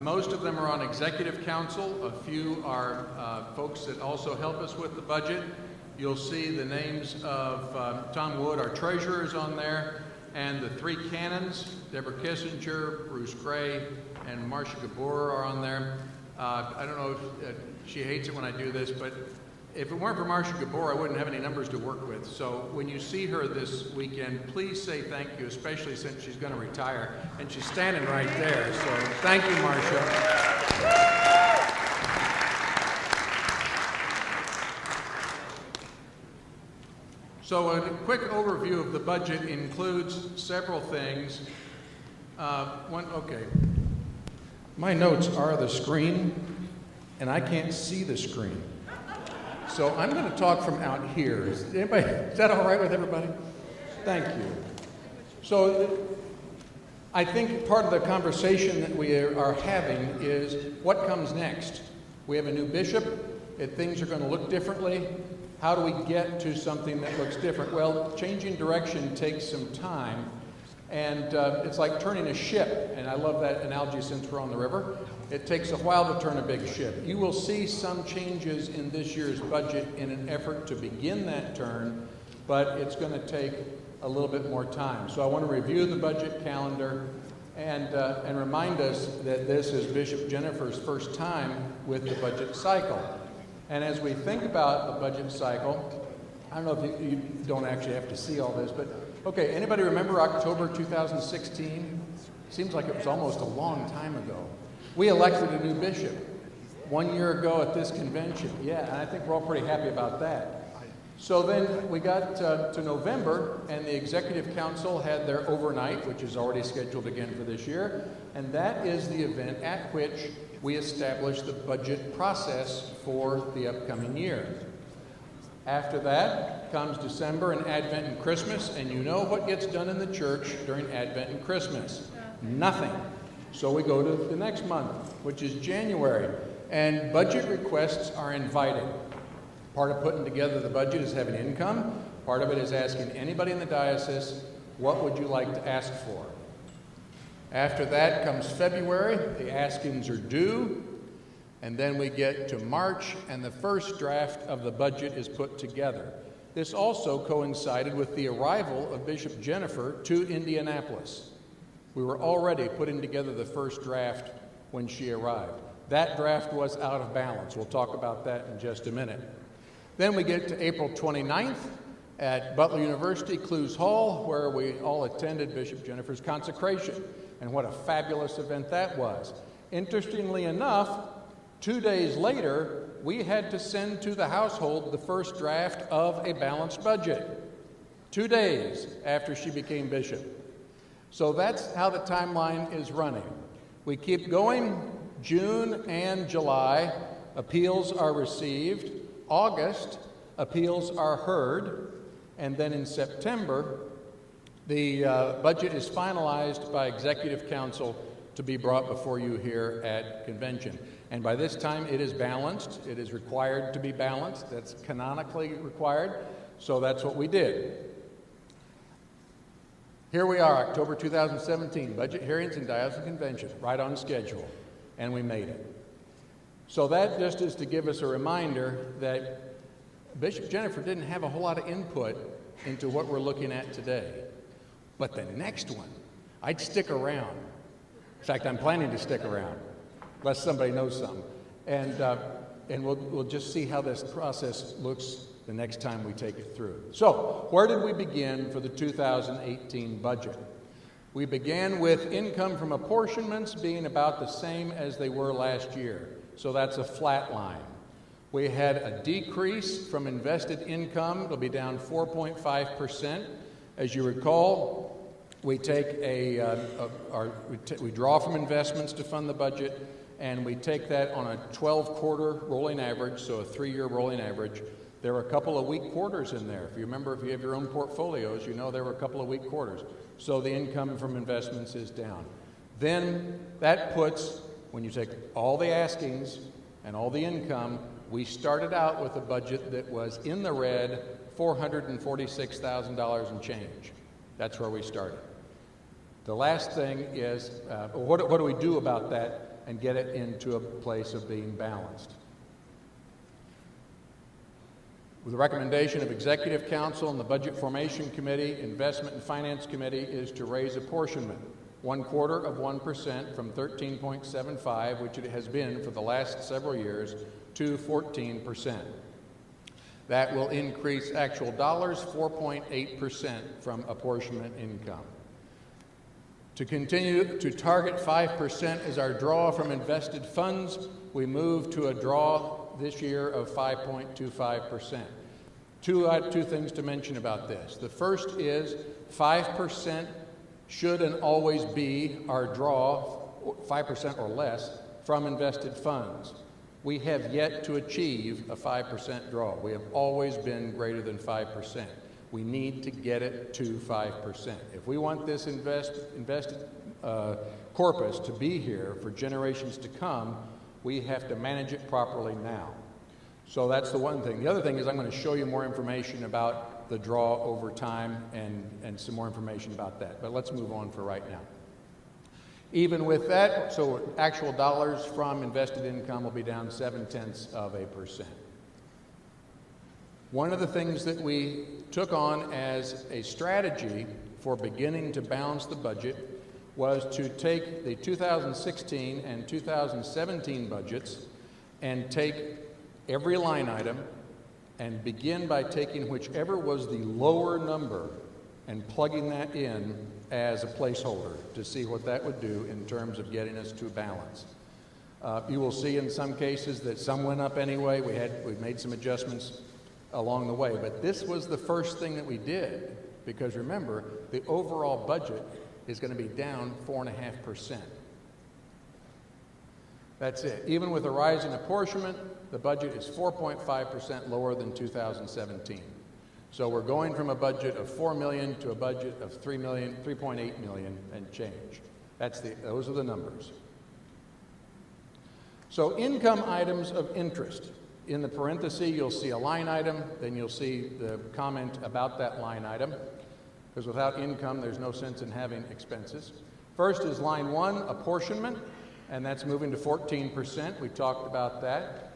Most of them are on executive council. A few are folks that also help us with the budget. You'll see the names of Tom Wood, our treasurer, is on there, and the three canons, Deborah Kissinger, Bruce Gray, and Marcia Gabor are on there. I don't know if she hates it when I do this, but if it weren't for Marcia Gabor, I wouldn't have any numbers to work with. So when you see her this weekend, please say thank you, especially since she's going to retire. And she's standing right there. So thank you, Marcia. So a quick overview of the budget includes several things. Okay. My notes are the screen, and I can't see the screen. So I'm going to talk from out here. Is that all right with everybody? Thank you. So I think part of the conversation that we are having is what comes next. We have a new bishop. Things are going to look differently. How do we get to something that looks different? Well, changing direction takes some time. And it's like turning a ship. And I love that analogy since we're on the river. It takes a while to turn a big ship. You will see some changes in this year's budget in an effort to begin that turn, but it's going to take a little bit more time. So I want to review the budget calendar and remind us that this is Bishop Jennifer's first time with the budget cycle. And as we think about the budget cycle, I don't know if you don't actually have to see all this, but okay, anybody remember October 2016? Seems like it was almost a long time ago. We elected a new bishop 1 year ago at this convention. Yeah, and I think we're all pretty happy about that. So then we got to November, and the Executive Council had their overnight, which is already scheduled again for this year, and that is the event at which we establish the budget process for the upcoming year. After that comes December and Advent and Christmas, and you know what gets done in the church during Advent and Christmas? Nothing. So we go to the next month, which is January, and budget requests are invited. Part of putting together the budget is having income. Part of it is asking anybody in the diocese, what would you like to ask for? After that comes February, the askings are due, and then we get to March, and the first draft of the budget is put together. This also coincided with the arrival of Bishop Jennifer to Indianapolis. We were already putting together the first draft when she arrived. That draft was out of balance. We'll talk about that in just a minute. Then we get to April 29th at Butler University, Clues Hall, where we all attended Bishop Jennifer's consecration. And what a fabulous event that was. Interestingly enough, 2 days later, we had to send to the household the first draft of a balanced budget. 2 days after she became bishop. So that's how the timeline is running. We keep going. June and July, appeals are received. August, appeals are heard. And then in September, the budget is finalized by Executive Council to be brought before you here at Convention. And by this time, it is balanced. It is required to be balanced. That's canonically required. So that's what we did. Here we are, October 2017, budget hearings and diocesan convention, right on schedule, and we made it. So that just is to give us a reminder that Bishop Jennifer didn't have a whole lot of input into what we're looking at today. But the next one, I'd stick around. In fact, I'm planning to stick around, unless somebody knows something. And we'll just see how this process looks the next time we take it through. So, where did we begin for the 2018 budget? We began with income from apportionments being about the same as they were last year. So that's a flat line. We had a decrease from invested income. It'll be down 4.5%. As you recall, we take we draw from investments to fund the budget, and we take that on a 12-quarter rolling average, so a 3-year rolling average. There were a couple of weak quarters in there. If you remember, if you have your own portfolios, you know there were a couple of weak quarters. So the income from investments is down. Then that puts, when you take all the askings and all the income, we started out with a budget that was in the red, $446,000 and change. That's where we started. The last thing is, what do we do about that and get it into a place of being balanced. With the recommendation of Executive Council and the Budget Formation Committee, Investment and Finance Committee is to raise apportionment 0.25% from 13.75, which it has been for the last several years, to 14%. That will increase actual dollars 4.8% from apportionment income. To continue to target 5% as our draw from invested funds, we move to a draw this year of 5.25%. Two things to mention about this. The first is 5% should and always be our draw, 5% or less, from invested funds. We have yet to achieve a 5% draw. We have always been greater than 5%. We need to get it to 5%. If we want this invested corpus to be here for generations to come, we have to manage it properly now. So that's the one thing. The other thing is I'm going to show you more information about the draw over time and some more information about that. But let's move on for right now. Even with that, so actual dollars from invested income will be down 0.7%. One of the things that we took on as a strategy for beginning to balance the budget was to take the 2016 and 2017 budgets and take every line item and begin by taking whichever was the lower number and plugging that in as a placeholder to see what that would do in terms of getting us to balance. You will see in some cases that some went up anyway. We made some adjustments along the way, but this was the first thing that we did, because remember, the overall budget is going to be down 4.5%. That's it. Even with a rise in apportionment, the budget is 4.5% lower than 2017. So we're going from a budget of $4 million to a budget of $3.8 million and change. Those are the numbers. So income items of interest. In the parenthesis, you'll see a line item, then you'll see the comment about that line item, because without income, there's no sense in having expenses. First is line 1, apportionment, and that's moving to 14%. We talked about that.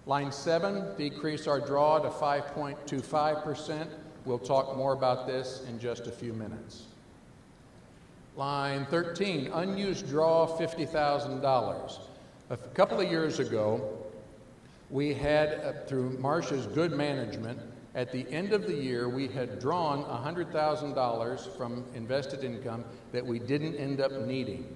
Line 7, decrease our draw to 5.25%. We'll talk more about this in just a few minutes. Line 13, unused draw $50,000. A couple of years ago, we had, through Marcia's good management, at the end of the year, we had drawn $100,000 from invested income that we didn't end up needing.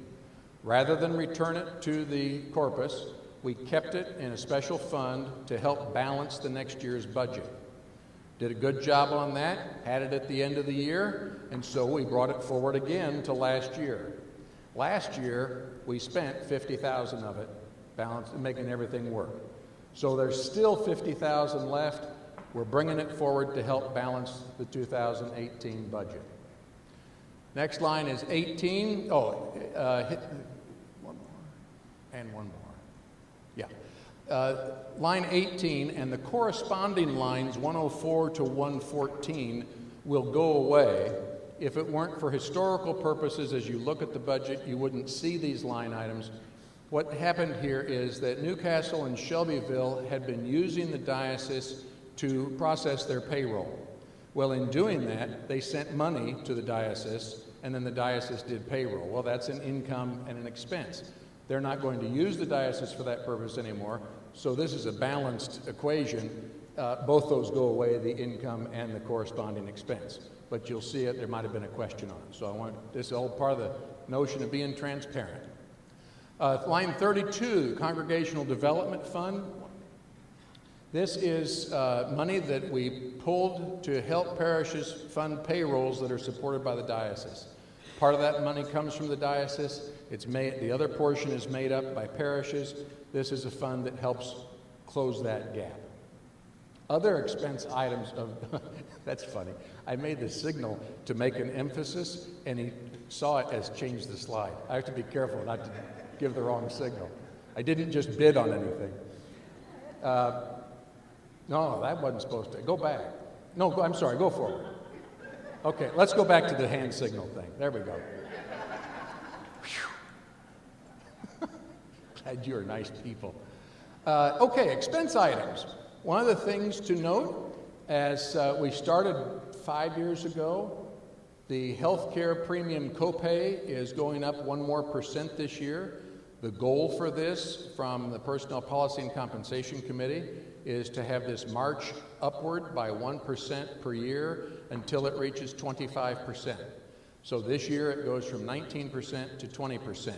Rather than return it to the corpus, we kept it in a special fund to help balance the next year's budget. Did a good job on that, had it at the end of the year, and so we brought it forward again to last year. Last year, we spent $50,000 of it, balanced, making everything work. So there's still $50,000 left. We're bringing it forward to help balance the 2018 budget. Next line is 18. One more. And one more. Yeah. Line 18 and the corresponding lines 104 to 114 will go away. If it weren't for historical purposes, as you look at the budget, you wouldn't see these line items. What happened here is that Newcastle and Shelbyville had been using the diocese to process their payroll. Well, in doing that, they sent money to the diocese, and then the diocese did payroll. Well, that's an income and an expense. They're not going to use the diocese for that purpose anymore, so this is a balanced equation. Both those go away, the income and the corresponding expense. But you'll see it, there might have been a question on it. So this is all part of the notion of being transparent. Line 32, Congregational Development Fund. This is money that we pulled to help parishes fund payrolls that are supported by the diocese. Part of that money comes from the diocese. The other portion is made up by parishes. This is a fund that helps close that gap. Other expense items that's funny. I made the signal to make an emphasis, and he saw it as change the slide. I have to be careful not to give the wrong signal. I didn't just bid on anything. No, that wasn't supposed to. Go back. No, I'm sorry, go forward. Okay, let's go back to the hand signal thing. There we go. Glad you are nice people. Okay, expense items. One of the things to note, as we started 5 years ago, the healthcare premium copay is going up 1% more this year. The goal for this from the Personnel Policy and Compensation Committee is to have this march upward by 1% per year until it reaches 25%. So this year it goes from 19% to 20%.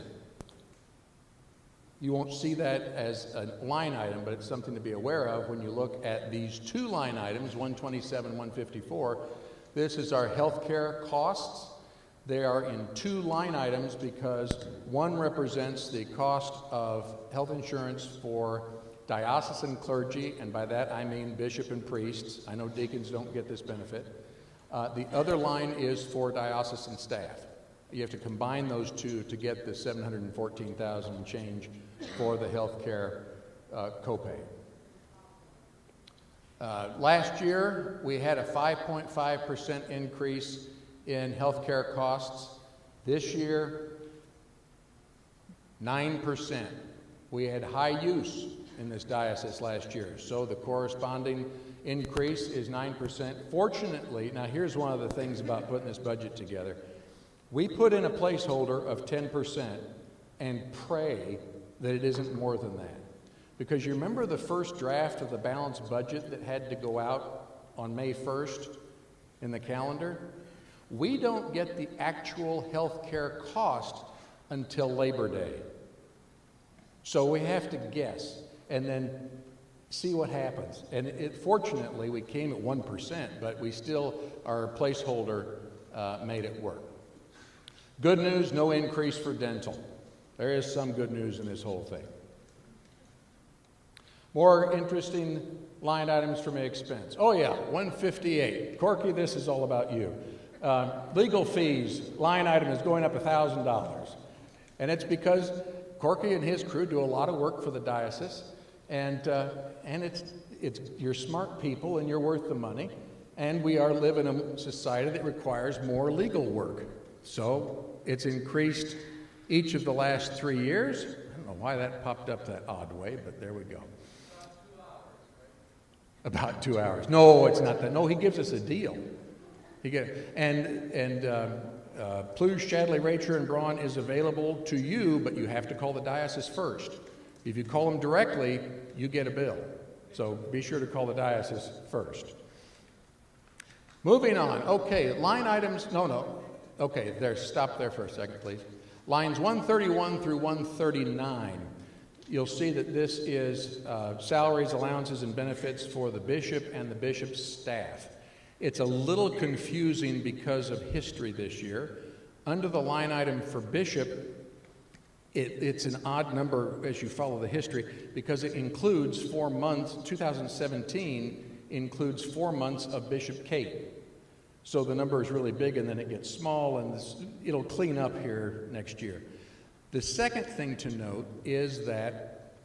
You won't see that as a line item, but it's something to be aware of when you look at these two line items, 127, 154. This is our healthcare costs. They are in two line items because one represents the cost of health insurance for diocesan clergy, and by that I mean bishop and priests. I know deacons don't get this benefit. The other line is for diocesan staff. You have to combine those two to get the $714,000 and change for the health care copay. Last year, we had a 5.5% increase in health care costs. This year, 9%. We had high use in this diocese last year, so the corresponding increase is 9%. Fortunately, now here's one of the things about putting this budget together. We put in a placeholder of 10% and pray that it isn't more than that. Because you remember the first draft of the balanced budget that had to go out on May 1st in the calendar? We don't get the actual health care cost until Labor Day. So we have to guess and then see what happens. And fortunately, we came at 1%, but we still, our placeholder made it work. Good news, no increase for dental. There is some good news in this whole thing. More interesting line items from expense. Oh yeah, 158. Corky, this is all about you. Legal fees, line item is going up $1,000. And it's because Corky and his crew do a lot of work for the diocese, and it's you're smart people and you're worth the money, and we are living in a society that requires more legal work. So it's increased each of the last 3 years. I don't know why that popped up that odd way, but there we go. About 2 hours. No, it's not that. No, he gives us a deal. Pluge, Shadley, Racher, and Braun is available to you, but you have to call the diocese first. If you call them directly, you get a bill. So be sure to call the diocese first. Moving on. Okay, line items. No. Okay, stop there for a second, please. Lines 131 through 139. You'll see that this is salaries, allowances, and benefits for the bishop and the bishop's staff. It's a little confusing because of history this year. Under the line item for bishop, it's an odd number as you follow the history because it includes 4 months. 2017 includes 4 months of Bishop Kate. So the number is really big and then it gets small, and it'll clean up here next year. The second thing to note is that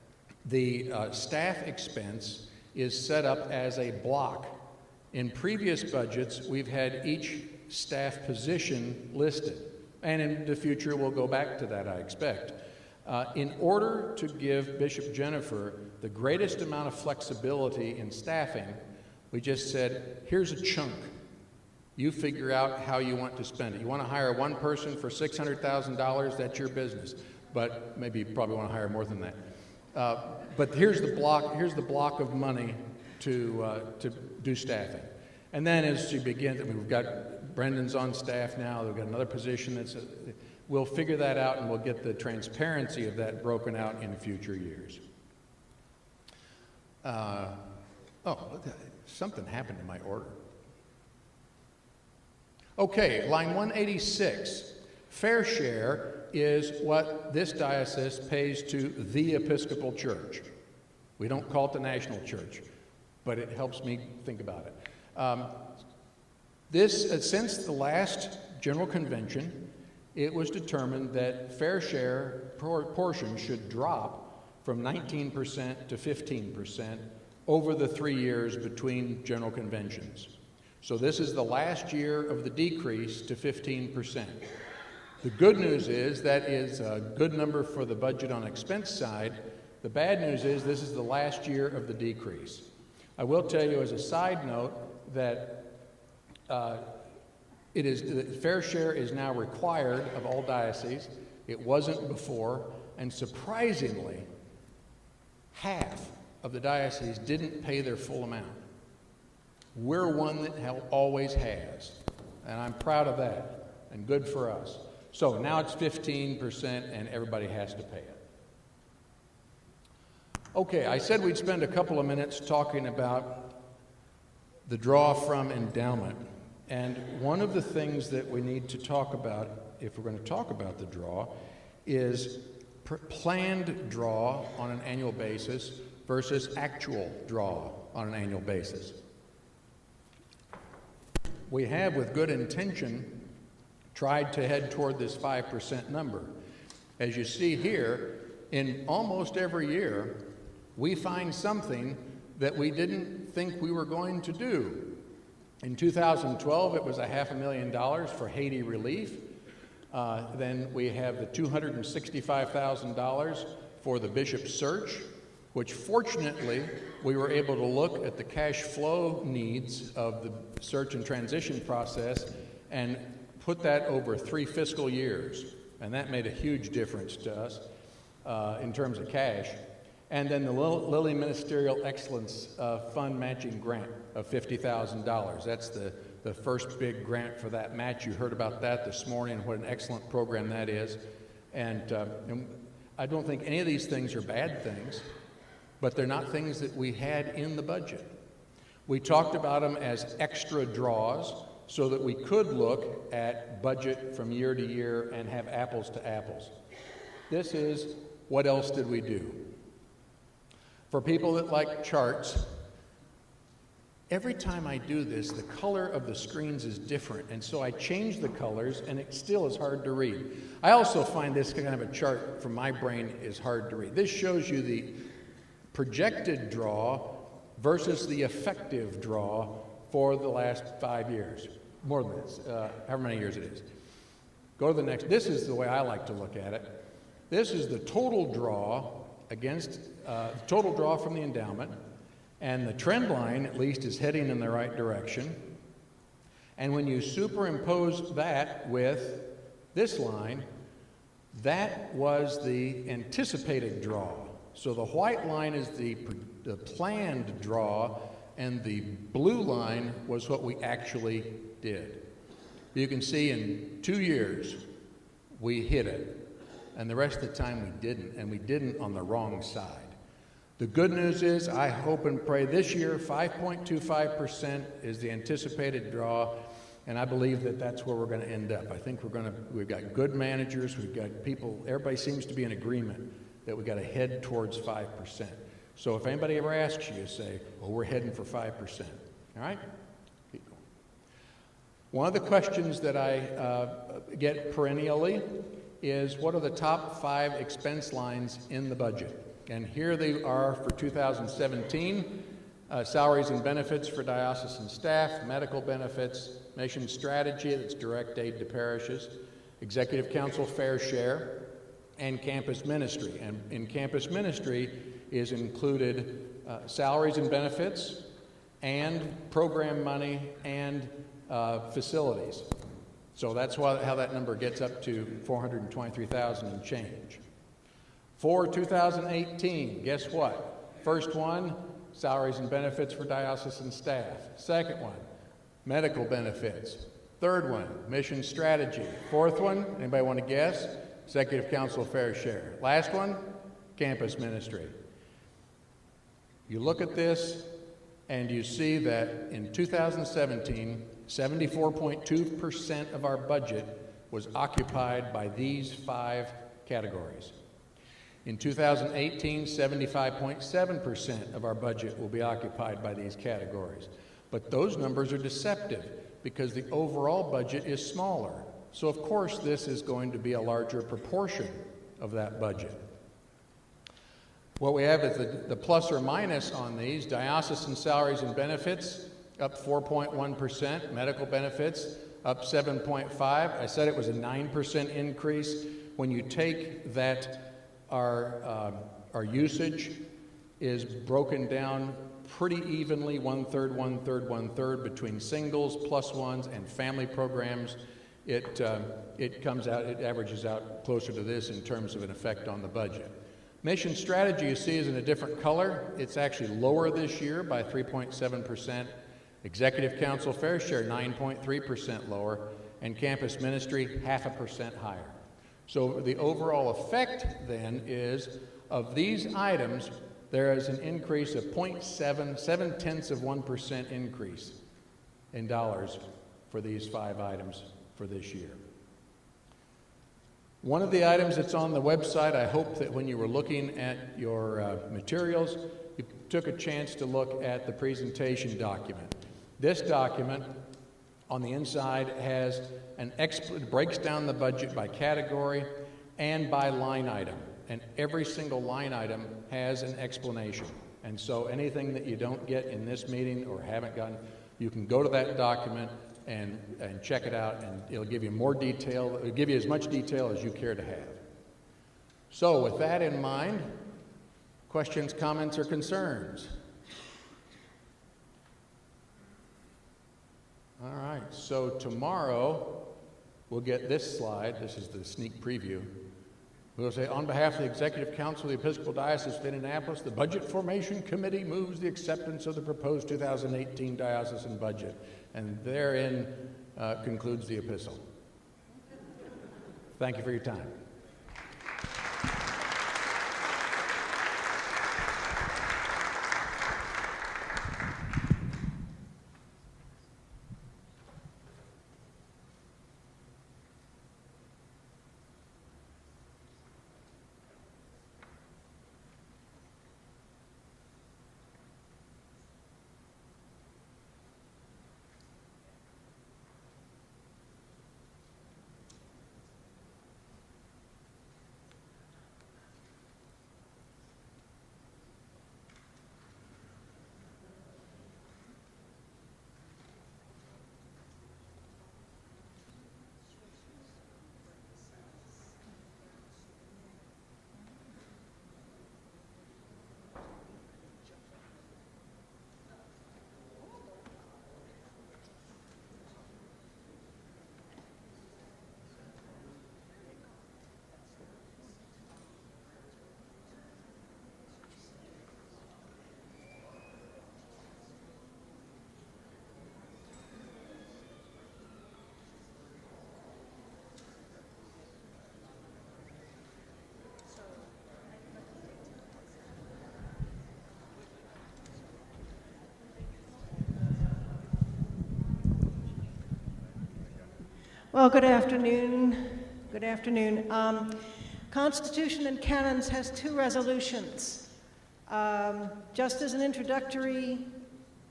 the staff expense is set up as a block. In previous budgets, we've had each staff position listed, and in the future we'll go back to that, I expect. In order to give Bishop Jennifer the greatest amount of flexibility in staffing, we just said, here's a chunk. You figure out how you want to spend it. You want to hire one person for $600,000, that's your business. But maybe you probably want to hire more than that. But here's the block of money to do staffing. And then as you begin, we've got Brendan's on staff now, we've got another position we'll figure that out, and we'll get the transparency of that broken out in future years. Something happened to my order. Okay, line 186. Fair share is what this diocese pays to the Episcopal Church. We don't call it the national church, but it helps me think about it. Since the last General Convention, it was determined that fair share portion should drop from 19% to 15% over the 3 years between General Conventions. So this is the last year of the decrease to 15%. The good news is that is a good number for the budget on expense side. The bad news is this is the last year of the decrease. I will tell you as a side note that the fair share is now required of all dioceses. It wasn't before, and surprisingly, half of the dioceses didn't pay their full amount. We're one that always has, and I'm proud of that, and good for us. So now it's 15%, and everybody has to pay it. Okay, I said we'd spend a couple of minutes talking about the draw from endowment. And one of the things that we need to talk about, if we're going to talk about the draw, is planned draw on an annual basis versus actual draw on an annual basis. We have, with good intention, tried to head toward this 5% number. As you see here, in almost every year, we find something that we didn't think we were going to do. In 2012, it was $500,000 for Haiti relief. Then we have the $265,000 for the bishop's search, which fortunately we were able to look at the cash flow needs of the search and transition process and put that over 3 fiscal years. And that made a huge difference to us in terms of cash. And then the Lilly Ministerial Excellence Fund matching grant of $50,000. That's the first big grant for that match. You heard about that this morning, what an excellent program that is. And I don't think any of these things are bad things, but they're not things that we had in the budget. We talked about them as extra draws so that we could look at budget from year to year and have apples to apples. This is what else did we do? For people that like charts, every time I do this, the color of the screens is different, and so I change the colors, and it still is hard to read. I also find this kind of a chart from my brain is hard to read. This shows you the projected draw versus the effective draw for the last 5 years. More than this, however many years it is. Go to the next. This is the way I like to look at it. This is the total draw against total draw from the endowment, and the trend line at least is heading in the right direction. And when you superimpose that with this line, that was the anticipated draw. So the white line is the planned draw, and the blue line was what we actually did. You can see in 2 years we hit it. And the rest of the time we didn't, and we didn't on the wrong side. The good news is, I hope and pray this year, 5.25% is the anticipated draw, and I believe that that's where we're going to end up. I think we've got good managers, we've got people, everybody seems to be in agreement that we've got to head towards 5%. So if anybody ever asks you, say, well, we're heading for 5%. All right? Keep going. One of the questions that I get perennially is what are the top 5 expense lines in the budget? And here they are for 2017. Salaries and benefits for diocesan staff, medical benefits, mission strategy, that's direct aid to parishes, executive council fair share, and campus ministry. And in campus ministry is included salaries and benefits, and program money, and facilities. So that's how that number gets up to $423,000 and change. For 2018, guess what? First one, salaries and benefits for diocesan staff. Second one, medical benefits. Third one, mission strategy. Fourth one, anybody want to guess? Executive council fair share. Last one, campus ministry. You look at this and you see that in 2017, 74.2% of our budget was occupied by these 5 categories. In 2018, 75.7% of our budget will be occupied by these categories. But those numbers are deceptive because the overall budget is smaller. So of course this is going to be a larger proportion of that budget. What we have is the plus or minus on these: diocesan salaries and benefits up 4.1%, medical benefits up 7.5. I said it was a 9% increase. When you take that, our usage is broken down pretty evenly, 1/3, 1/3, 1/3 between singles, plus ones, and family programs. It comes out, it averages out closer to this in terms of an effect on the budget. Mission strategy, you see, is in a different color. It's actually lower this year by 3.7%. Executive Council fair share, 9.3% lower, and campus ministry, 0.5% higher. So the overall effect then is, of these items, there is an increase of 0.7% increase in dollars for these 5 items for this year. One of the items that's on the website, I hope that when you were looking at your materials, you took a chance to look at the presentation document. This document on the inside has breaks down the budget by category and by line item. And every single line item has an explanation. And so anything that you don't get in this meeting or haven't gotten, you can go to that document and check it out, and it'll give you more detail. It'll give you as much detail as you care to have. So with that in mind, questions, comments, or concerns? All right, so tomorrow we'll get this slide. This is the sneak preview. We'll say, on behalf of the Executive Council of the Episcopal Diocese of Indianapolis, the Budget Formation Committee moves the acceptance of the proposed 2018 diocesan budget. And therein concludes the epistle. Thank you for your time. Well, good afternoon. Good afternoon. Constitution and Canons has 2 resolutions. Just as an introductory,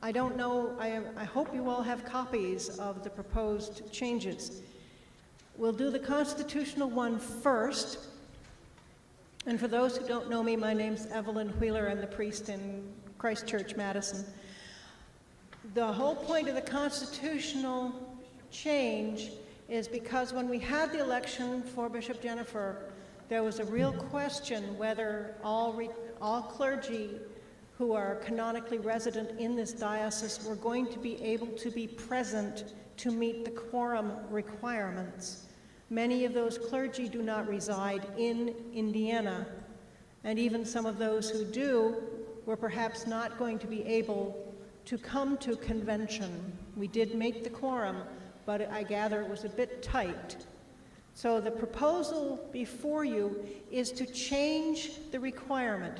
I don't know, I hope you all have copies of the proposed changes. We'll do the constitutional one first. And for those who don't know me, my name's Evelyn Wheeler. I'm the priest in Christ Church, Madison. The whole point of the constitutional change is because when we had the election for Bishop Jennifer, there was a real question whether all clergy who are canonically resident in this diocese were going to be able to be present to meet the quorum requirements. Many of those clergy do not reside in Indiana, and even some of those who do were perhaps not going to be able to come to convention. We did make the quorum, but I gather it was a bit tight. So the proposal before you is to change the requirement.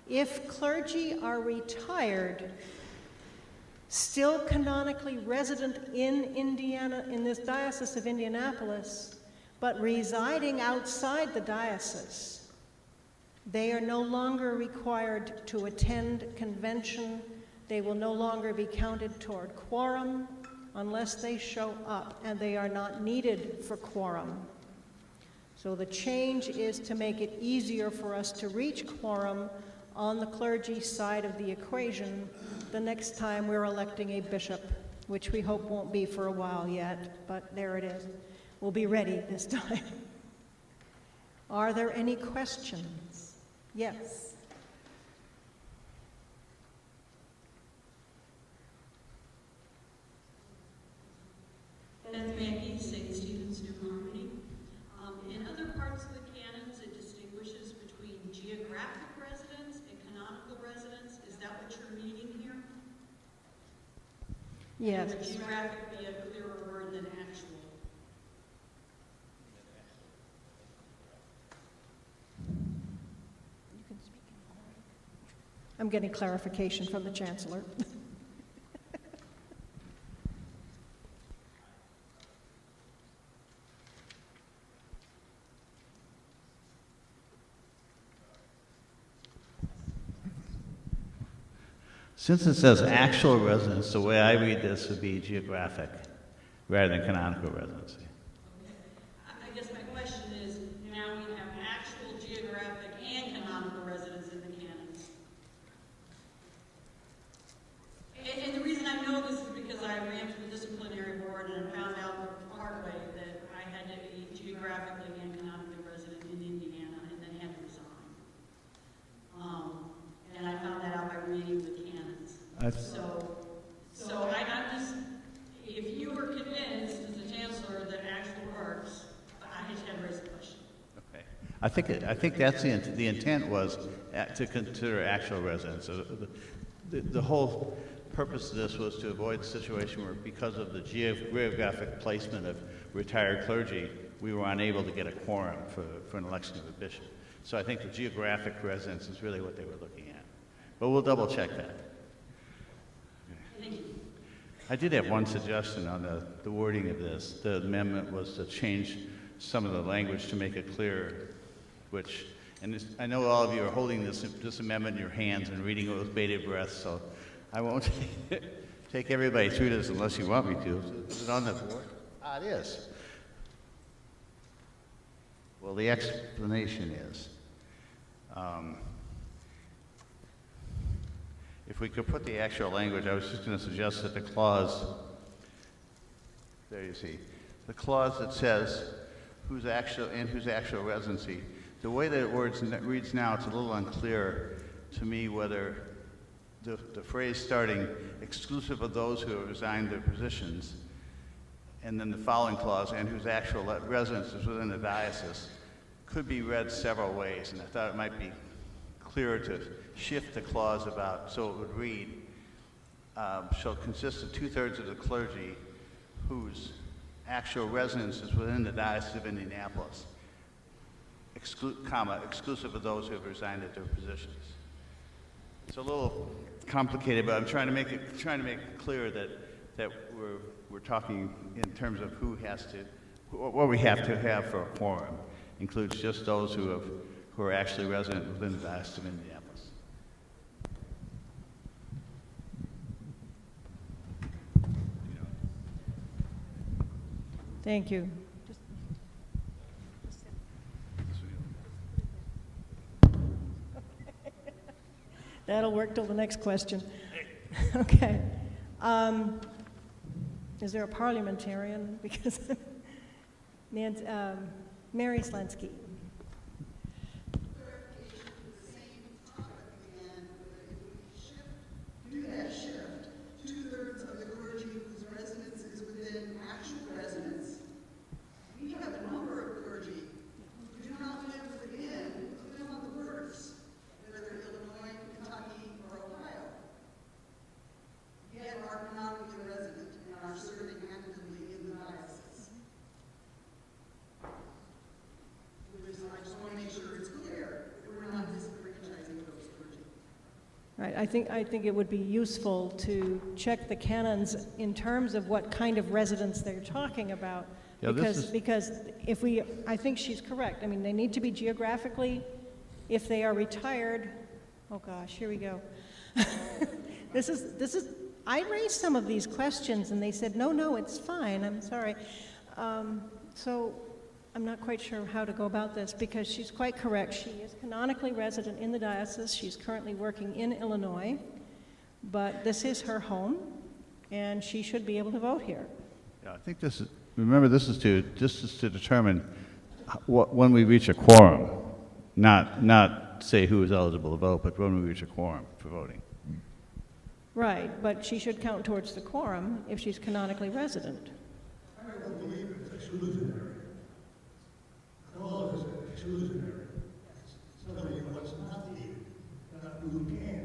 If clergy are retired, still canonically resident in Indiana, in this Diocese of Indianapolis, but residing outside the diocese, they are no longer required to attend convention. They will no longer be counted toward quorum unless they show up, and they are not needed for quorum. So the change is to make it easier for us to reach quorum on the clergy side of the equation the next time we're electing a bishop which we hope won't be for a while yet, but there it is. We'll be ready this time. Are there any questions? Yes. Beth Mackey, St. Stephen's New Harmony. In other parts of the canons, it distinguishes between geographic residence and canonical residence. Is that what you're meaning here? Yes. Would geographic be a clearer word than actual? You can speak. I'm getting clarification from the Chancellor. Since it says actual residence, the way I read this would be geographic rather than canonical residency. I guess my question is, now we have actual geographic and canonical residence in the canons. And the reason I know this is because I ran through the disciplinary board and found out the hard way that I had to be geographically and canonically resident in Indiana and then had to resign. And I found that out by reading the canons. So I'm just, if you were convinced as the chancellor that actual works, I just had to raise the question. Okay. I think that's the intent was to consider actual residence. So the whole purpose of this was to avoid the situation where, because of the geographic placement of retired clergy, we were unable to get a quorum for an election of a bishop. So I think the geographic residence is really what they were looking at. But we'll double check that. Thank you. I did have one suggestion on the wording of this. The amendment was to change some of the language to make it clearer, I know all of you are holding this amendment in your hands and reading it with bated breath, so I won't take everybody through this unless you want me to. Is it on the board? It is. Well, the explanation is, if we could put the actual language, I was just going to suggest that the clause, there you see, the clause that says whose actual residency, the way that it reads now, it's a little unclear to me whether the phrase starting exclusive of those who have resigned their positions, and then the following clause, and whose actual residence is within the diocese, could be read several ways, and I thought it might be clearer to shift the clause about, so it would read, shall consist of 2/3 of the clergy whose actual residence is within the Diocese of Indianapolis, exclusive of those who have resigned at their positions. It's a little complicated, but I'm trying to make it clear that we're talking in terms of what we have to have for a quorum. Includes just those who are actually resident within the Diocese of Indianapolis. Thank you. That'll work till the next question. Okay. Is there a parliamentarian? Because Mary Slensky. Do that shift, 2/3 of the clergy whose residence is within actual residence. We have a number of clergy who do not live within the borders, whether Illinois, Kentucky, or Ohio. Yet are canonically resident and are serving actively in the diocese. I just want to make sure it's clear that we're not disenfranchising those clergy. Right, I think it would be useful to check the canons in terms of what kind of residence they're talking about. Yeah, because I think she's correct. I mean, they need to be geographically, if they are retired, oh gosh, here we go. I raised some of these questions and they said, no, it's fine, I'm sorry. So I'm not quite sure how to go about this because she's quite correct. She is canonically resident in the diocese. She's currently working in Illinois, but this is her home. and she should be able to vote here. Yeah, I think this is, remember, this is to determine when we reach a quorum, not say who is eligible to vote, but when we reach a quorum for voting. Right, but she should count towards the quorum if she's canonically resident. I don't believe it's exclusionary. All of it's exclusionary. It's telling you what's not needed, not who can be here.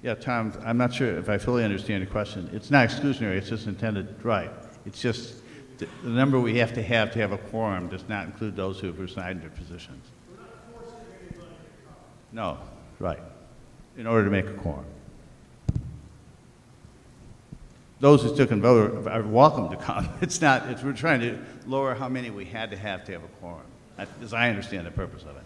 Yeah, Tom, I'm not sure if I fully understand your question. It's not exclusionary, it's just intended, right. It's just the number we have to have a quorum does not include those who have resigned their positions. No, right, in order to make a quorum. Those who still can vote are welcome to come. We're trying to lower how many we had to have a quorum, as I understand the purpose of it.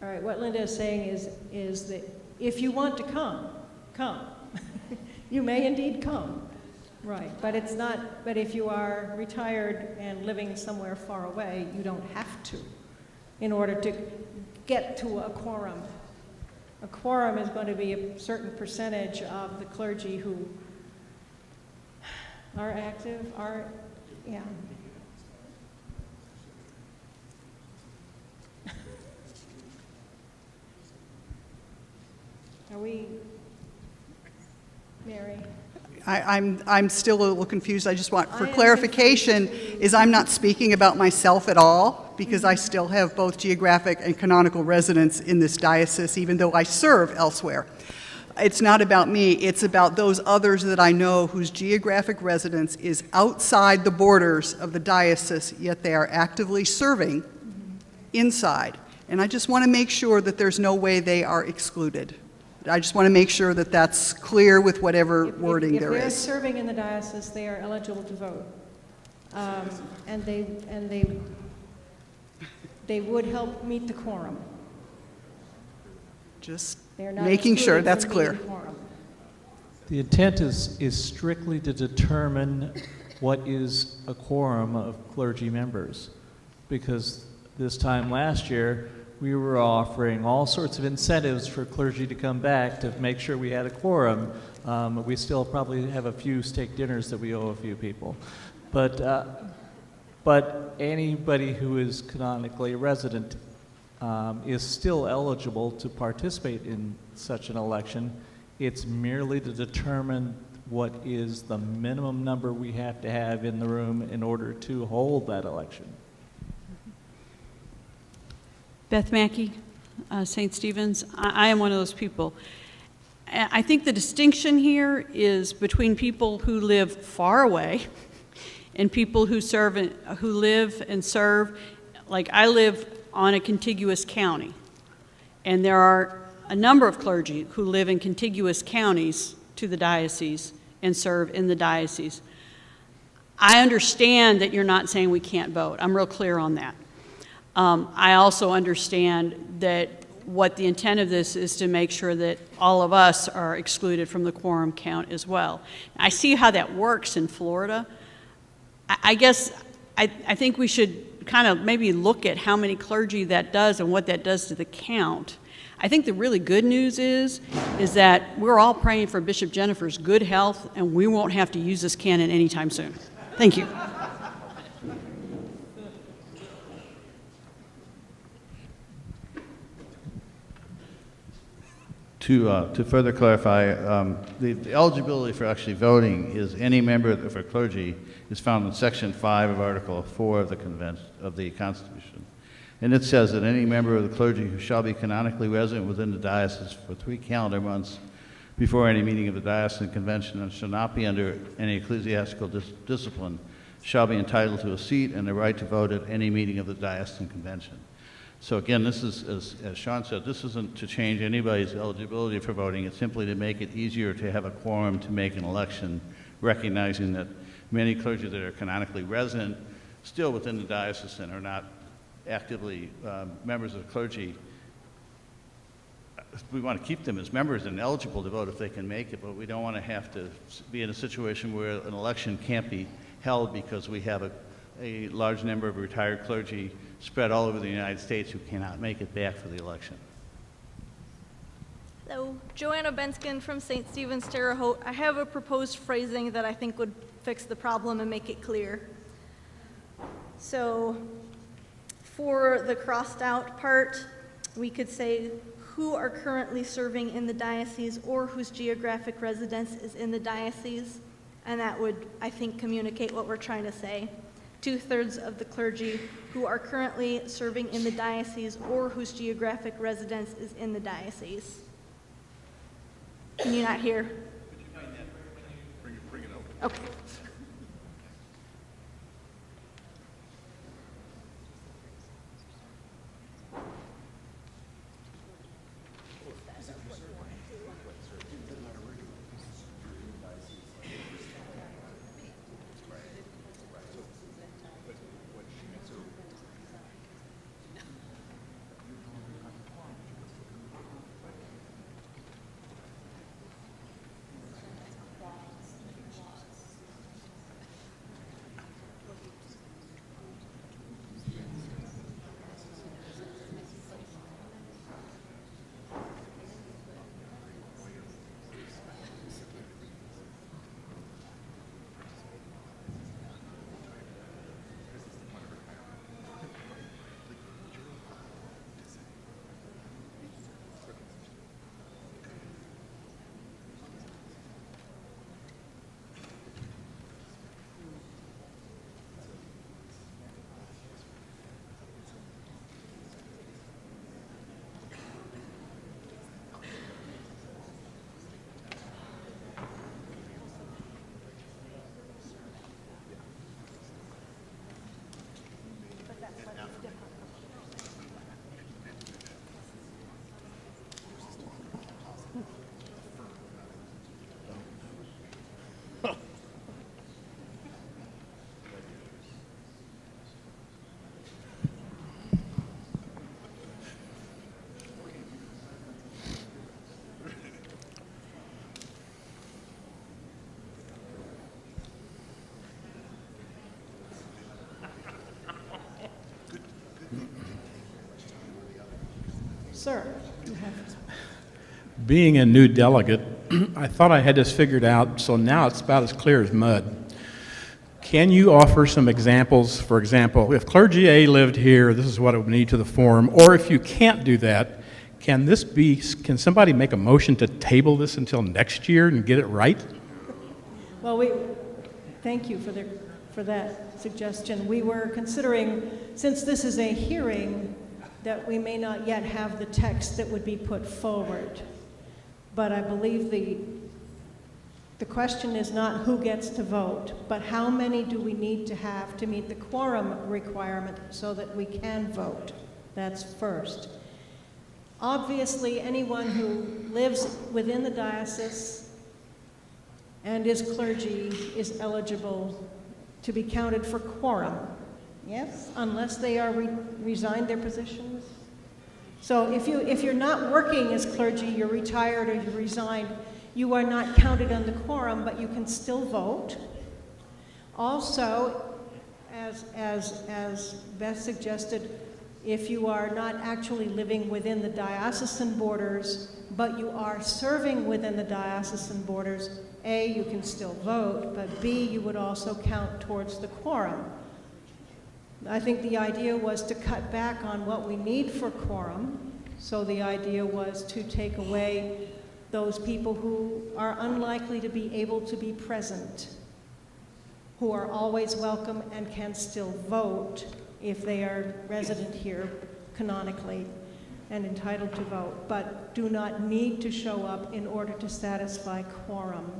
All right, what Linda is saying is that if you want to come. You may indeed come, right, but it's not, but if you are retired and living somewhere far away, you don't have to in order to get to a quorum. A quorum is going to be a certain percentage of the clergy who are active, yeah. Are we, Mary? I'm still a little confused. I just want, for I am clarification, is I'm not speaking about myself at all, because I still have both geographic and canonical residence in this diocese, even though I serve elsewhere. It's not about me, it's about those others that I know whose geographic residence is outside the borders of the diocese, yet they are actively serving inside. And I just want to make sure that there's no way they are excluded. I just want to make sure that that's clear with whatever wording there If they're is. serving in the diocese, they are eligible to vote. And they would help meet the quorum. Just They are not making sure excluded that's from clear. meeting quorum. The intent is strictly to determine what is a quorum of clergy members, because this time last year, we were offering all sorts of incentives for clergy to come back to make sure we had a quorum. We still probably have a few steak dinners that we owe a few people. But anybody who is canonically resident is still eligible to participate in such an election. It's merely to determine what is the minimum number we have to have in the room in order to hold that election. Beth Mackey, St. Stephen's. I am one of those people. I think the distinction here is between people who live far away and people who live and serve. Like, I live on a contiguous county, and there are a number of clergy who live in contiguous counties to the diocese and serve in the diocese. I understand that you're not saying we can't vote. I'm real clear on that. I also understand that what the intent of this is to make sure that all of us are excluded from the quorum count as well. I see how that works in Florida. I guess I think we should kind of maybe look at how many clergy that does and what that does to the count. I think the really good news is that we're all praying for Bishop Jennifer's good health, and we won't have to use this canon anytime soon. Thank you. To further clarify, the eligibility for actually voting is any member of a clergy is found in Section 5 of Article 4 of the Constitution. And it says that any member of the clergy who shall be canonically resident within the diocese for 3 calendar months before any meeting of the diocesan convention and shall not be under any ecclesiastical discipline shall be entitled to a seat and the right to vote at any meeting of the diocesan convention. So again, this is, as Sean said, this isn't to change anybody's eligibility for voting. It's simply to make it easier to have a quorum to make an election recognizing that many clergy that are canonically resident still within the diocese and are not actively members of the clergy. We want to keep them as members and eligible to vote if they can make it, but we don't want to have to be in a situation where an election can't be held because we have a large number of retired clergy spread all over the United States who cannot make it back for the election. Hello, Joanna Benskin from St. Stephen's Terre Haute. I have a proposed phrasing that I think would fix the problem and make it clear. So for the crossed out part, we could say who are currently serving in the diocese or whose geographic residence is in the diocese, and that would, I think, communicate what we're trying to say. 2/3 of the clergy who are currently serving in the diocese or whose geographic residence is in the diocese. Can you not hear? Could you find that? Bring it over. Okay. Sir, you have. Being a new delegate, I thought I had this figured out, so now it's about as clear as mud. Can you offer some examples? For example, if clergy A lived here, this is what it would need to the forum. Or if you can't do that, can somebody make a motion to table this until next year and get it right? Well, thank you for that suggestion. We were considering, since this is a hearing, that we may not yet have the text that would be put forward. But I believe the question is not who gets to vote, but how many do we need to have to meet the quorum requirement so that we can vote. That's first. Obviously, anyone who lives within the diocese and is clergy is eligible to be counted for quorum. Yes, unless they are resigned their positions. So if you're not working as clergy, you're retired or you resigned, you are not counted on the quorum, but you can still vote. Also, as Beth suggested, if you are not actually living within the diocesan borders, but you are serving within the diocesan borders, A, you can still vote, but B, you would also count towards the quorum. I think the idea was to cut back on what we need for quorum. So the idea was to take away those people who are unlikely to be able to be present, who are always welcome and can still vote if they are resident here canonically and entitled to vote, but do not need to show up in order to satisfy quorum.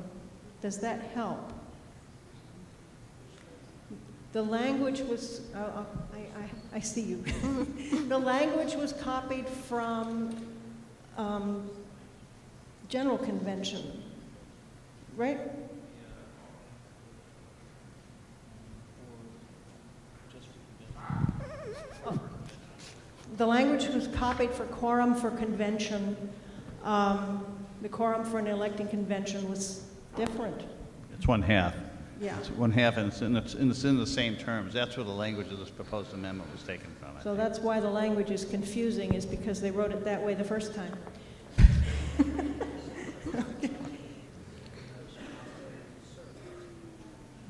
Does that help? The language was, I see you. The language was copied from General Convention, right? the language was copied for quorum for convention. The quorum for an electing convention was different. It's one half. Yeah. It's one half, and it's in the same terms. That's where the language of this proposed amendment was taken from. I So think. that's why the language is confusing, is because they wrote it that way the first time.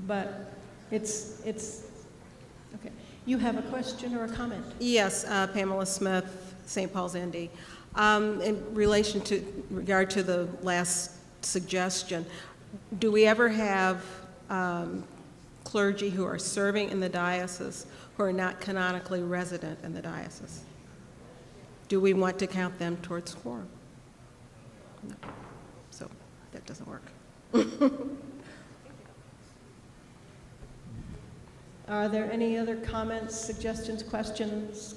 But it's, okay. You have a question or a comment? Yes, Pamela Smith, St. Paul's, ND. In regard to the last suggestion, do we ever have clergy who are serving in the diocese who are not canonically resident in the diocese? Do we want to count them towards quorum? No. So that doesn't work. Are there any other comments, suggestions, questions?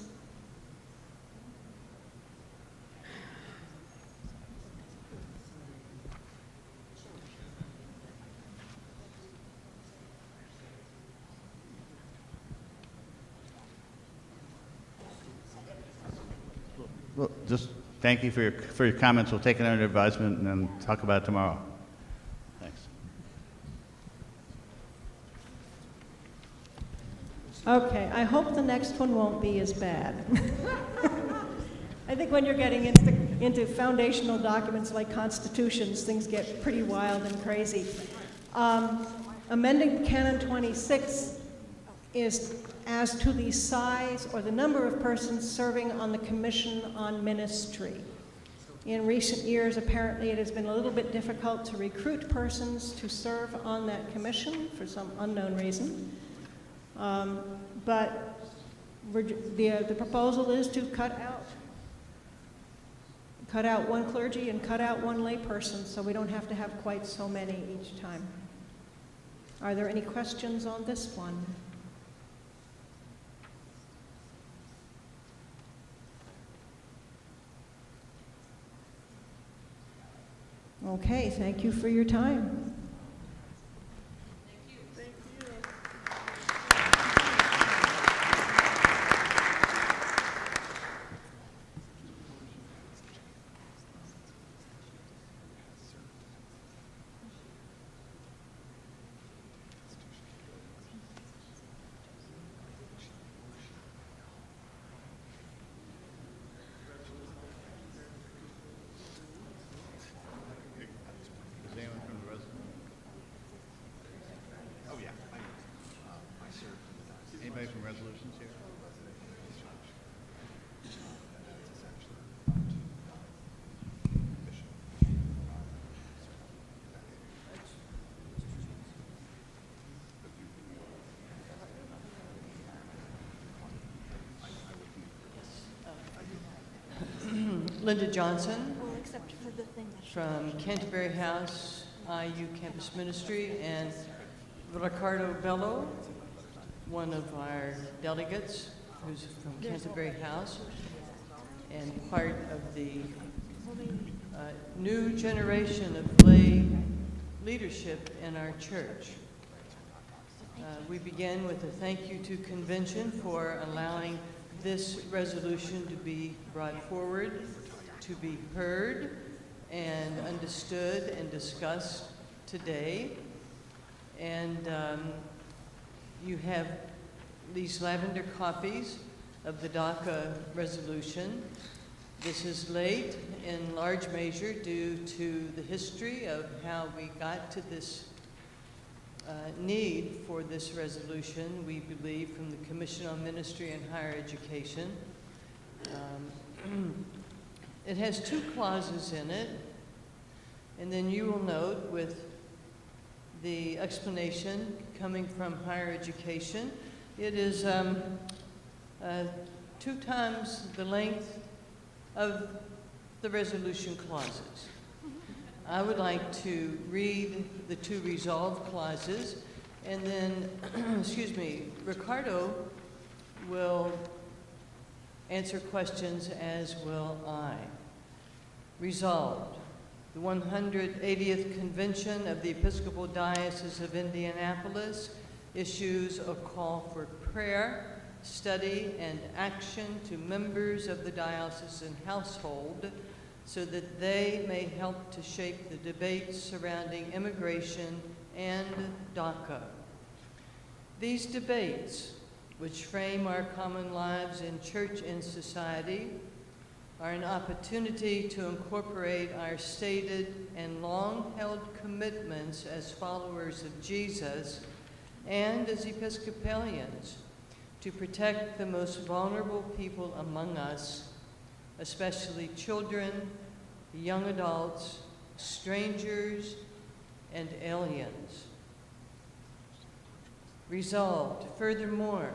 Well, just thank you for your comments. We'll take it under advisement and then talk about it tomorrow. Thanks. Okay, I hope the next one won't be as bad. I think when you're getting into foundational documents like constitutions, things get pretty wild and crazy. Amending Canon 26 is as to the size or the number of persons serving on the Commission on Ministry. In recent years, apparently, it has been a little bit difficult to recruit persons to serve on that commission for some unknown reason. But the proposal is to cut out one clergy and cut out one layperson, so we don't have to have quite so many each time. Are there any questions on this one? Okay, thank you for your time. Is anyone from the resident? Oh, yeah. Anybody from resolutions here? Linda Johnson Well, except for the thing that from Canterbury House, IU Campus Ministry, and Ricardo Bello, one of our delegates who's from Canterbury House and part of the new generation of lay leadership in our church. We begin with a thank you to Convention for allowing this resolution to be brought forward, to be heard and understood and discussed today. And you have these lavender copies of the DACA resolution. This is late in large measure due to the history of how we got to this need for this resolution, we believe, from the Commission on Ministry and Higher Education. It has two clauses in it, and then you will note with the explanation coming from higher education, it is 2 times the length of the resolution clauses. I would like to read the 2 resolve clauses, and then, excuse me, Ricardo will answer questions, as will I. Resolved, the 180th Convention of the Episcopal Diocese of Indianapolis issues a call for prayer study, and action to members of the diocesan household so that they may help to shape the debates surrounding immigration and DACA. These debates, which frame our common lives in church and society, are an opportunity to incorporate our stated and long-held commitments as followers of Jesus and as Episcopalians to protect the most vulnerable people among us, especially children, young adults, strangers, and aliens. Resolved, furthermore,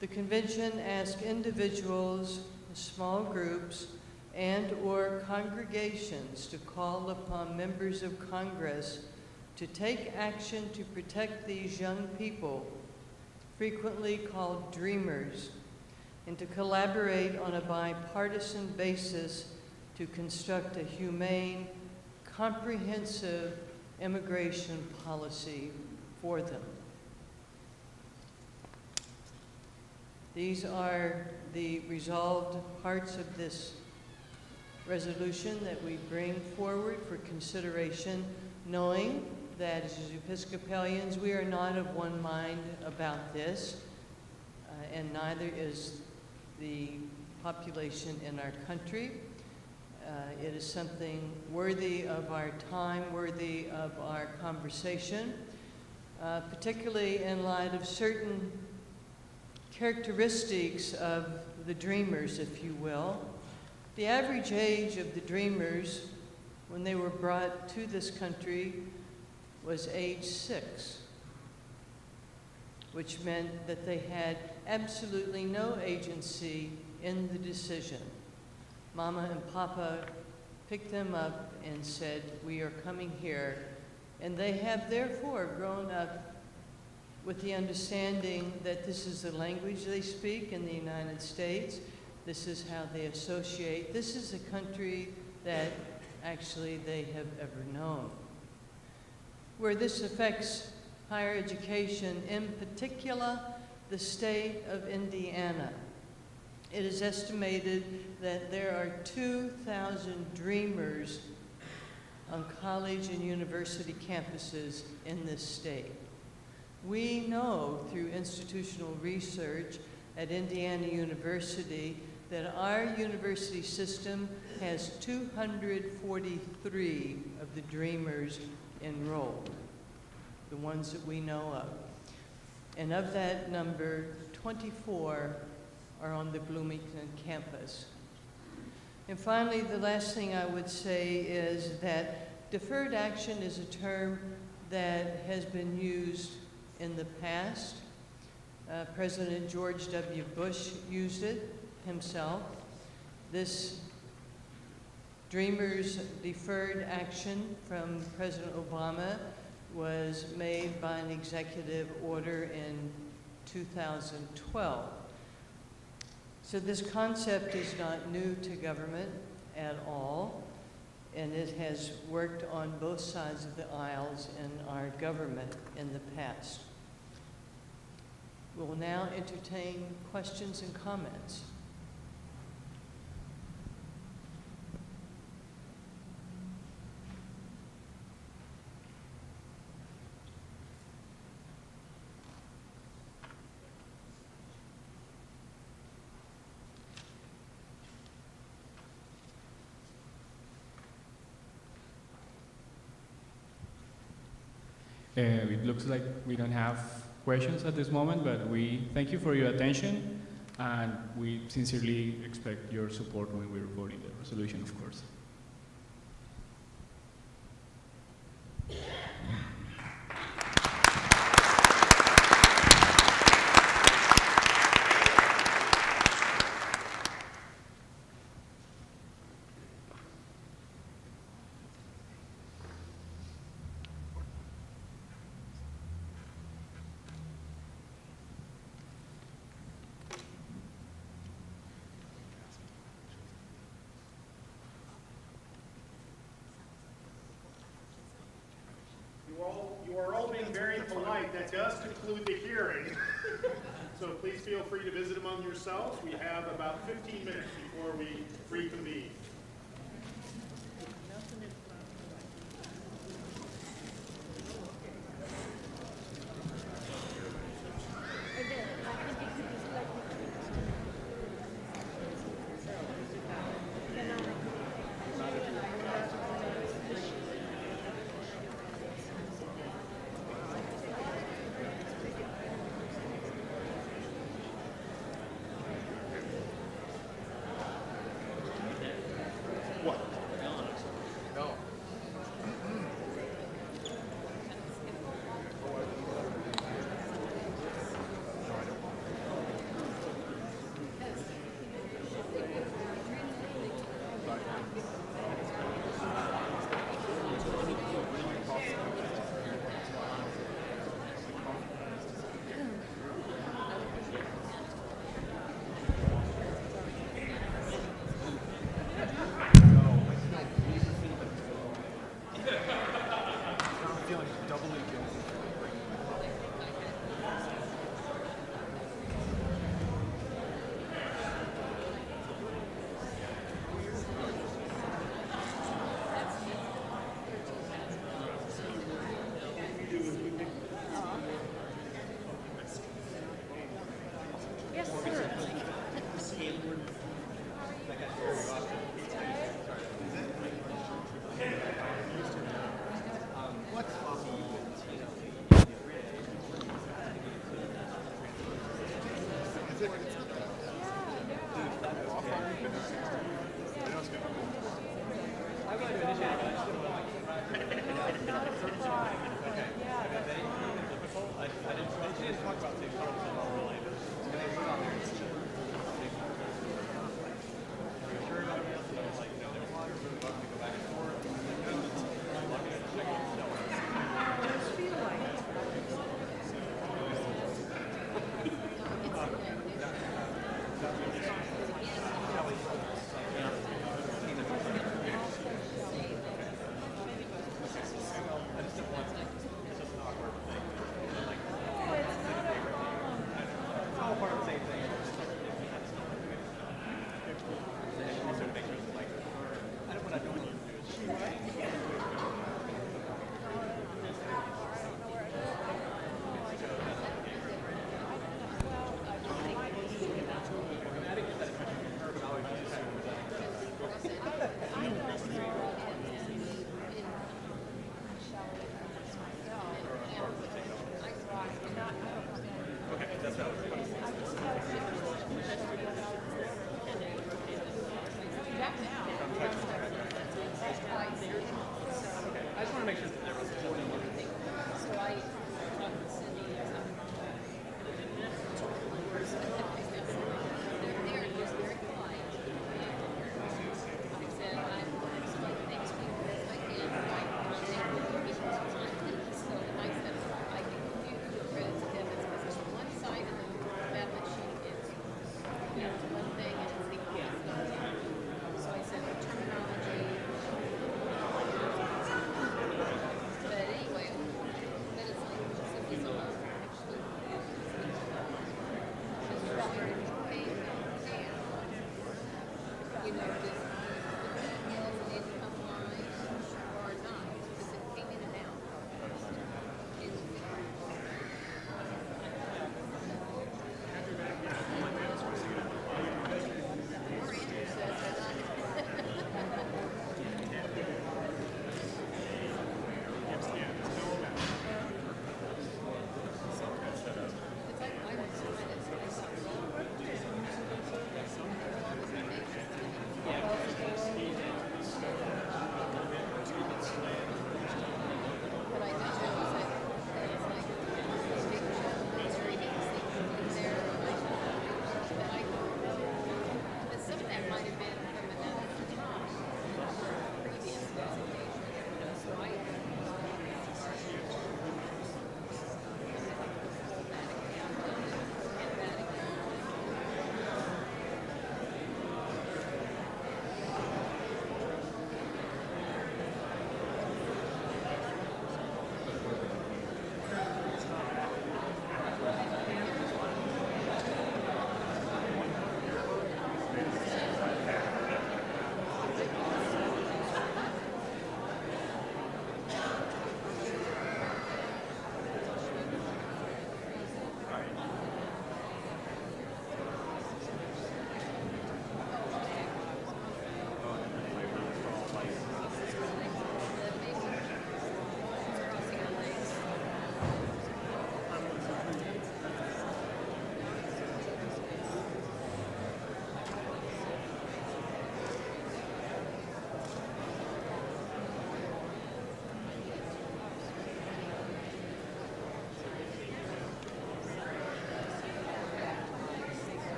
the Convention asks individuals, small groups, and/or congregations to call upon members of Congress to take action to protect these young people, frequently called dreamers, and to collaborate on a bipartisan basis to construct a humane, comprehensive immigration policy for them. These are the resolved parts of this resolution that we bring forward for consideration, knowing that as Episcopalians we are not of one mind about this, and neither is the population in our country. It is something worthy of our time, worthy of our conversation, particularly in light of certain characteristics of the dreamers, if you will. The average age of the dreamers when they were brought to this country was age 6, which meant that they had absolutely no agency in the decision. Mama and Papa picked them up and said, "We are coming here," and they have therefore grown up with the understanding that this is the language they speak in the United States, this is how they associate, this is a country that actually they have ever known. Where this affects higher education, in particular the state of Indiana, it is estimated that there are 2,000 dreamers on college and university campuses in this state. We know through institutional research at Indiana University that our university system has 243 of the dreamers enrolled, the ones that we know of. And of that number, 24 are on the Bloomington campus. And finally, the last thing I would say is that deferred action is a term that has been used in the past. President George W. Bush used it himself. This Dreamers deferred action from President Obama was made by an executive order in 2012. So this concept is not new to government at all, and it has worked on both sides of the aisles in our government in the past. We will now entertain questions and comments. It looks like we don't have questions at this moment, but we thank you for your attention, and we sincerely expect your support when we're voting the resolution, of course. You are all being very polite. That does conclude the hearing. So please feel free to visit among yourselves. We have about 15 minutes before we reconvene.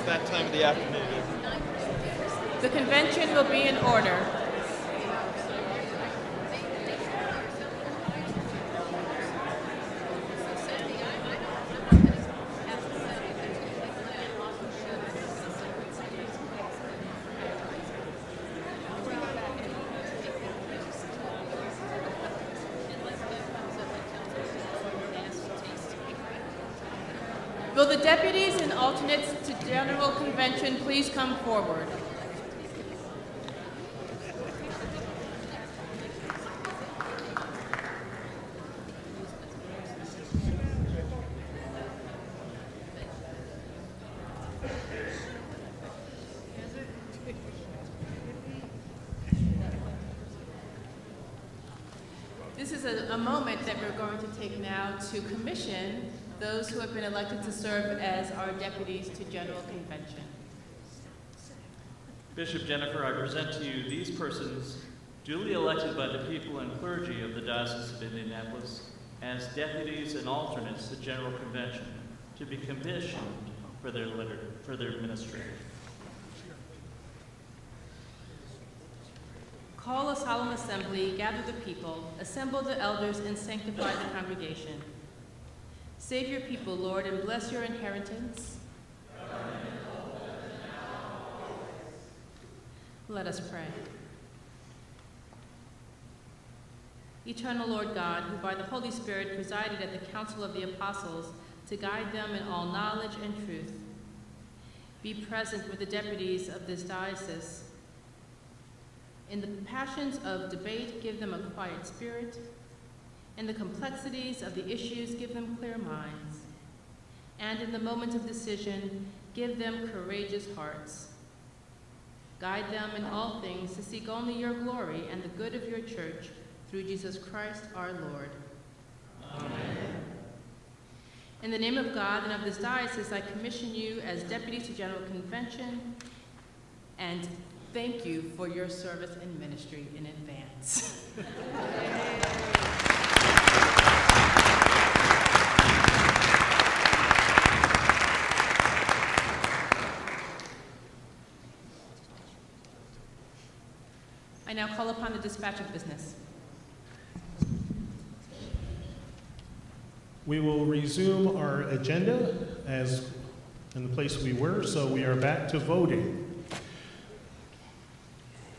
That time of the afternoon. The convention will be in order. Will the deputies and alternates to General Convention please come forward? This is a moment that we're going to take now to commission those who have been elected to serve as our deputies to General Convention. Bishop Jennifer, I present to you these persons duly elected by the people and clergy of the Diocese of Indianapolis as deputies and alternates to General Convention to be commissioned for their ministry. Call a solemn assembly, gather the people, assemble the elders, and sanctify the congregation. Save your people, Lord, and bless your inheritance. Let us pray. Eternal Lord God, who by the Holy Spirit presided at the council of the apostles to guide them in all knowledge and truth, be present with the deputies of this diocese. In the passions of debate, give them a quiet spirit. In the complexities of the issues, give them clear minds. And in the moment of decision, give them courageous hearts. Guide them in all things to seek only your glory and the good of your church, through Jesus Christ our Lord. Amen. In the name of God and of this diocese, I commission you as deputy to General Convention, and thank you for your service and ministry in advance. I now call upon the dispatch of business. We will resume our agenda as in the place we were, so we are back to voting.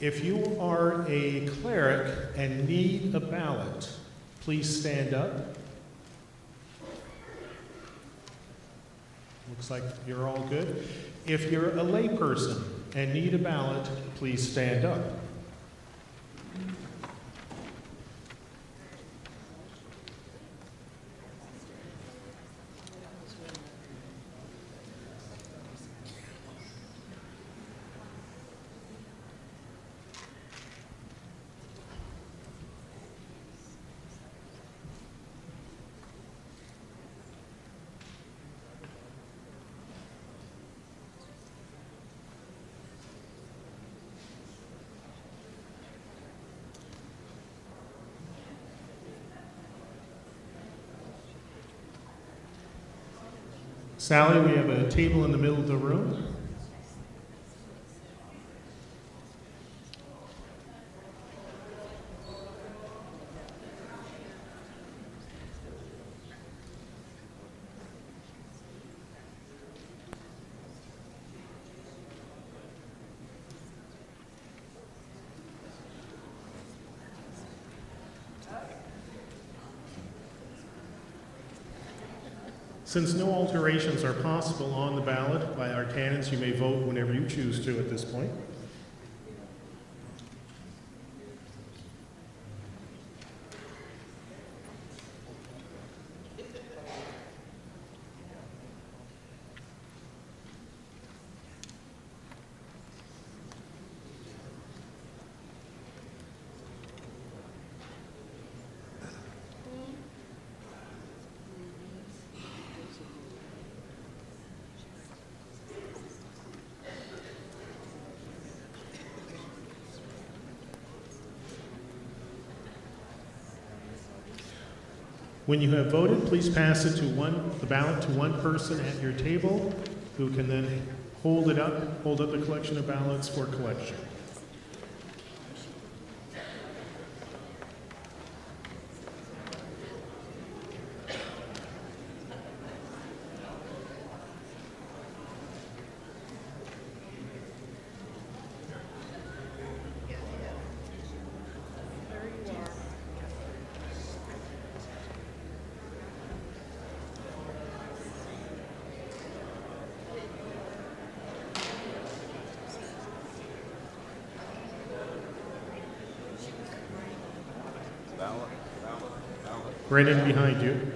If you are a cleric and need a ballot, please stand up. Looks like you're all good. If you're a layperson and need a ballot, please stand up. Sally, we have a table in the middle of the room. Since no alterations are possible on the ballot by our canons, you may vote whenever you choose to at this point. When you have voted, please pass it to the ballot to one person at your table, who can then hold up the collection of ballots for collection. Brandon, behind you.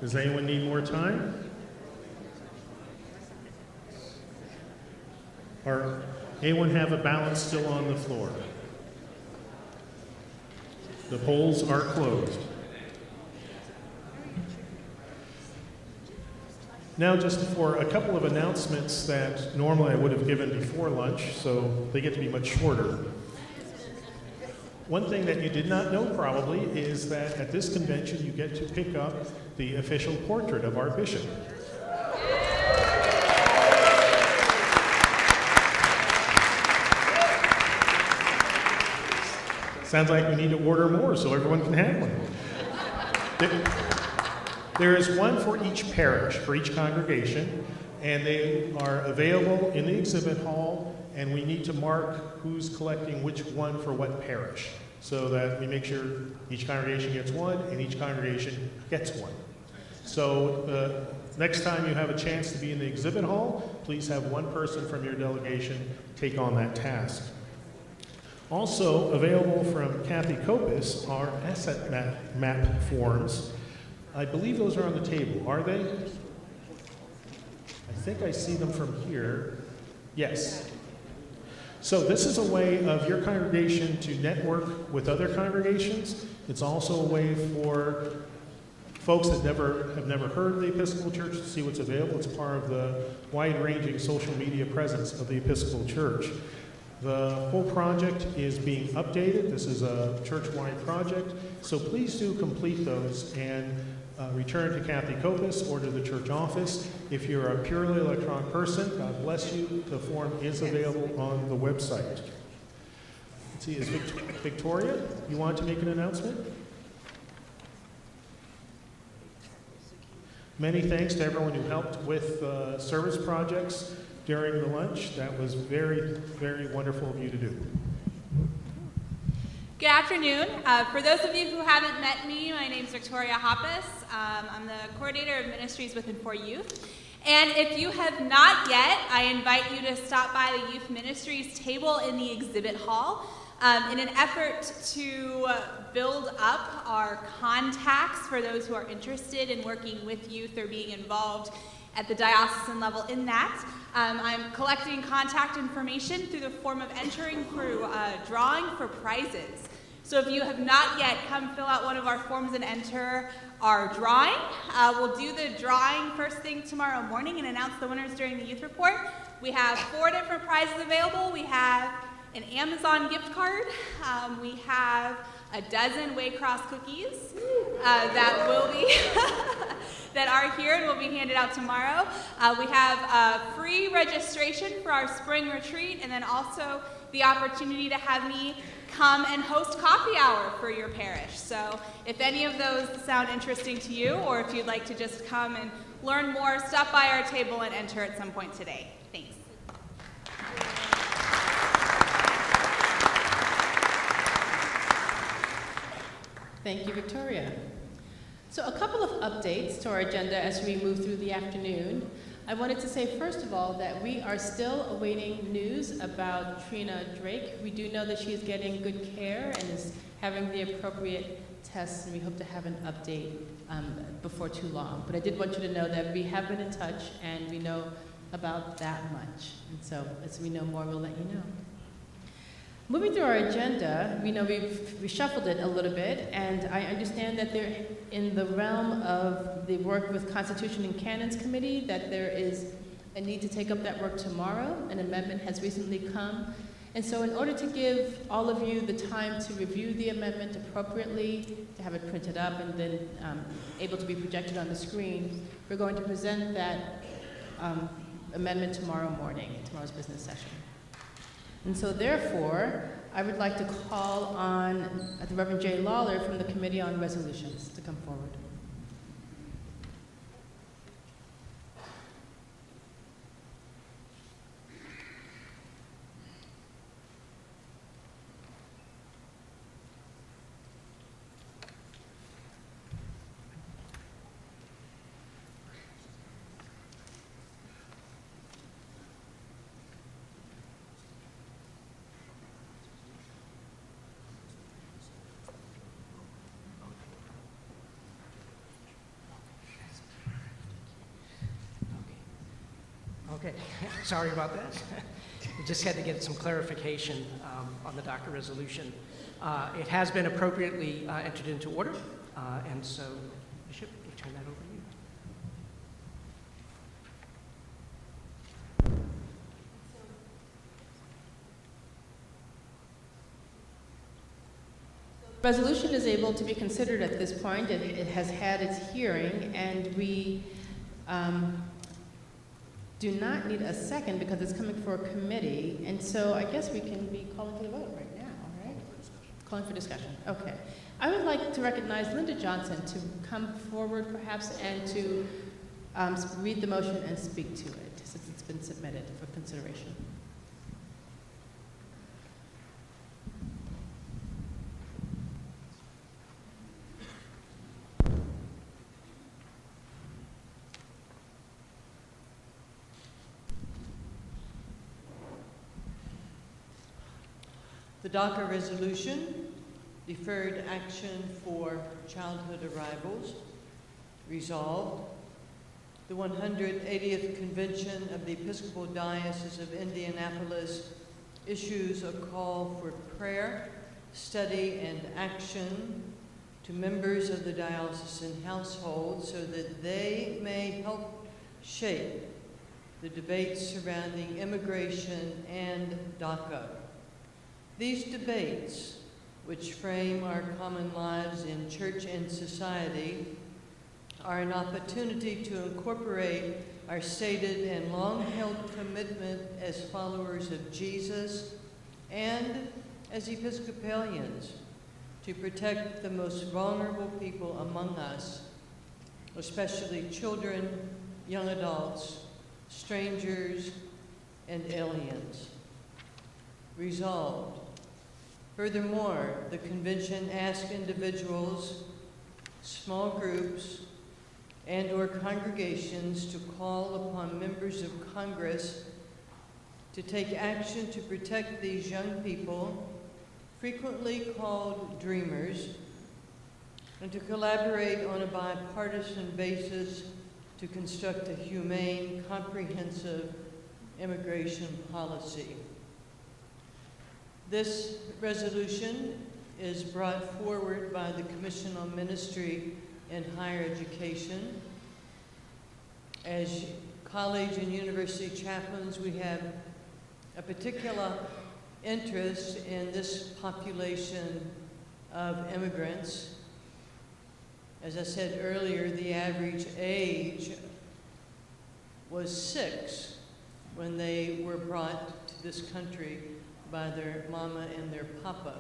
Does anyone need more time? Or anyone have a ballot still on the floor? The polls are closed. Now, just for a couple of announcements that normally I would have given before lunch, so they get to be much shorter. One thing that you did not know probably is that at this convention you get to pick up the official portrait of our bishop. Sounds like we need to order more so everyone can have one. There is one for each parish, for each congregation, and they are available in the exhibit hall, and we need to mark who's collecting which one for what parish, so that we make sure each congregation gets one and each congregation gets one. So next time you have a chance to be in the exhibit hall, please have one person from your delegation take on that task. Also available from Kathy Kopis are asset map forms. I believe those are on the table, are they? I think I see them from here. Yes. So this is a way of your congregation to network with other congregations. It's also a way for folks that have never heard of the Episcopal Church to see what's available. It's part of the wide-ranging social media presence of the Episcopal Church. The whole project is being updated. This is a church-wide project, so please do complete those and return to Kathy Kopis or to the church office. If you're a purely electronic person, God bless you. The form is available on the website. Let's see, is Victoria, you want to make an announcement? Many thanks to everyone who helped with service projects during the lunch. That was very, very wonderful of you to do. Good afternoon. For those of you who haven't met me, my name is Victoria Hoppus. I'm the coordinator of ministries with For Youth. And if you have not yet, I invite you to stop by the Youth Ministries table in the exhibit hall in an effort to build up our contacts for those who are interested in working with youth or being involved at the diocesan level in that. I'm collecting contact information through the form of entering through drawing for prizes. So if you have not yet, come fill out one of our forms and enter our drawing. We'll do the drawing first thing tomorrow morning and announce the winners during the youth report. We have 4 different prizes available. We have an Amazon gift card. We have a dozen Waycross cookies that will be that are here and will be handed out tomorrow. We have free registration for our spring retreat, and then also the opportunity to have me come and host coffee hour for your parish. So if any of those sound interesting to you, or if you'd like to just come and learn more, stop by our table and enter at some point today. Thanks. Thank you, Victoria. So a couple of updates to our agenda as we move through the afternoon. I wanted to say, first of all, that we are still awaiting news about Trina Drake. We do know that she is getting good care and is having the appropriate tests, and we hope to have an update before too long. But I did want you to know that we have been in touch, and we know about that much. And so as we know more, we'll let you know. Moving through our agenda, we know we've reshuffled it a little bit, and I understand that there, in the realm of the work with Constitution and Canons Committee, that there is a need to take up that work tomorrow. An amendment has recently come. And so in order to give all of you the time to review the amendment appropriately, to have it printed up and then able to be projected on the screen, we're going to present that amendment tomorrow morning, in tomorrow's business session. And so therefore, I would like to call on the Reverend Jay Lawler from the Committee on Resolutions to come forward. Okay, sorry about that. We just had to get some clarification on the DACA resolution. It has been appropriately entered into order, and so, Bishop, I turn that over to you. The resolution is able to be considered at this point. It has had its hearing, and we do not need a second because it's coming for a committee. And so I guess we can be calling for the vote right now, right? Calling for discussion. Okay. I would like to recognize Linda Johnson to come forward perhaps and to read the motion and speak to it since it's been submitted for consideration. The DACA resolution, deferred action for childhood arrivals, resolved. The 180th Convention of the Episcopal Diocese of Indianapolis issues a call for prayer, study, and action to members of the diocesan household so that they may help shape the debates surrounding immigration and DACA. These debates, which frame our common lives in church and society, are an opportunity to incorporate our stated and long-held commitment as followers of Jesus and as Episcopalians to protect the most vulnerable people among us, especially children, young adults, strangers, and aliens. Resolved. Furthermore, the convention asks individuals, small groups, and/or congregations to call upon members of Congress to take action to protect these young people, frequently called dreamers, and to collaborate on a bipartisan basis to construct a humane, comprehensive immigration policy. This resolution is brought forward by the Commission on Ministry and Higher Education. As college and university chaplains, we have a particular interest in this population of immigrants. As I said earlier, the average age was 6 when they were brought to this country by their mama and their papa.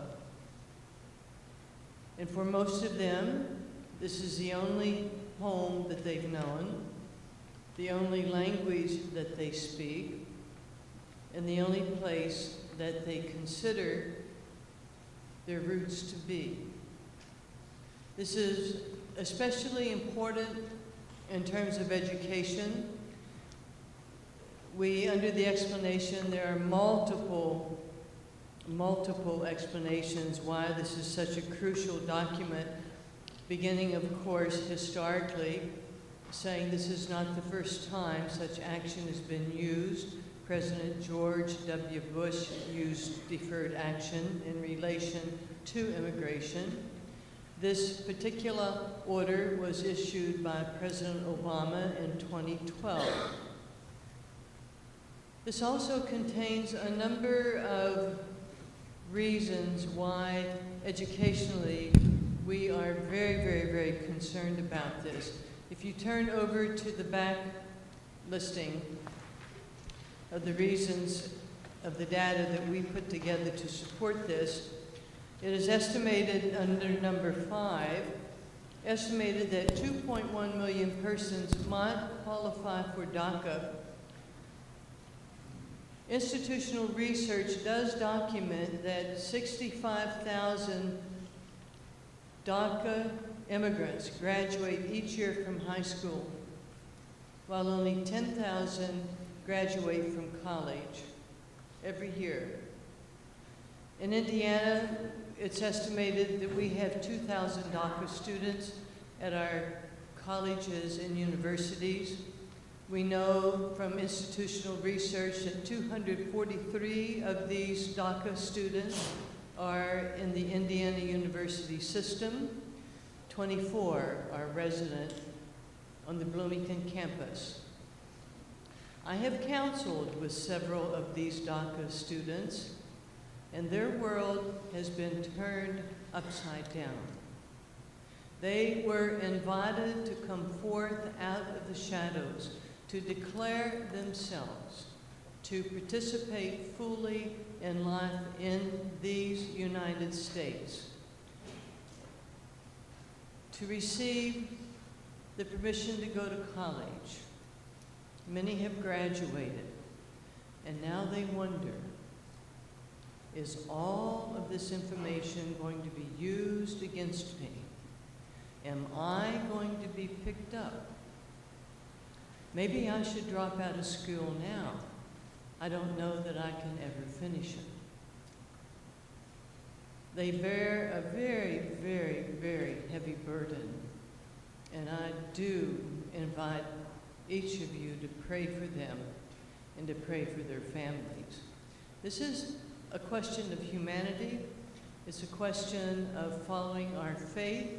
And for most of them, this is the only home that they've known, the only language that they speak, and the only place that they consider their roots to be. This is especially important in terms of education. Under the explanation, there are multiple explanations why this is such a crucial document, beginning, of course, historically, saying this is not the first time such action has been used. President George W. Bush used deferred action in relation to immigration. This particular order was issued by President Obama in 2012. This also contains a number of reasons why educationally we are very, very, very concerned about this. If you turn over to the back listing of the reasons of the data that we put together to support this, it is estimated under number 5, estimated that 2.1 million persons might qualify for DACA. Institutional research does document that 65,000 DACA immigrants graduate each year from high school, while only 10,000 graduate from college every year. In Indiana, it's estimated that we have 2,000 DACA students at our colleges and universities. We know from institutional research that 243 of these DACA students are in the Indiana University system. 24 are resident on the Bloomington campus. I have counseled with several of these DACA students, and their world has been turned upside down. They were invited to come forth out of the shadows, to declare themselves, to participate fully in life in these United States, to receive the permission to go to college. Many have graduated, and now they wonder, is all of this information going to be used against me? Am I going to be picked up? Maybe I should drop out of school now. I don't know that I can ever finish it. They bear a very, very, very heavy burden, and I do invite each of you to pray for them and to pray for their families. This is a question of humanity. It's a question of following our faith.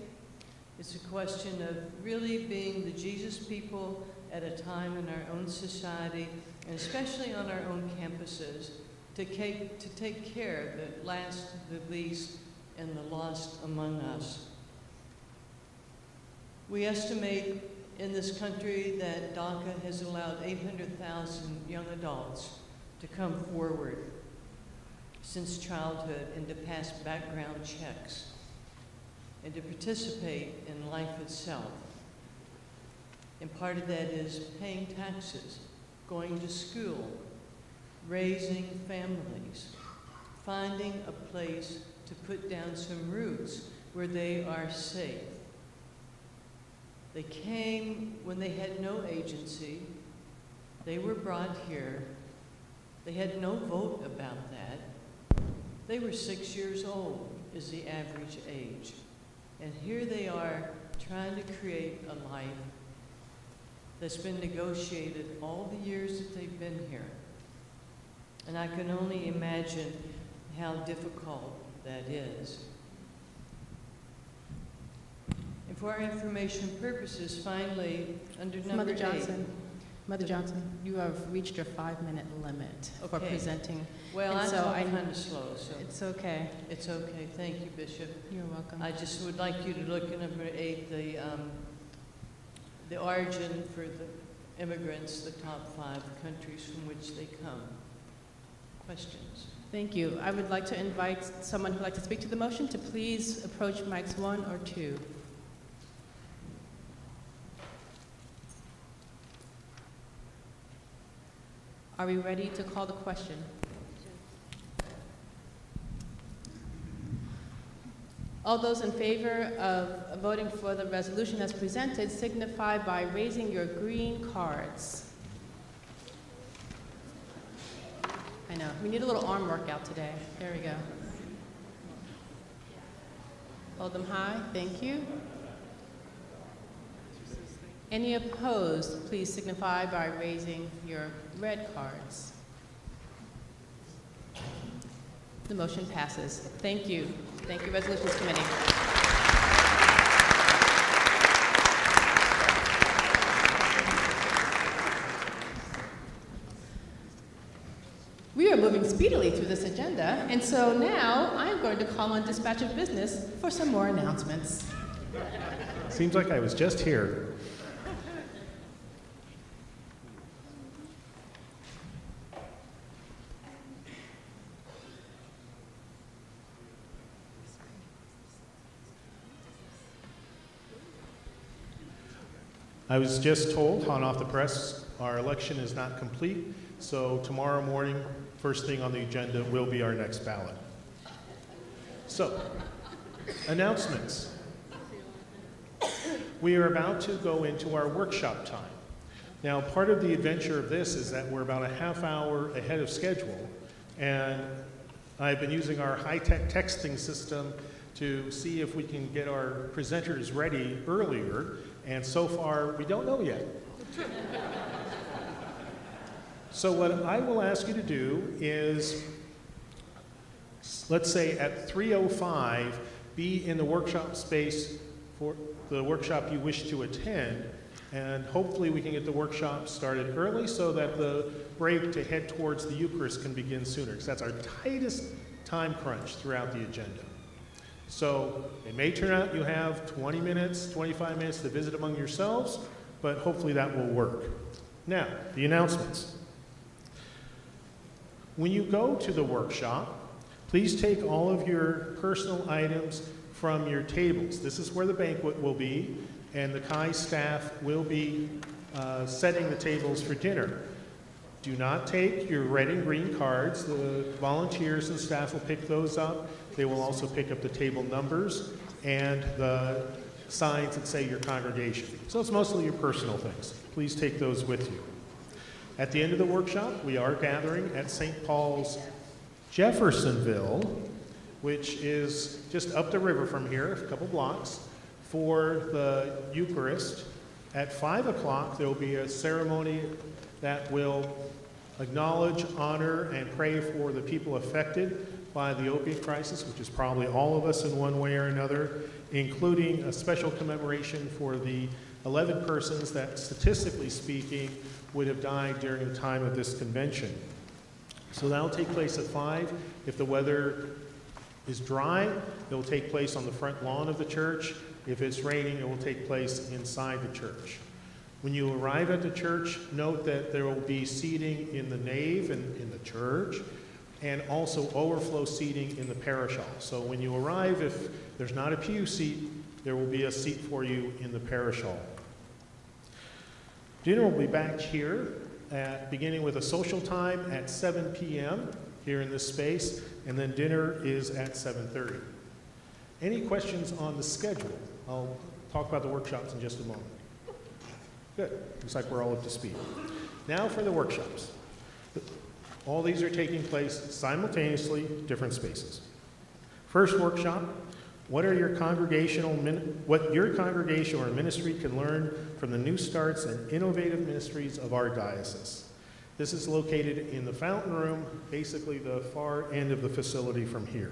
It's a question of really being the Jesus people at a time in our own society, and especially on our own campuses, to take care of the last, the least, and the lost among us. We estimate in this country that DACA has allowed 800,000 young adults to come forward since childhood and to pass background checks and to participate in life itself. And part of that is paying taxes, going to school, raising families, finding a place to put down some roots where they are safe. They came when they had no agency. They were brought here. They had no vote about that. They were 6 years old is the average age. And here they are trying to create a life that's been negotiated all the years that they've been here. And I can only imagine how difficult that is. And for our information purposes, finally, under number 8. Mother Johnson, you have reached your 5-minute limit for presenting. Well, and I'm kind of slow, so. It's okay. It's okay. Thank you, Bishop. You're welcome. I just would like you to look at number 8, the origin for the immigrants, the top 5 countries from which they come. Questions? Thank you. I would like to invite someone who would like to speak to the motion to please approach mics 1 or 2. Are we ready to call the question? All those in favor of voting for the resolution as presented signify by raising your green cards. I know, we need a little arm workout today. There we go. Hold them high, thank you. Any opposed, please signify by raising your red cards. The motion passes. Thank you. Thank you, Resolutions Committee. We are moving speedily through this agenda, and so now I'm going to call on Dispatch of Business for some more announcements. Seems like I was just here. I was just told, hot off the press, our election is not complete, so tomorrow morning, first thing on the agenda will be our next ballot. So, announcements. We are about to go into our workshop time. Now, part of the adventure of this is that we're about a half hour ahead of schedule, and I've been using our high-tech texting system to see if we can get our presenters ready earlier, and so far, we don't know yet. So what I will ask you to do is, let's say at 3:05, be in the workshop space for the workshop you wish to attend, and hopefully we can get the workshop started early so that the break to head towards the Eucharist can begin sooner, because that's our tightest time crunch throughout the agenda. So it may turn out you have 20 minutes, 25 minutes to visit among yourselves, but hopefully that will work. Now, the announcements. When you go to the workshop, please take all of your personal items from your tables. This is where the banquet will be, and the Chi staff will be setting the tables for dinner. Do not take your red and green cards. The volunteers and staff will pick those up. They will also pick up the table numbers and the signs that say your congregation. So it's mostly your personal things. Please take those with you. At the end of the workshop, we are gathering at St. Paul's Jeffersonville, which is just up the river from here, a couple blocks, for the Eucharist. At 5 o'clock, there will be a ceremony that will acknowledge, honor, and pray for the people affected by the opiate crisis, which is probably all of us in one way or another, including a special commemoration for the 11 persons that, statistically speaking, would have died during the time of this convention. So that will take place at 5. If the weather is dry, it will take place on the front lawn of the church. If it's raining, it will take place inside the church. When you arrive at the church, note that there will be seating in the nave and in the church, and also overflow seating in the parish hall. So when you arrive, if there's not a pew seat, there will be a seat for you in the parish hall. Dinner will be back here, beginning with a social time at 7 p.m. here in this space, and then dinner is at 7:30. Any questions on the schedule? I'll talk about the workshops in just a moment. Good. Looks like we're all up to speed. Now for the workshops. All these are taking place simultaneously, different spaces. First workshop, what your congregation or ministry can learn from the new starts and innovative ministries of our diocese. This is located in the fountain room, basically the far end of the facility from here.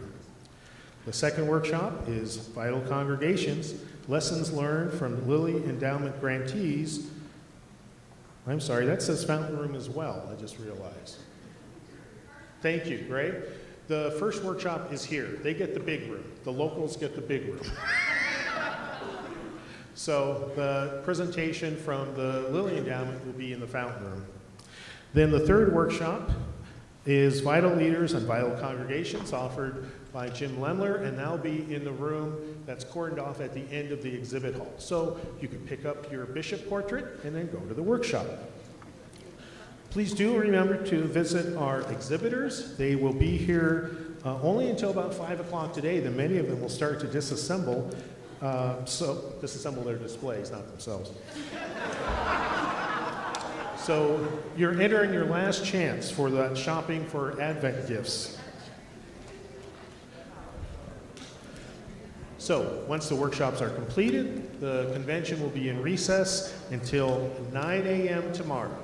The second workshop is Vital Congregations, Lessons Learned from Lilly Endowment Grantees. I'm sorry, that says fountain room as well, I just realized. Thank you, Greg. The first workshop is here. They get the big room. The locals get the big room. So the presentation from the Lilly Endowment will be in the fountain room. Then the third workshop is Vital Leaders and Vital Congregations, offered by Jim Lemler, and that'll be in the room that's cordoned off at the end of the exhibit hall. So you can pick up your bishop portrait and then go to the workshop. Please do remember to visit our exhibitors. They will be here only until about 5 o'clock today. Then many of them will start to disassemble, disassemble their displays, not themselves. So you're entering your last chance for that shopping for Advent gifts. So once the workshops are completed, the convention will be in recess until 9 a.m. tomorrow.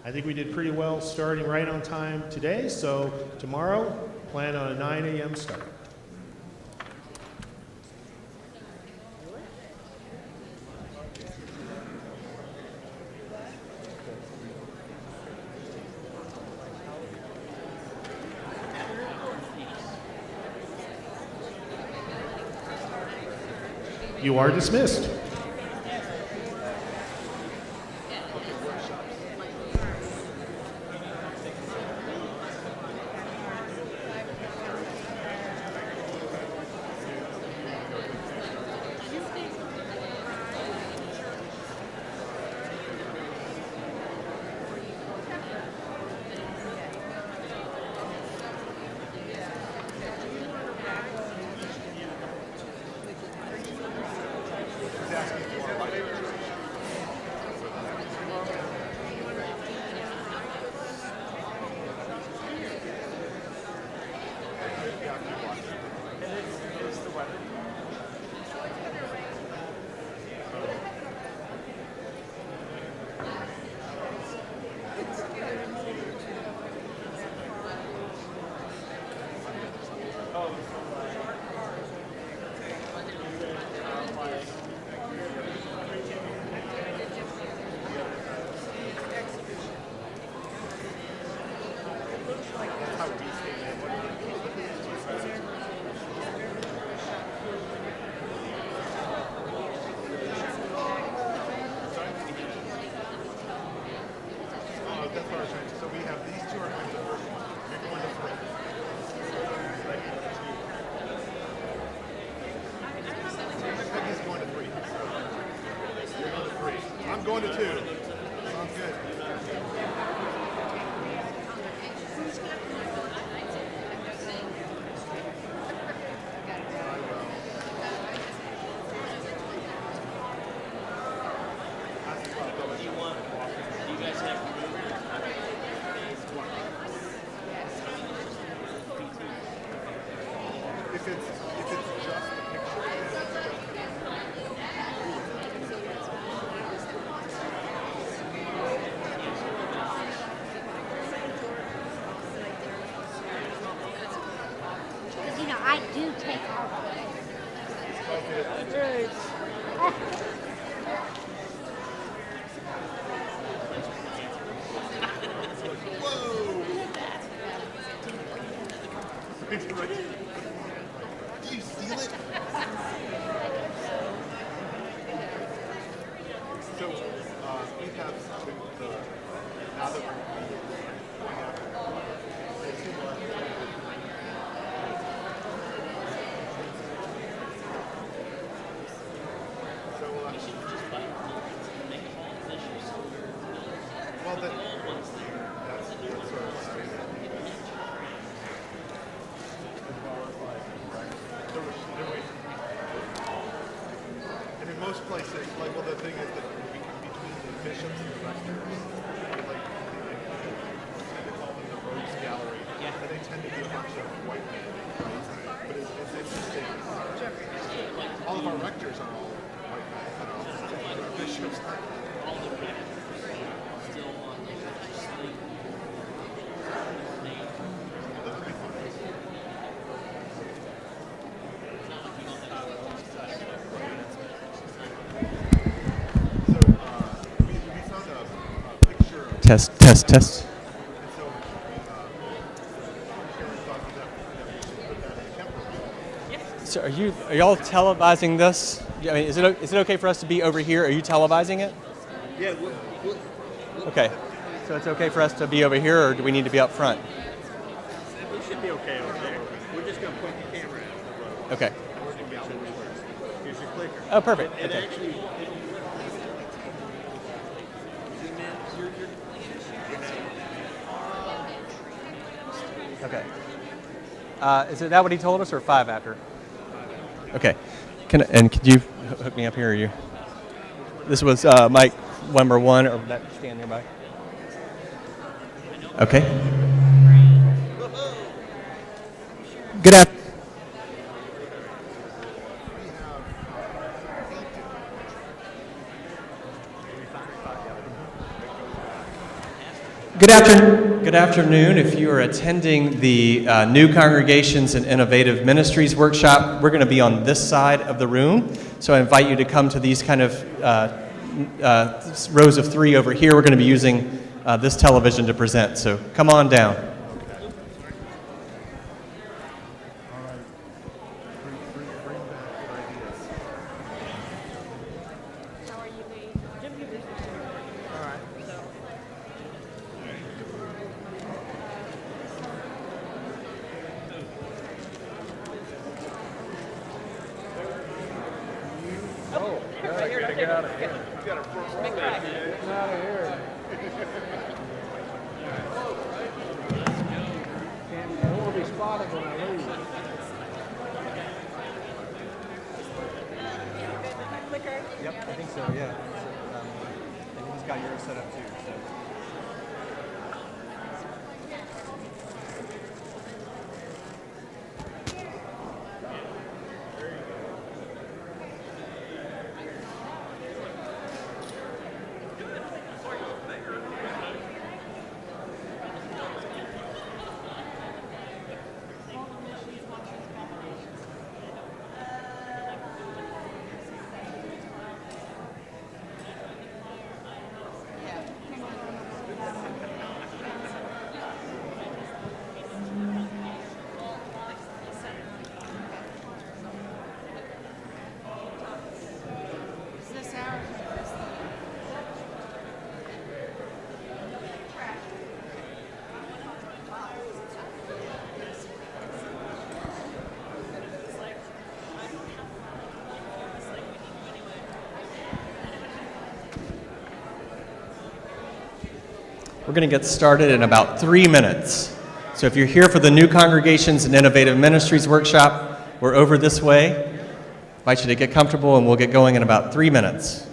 I think we did pretty well starting right on time today, so tomorrow, plan on a 9 a.m. start. You are dismissed. I'm going to 2. Sounds good. If it's just the picture, You know, I do take all of it. Do you steal it? So, we have now that well, that's sort of and in most places, like, well, the thing is that between the bishops and the rectors, like, they call them the rogues gallery, and they tend to be a bunch of white men, right? But it's interesting. All of our rectors are all white men, but our bishops aren't. All the still on the sleep. That would be fun. Test. So are y'all televising this? I mean, is it okay for us to be over here? Are you televising it? Yeah. Okay. So it's okay for us to be over here, or do we need to be up front? be okay over there. We're just going to point the camera at the road. Okay. We're going to be on this first. Here's your clicker. Oh, perfect. It Okay. actually... Okay. Is it that what he told us, or 5 after? Okay. Could you hook me up here? Or you? This was mic number 1, or that stand nearby. Okay. Good afternoon. Good afternoon. If you are attending the New Congregations and Innovative Ministries workshop, we're going to be on this side of the room. So I invite you to come to these kind of rows of 3 over here. We're going to be using this television to present. So come on down. Yep, I think so, yeah. So, and he's got yours set up too. So. We're going to get started in about 3 minutes. So if you're here for the New Congregations and Innovative Ministries workshop, we're over this way. I invite you to get comfortable, and we'll get going in about 3 minutes.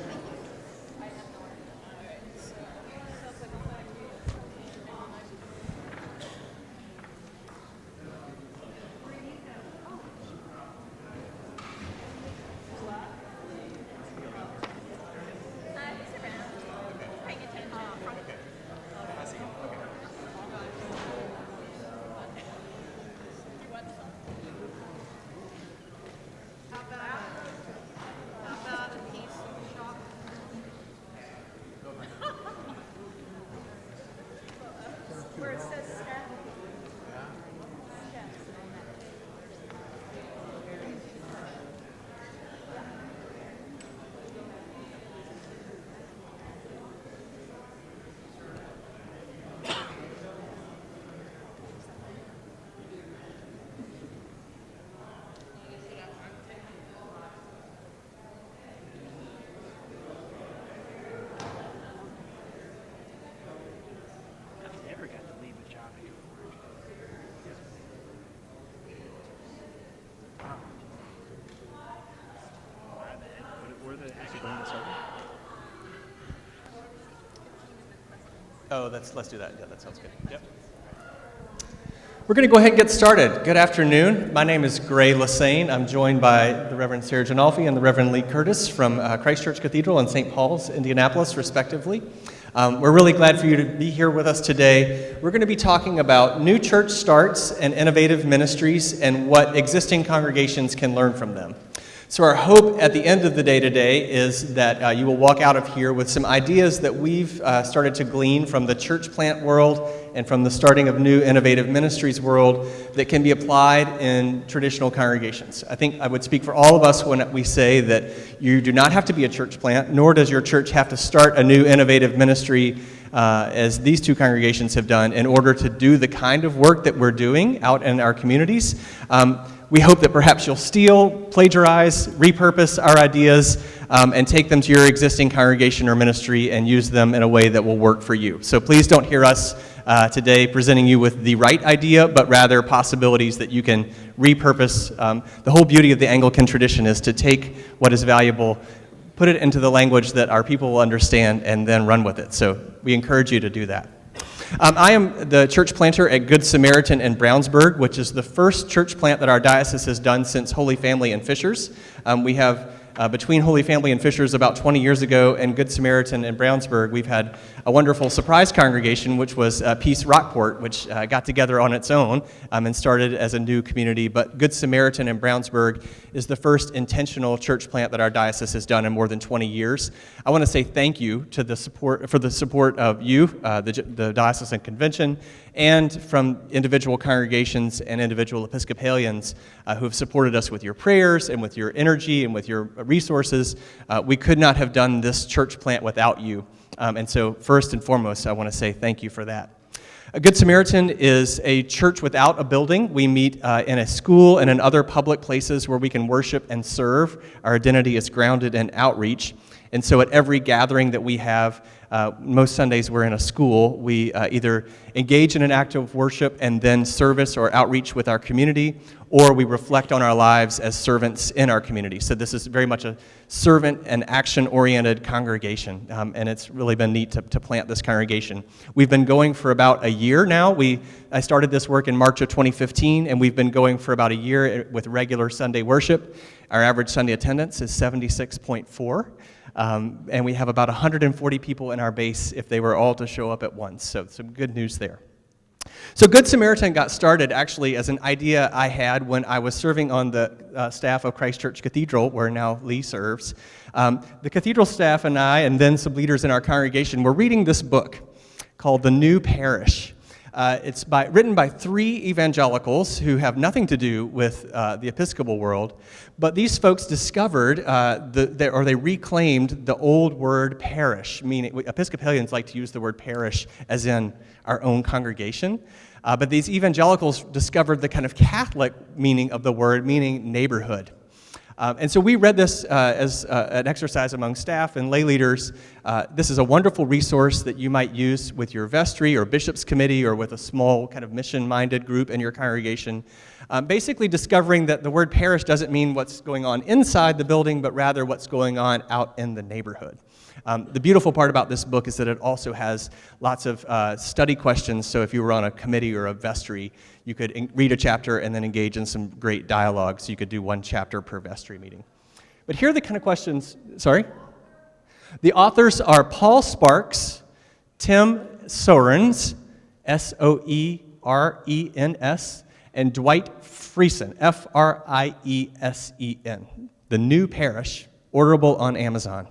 Oh, let's do that. Yeah, that sounds good. Yep. We're going to go ahead and get started. Good afternoon. My name is Gray Lassane. I'm joined by the Reverend Sarah Ginolfi and the Reverend Lee Curtis from Christ Church Cathedral and St. Paul's, Indianapolis, respectively. We're really glad for you to be here with us today. We're going to be talking about new church starts and innovative ministries and what existing congregations can learn from them. So our hope at the end of the day today is that you will walk out of here with some ideas that we've started to glean from the church plant world and from the starting of new innovative ministries world that can be applied in traditional congregations. I think I would speak for all of us when we say that you do not have to be a church plant, nor does your church have to start a new innovative ministry as these two congregations have done in order to do the kind of work that we're doing out in our communities. We hope that perhaps you'll steal, plagiarize, repurpose our ideas, and take them to your existing congregation or ministry and use them in a way that will work for you. So please don't hear us today presenting you with the right idea, but rather possibilities that you can repurpose. The whole beauty of the Anglican tradition is to take what is valuable, put it into the language that our people will understand, and then run with it. So we encourage you to do that. I am the church planter at Good Samaritan in Brownsburg, which is the first church plant that our diocese has done since Holy Family and Fishers. We have, between Holy Family and Fishers about 20 years ago and Good Samaritan in Brownsburg, we've had a wonderful surprise congregation, which was Peace Rockport, which got together on its own and started as a new community. But Good Samaritan in Brownsburg is the first intentional church plant that our diocese has done in more than 20 years. I want to say thank you to the support of you, the diocesan convention, and from individual congregations and individual Episcopalians who have supported us with your prayers and with your energy and with your resources. We could not have done this church plant without you. And so first and foremost, I want to say thank you for that. A Good Samaritan is a church without a building. We meet in a school and in other public places where we can worship and serve. Our identity is grounded in outreach. And so at every gathering that we have, most Sundays we're in a school, we either engage in an act of worship and then service or outreach with our community, or we reflect on our lives as servants in our community. So this is very much a servant and action-oriented congregation, and it's really been neat to plant this congregation. We've been going for about a year now. I started this work in March of 2015, and we've been going for about a year with regular Sunday worship. Our average Sunday attendance is 76.4. And we have about 140 people in our base if they were all to show up at once. So some good news there. So Good Samaritan got started actually as an idea I had when I was serving on the staff of Christ Church Cathedral, where now Lee serves. The cathedral staff and I, and then some leaders in our congregation, were reading this book called The New Parish. It's written by three evangelicals who have nothing to do with the Episcopal world, but these folks discovered, they reclaimed the old word parish, meaning Episcopalians like to use the word parish as in our own congregation, but these evangelicals discovered the kind of Catholic meaning of the word, meaning neighborhood. And so we read this as an exercise among staff and lay leaders. This is a wonderful resource that you might use with your vestry or bishop's committee or with a small kind of mission-minded group in your congregation. Basically discovering that the word parish doesn't mean what's going on inside the building, but rather what's going on out in the neighborhood. The beautiful part about this book is that it also has lots of study questions, so if you were on a committee or a vestry, you could read a chapter and then engage in some great dialogue, so you could do one chapter per vestry meeting. But here are the kind of questions, sorry? The authors are Paul Sparks, Tim Soerens, S-O-E-R-E-N-S, and Dwight Friesen, F-R-I-E-S-E-N. The New Parish, orderable on Amazon.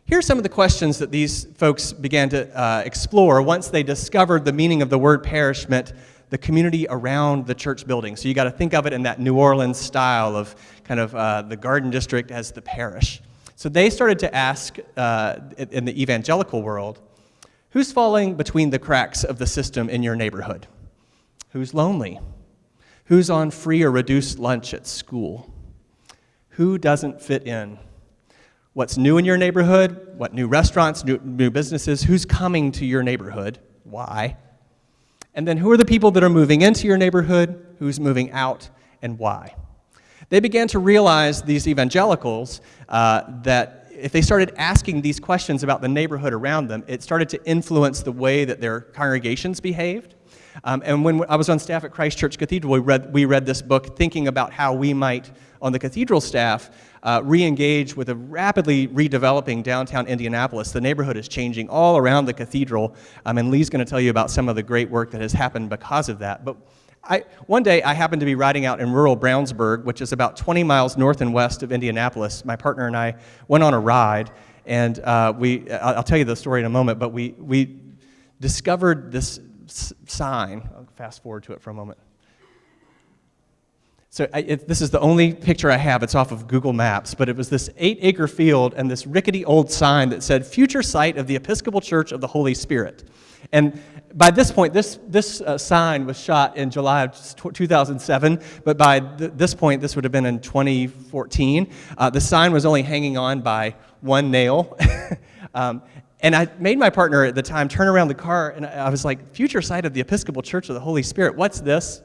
Here's some of the questions that these folks began to explore once they discovered the meaning of the word parish meant the community around the church building. So you got to think of it in that New Orleans style of kind of the Garden District as the parish. So they started to ask in the evangelical world, who's falling between the cracks of the system in your neighborhood? Who's lonely? Who's on free or reduced lunch at school? Who doesn't fit in? What's new in your neighborhood? What new restaurants, new businesses? Who's coming to your neighborhood? Why? And then who are the people that are moving into your neighborhood? Who's moving out and why? They began to realize, these evangelicals, that if they started asking these questions about the neighborhood around them, it started to influence the way that their congregations behaved. And when I was on staff at Christ Church Cathedral, we read this book thinking about how we might, on the cathedral staff, re-engage with a rapidly redeveloping downtown Indianapolis. The neighborhood is changing all around the cathedral, and Lee's going to tell you about some of the great work that has happened because of that. But one day I happened to be riding out in rural Brownsburg, which is about 20 miles north and west of Indianapolis. My partner and I went on a ride, and I'll tell you the story in a moment, but we discovered this sign. I'll fast forward to it for a moment. So this is the only picture I have. It's off of Google Maps, but it was this 8-acre field and this rickety old sign that said, "Future site of the Episcopal Church of the Holy Spirit." And by this point, this sign was shot in July of 2007, but by this point, this would have been in 2014. The sign was only hanging on by one nail. And I made my partner at the time turn around the car, and I was like, "Future site of the Episcopal Church of the Holy Spirit, what's this?"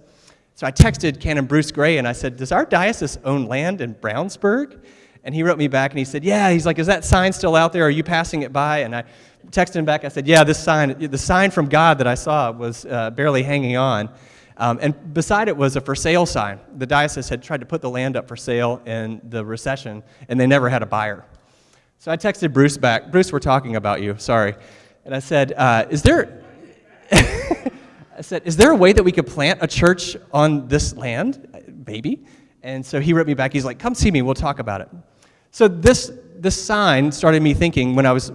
So I texted Canon Bruce Gray, and I said, "Does our diocese own land in Brownsburg?" And he wrote me back, and he said, "Yeah." He's like, "Is that sign still out there? Are you passing it by?" And I texted him back. I said, "Yeah, the sign from God that I saw was barely hanging on." And beside it was a for sale sign. The diocese had tried to put the land up for sale in the recession, and they never had a buyer. So I texted Bruce back. "Bruce, we're talking about you. Sorry." And I said, "Is there a way that we could plant a church on this land? Maybe." And so he wrote me back. He's like, "Come see me. We'll talk about it." So this sign started me thinking when I was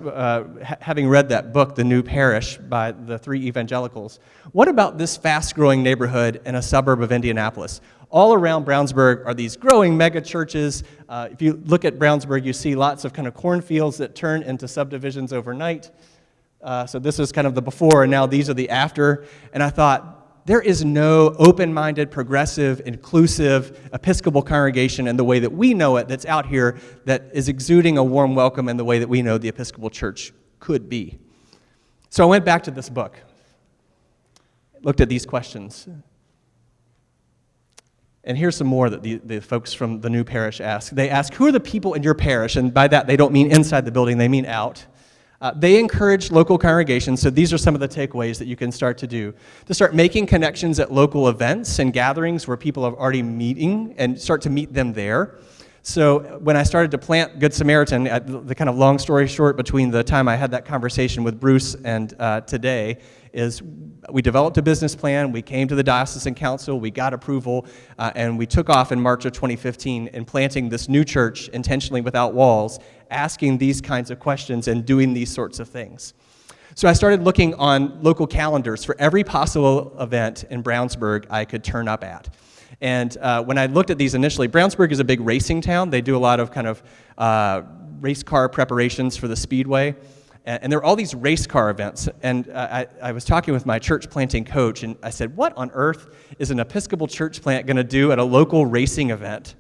having read that book, The New Parish, by the three evangelicals. What about this fast-growing neighborhood in a suburb of Indianapolis? All around Brownsburg are these growing mega churches. If you look at Brownsburg, you see lots of kind of cornfields that turn into subdivisions overnight. So this is kind of the before, and now these are the after. And I thought, there is no open-minded, progressive, inclusive Episcopal congregation in the way that we know it that's out here that is exuding a warm welcome in the way that we know the Episcopal Church could be. So I went back to this book, looked at these questions. And here's some more that the folks from the New Parish ask. They ask, who are the people in your parish? And by that, they don't mean inside the building, they mean out. They encourage local congregations, so these are some of the takeaways that you can start to do. To start making connections at local events and gatherings where people are already meeting and start to meet them there. So when I started to plant Good Samaritan, the kind of long story short between the time I had that conversation with Bruce and today is we developed a business plan, we came to the Diocesan Council, we got approval, and we took off in March of 2015 in planting this new church intentionally without walls, asking these kinds of questions and doing these sorts of things. So I started looking on local calendars for every possible event in Brownsburg I could turn up at. And when I looked at these initially, Brownsburg is a big racing town. They do a lot of kind of race car preparations for the Speedway. And there are all these race car events. And I was talking with my church planting coach, and I said, what on earth is an Episcopal church plant going to do at a local racing event?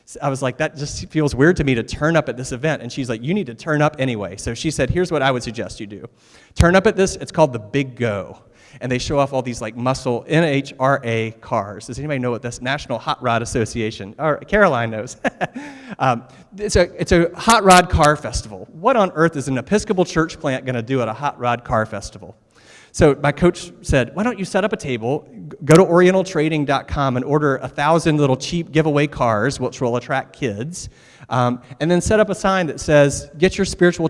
So I was like, that just feels weird to me to turn up at this event. And she's like, you need to turn up anyway. So she said, here's what I would suggest you do. Turn up at this. It's called the Big Go. And they show off all these like muscle NHRA cars. Does anybody know what this National Hot Rod Association? Or Caroline knows. It's a hot rod car festival. What on earth is an Episcopal church plant going to do at a hot rod car festival? So my coach said, why don't you set up a table, go to orientaltrading.com and order 1,000 little cheap giveaway cars, which will attract kids, and then set up a sign that says, get your spiritual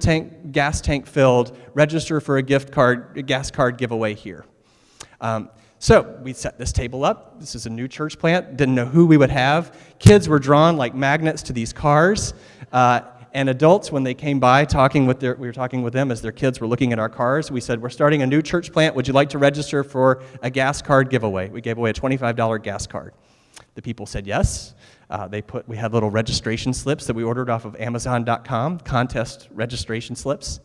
gas tank filled, register for a gas card giveaway here. So we set this table up. This is a new church plant. Didn't know who we would have. Kids were drawn like magnets to these cars. And adults, when they came by, we were talking with them as their kids were looking at our cars. We said, we're starting a new church plant. Would you like to register for a gas card giveaway? We gave away a $25 gas card. The people said yes. We had little registration slips that we ordered off of Amazon.com, contest registration slips.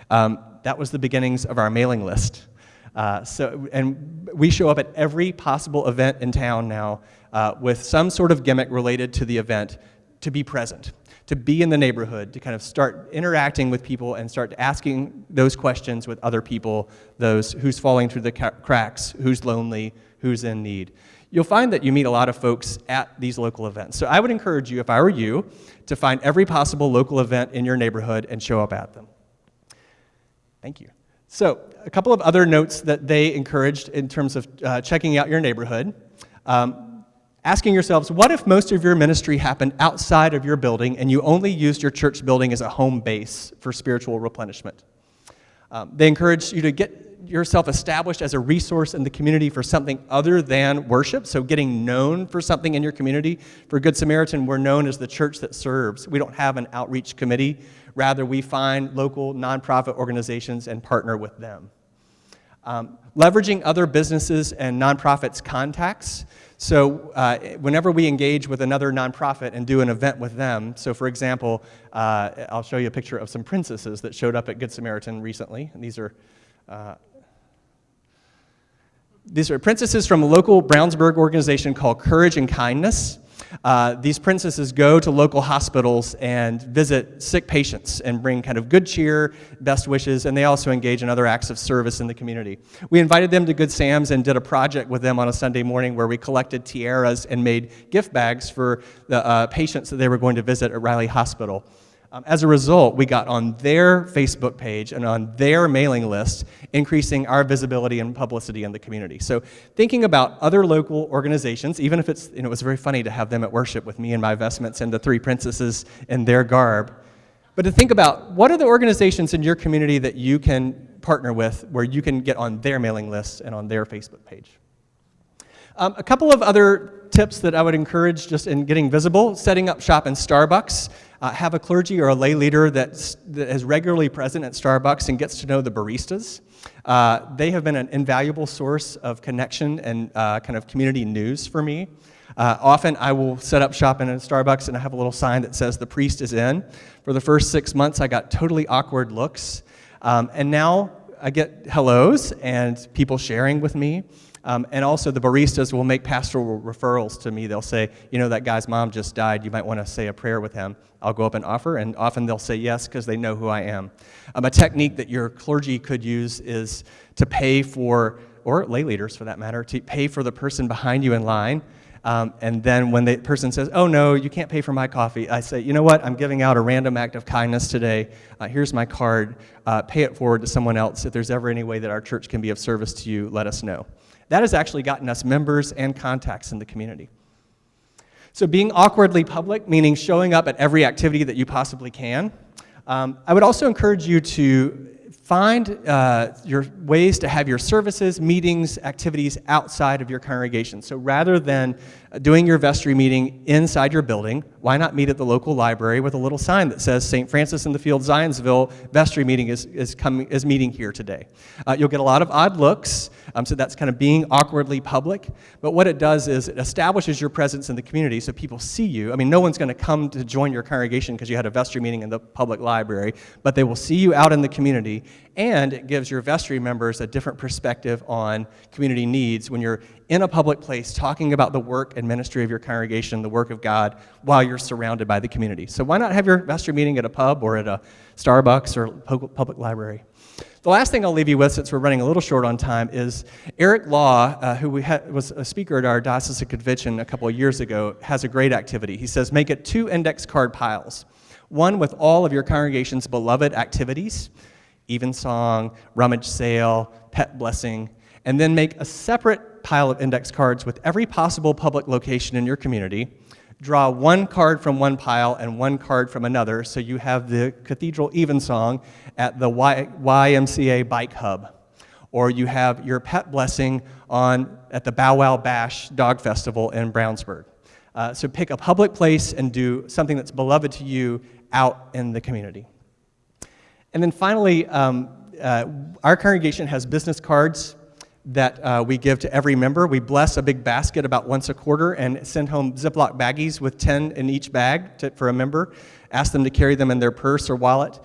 That was the beginnings of our mailing list. And we show up at every possible event in town now with some sort of gimmick related to the event to be present, to be in the neighborhood, to kind of start interacting with people and start asking those questions with other people, those who's falling through the cracks, who's lonely, who's in need. You'll find that you meet a lot of folks at these local events. So I would encourage you, if I were you, to find every possible local event in your neighborhood and show up at them. Thank you. So a couple of other notes that they encouraged in terms of checking out your neighborhood. Asking yourselves, what if most of your ministry happened outside of your building and you only used your church building as a home base for spiritual replenishment? They encourage you to get yourself established as a resource in the community for something other than worship, so getting known for something in your community. For Good Samaritan, we're known as the church that serves. We don't have an outreach committee. Rather, we find local nonprofit organizations and partner with them. Leveraging other businesses and nonprofits' contacts. So whenever we engage with another nonprofit and do an event with them, so for example, I'll show you a picture of some princesses that showed up at Good Samaritan recently. And these are princesses from a local Brownsburg organization called Courage and Kindness. These princesses go to local hospitals and visit sick patients and bring kind of good cheer, best wishes, and they also engage in other acts of service in the community. We invited them to Good Sam's and did a project with them on a Sunday morning where we collected tiaras and made gift bags for the patients that they were going to visit at Riley Hospital. As a result, we got on their Facebook page and on their mailing list, increasing our visibility and publicity in the community. So thinking about other local organizations, even if it's, it was very funny to have them at worship with me and my vestments and the three princesses in their garb, but to think about what are the organizations in your community that you can partner with where you can get on their mailing list and on their Facebook page. A couple of other tips that I would encourage just in getting visible: setting up shop in Starbucks. Have a clergy or a lay leader that is regularly present at Starbucks and gets to know the baristas. They have been an invaluable source of connection and kind of community news for me. Often I will set up shop in a Starbucks and I have a little sign that says the priest is in. For the first 6 months I got totally awkward looks, and now I get hellos and people sharing with me. And also the baristas will make pastoral referrals to me. They'll say, you know, that guy's mom just died. You might want to say a prayer with him. I'll go up and offer, and often they'll say yes because they know who I am. A technique that your clergy could use is to pay for, or lay leaders for that matter, to pay for the person behind you in line. And then when the person says, oh no, you can't pay for my coffee, I say, you know what, I'm giving out a random act of kindness today. Here's my card. Pay it forward to someone else. If there's ever any way that our church can be of service to you, let us know. That has actually gotten us members and contacts in the community. So being awkwardly public, meaning showing up at every activity that you possibly can. I would also encourage you to find your ways to have your services, meetings, activities outside of your congregation. So rather than doing your vestry meeting inside your building, why not meet at the local library with a little sign that says St. Francis in the Field, Zionsville vestry meeting is meeting here today. You'll get a lot of odd looks, so that's kind of being awkwardly public. But what it does is it establishes your presence in the community so people see you. I mean, no one's going to come to join your congregation because you had a vestry meeting in the public library, but they will see you out in the community, and it gives your vestry members a different perspective on community needs when you're in a public place talking about the work and ministry of your congregation, the work of God, while you're surrounded by the community. So why not have your vestry meeting at a pub or at a Starbucks or public library? The last thing I'll leave you with, since we're running a little short on time, is Eric Law, who was a speaker at our diocesan convention a couple of years ago, has a great activity. He says, make it 2 index card piles. One with all of your congregation's beloved activities, evensong, rummage sale, pet blessing, and then make a separate pile of index cards with every possible public location in your community. Draw 1 card from one pile and 1 card from another, so you have the Cathedral Evensong at the YMCA Bike Hub, or you have your pet blessing at the Bow Wow Bash Dog Festival in Brownsburg. So pick a public place and do something that's beloved to you out in the community. And then finally, our congregation has business cards that we give to every member. We bless a big basket about once a quarter and send home Ziploc baggies with 10 in each bag for a member. Ask them to carry them in their purse or wallet.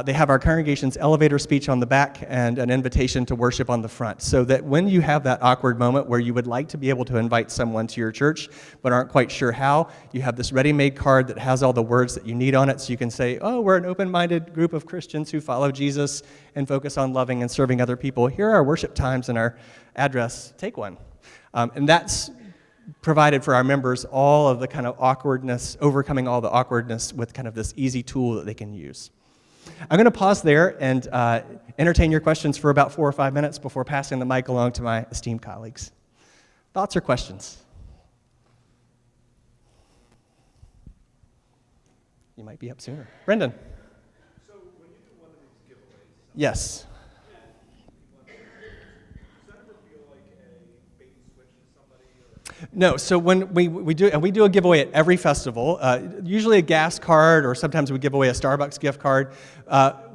They have our congregation's elevator speech on the back and an invitation to worship on the front, so that when you have that awkward moment where you would like to be able to invite someone to your church but aren't quite sure how, you have this ready-made card that has all the words that you need on it, so you can say, oh, we're an open-minded group of Christians who follow Jesus and focus on loving and serving other people. Here are our worship times and our address. Take one. And that's provided for our members all of the kind of awkwardness, overcoming all the awkwardness with kind of this easy tool that they can use. I'm going to pause there and entertain your questions for about 4 or 5 minutes before passing the mic along to my esteemed colleagues. Thoughts or questions? You might be up sooner. Brendan. So when you do one of these giveaways, Yes. No, so when we do a giveaway at every festival, usually a gas card, or sometimes we give away a Starbucks gift card.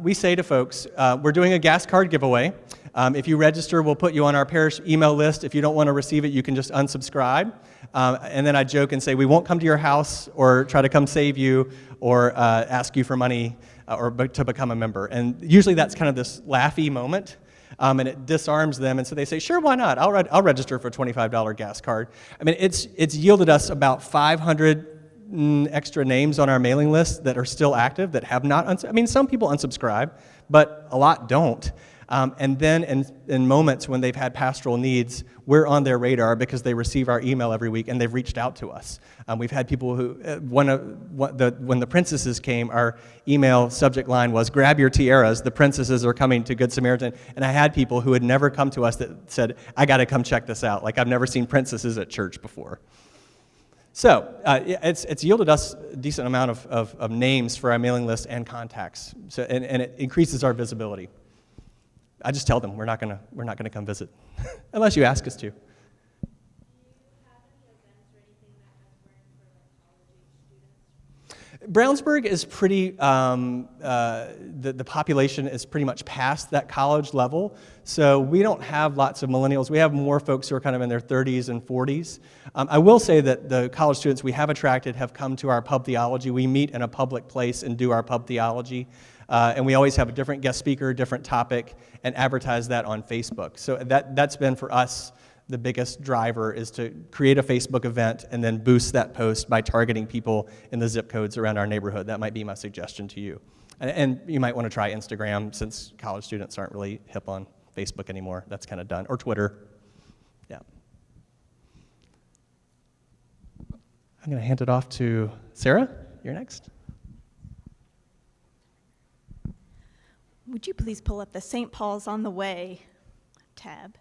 We say to folks, we're doing a gas card giveaway. If you register, we'll put you on our parish email list. If you don't want to receive it, you can just unsubscribe. And then I joke and say, we won't come to your house or try to come save you or ask you for money or to become a member. And usually that's kind of this laughy moment. And it disarms them, and so they say, sure, why not? I'll register for a $25 gas card. I mean, it's yielded us about 500 extra names on our mailing list that are still active, that have not, I mean, some people unsubscribe, but a lot don't. And then in moments when they've had pastoral needs, we're on their radar because they receive our email every week and they've reached out to us. We've had people who, when the princesses came, our email subject line was, grab your tiaras, the princesses are coming to Good Samaritan. And I had people who had never come to us that said, I got to come check this out. Like, I've never seen princesses at church before. So it's yielded us a decent amount of names for our mailing list and contacts. So, and it increases our visibility. I just tell them we're not gonna come visit, unless you ask us to. Brownsburg is pretty, the population is pretty much past that college level, so we don't have lots of millennials. We have more folks who are kind of in their 30s and 40s. I will say that the college students we have attracted have come to our pub theology. We meet in a public place and do our pub theology. And we always have a different guest speaker, different topic, and advertise that on Facebook. So that's been for us the biggest driver, is to create a Facebook event and then boost that post by targeting people in the zip codes around our neighborhood. That might be my suggestion to you. And you might want to try Instagram, since college students aren't really hip on Facebook anymore. That's kind of done. Or Twitter. Yeah. I'm going to hand it off to Sarah. You're next. Would you please pull up the St. Paul's on the Way tab?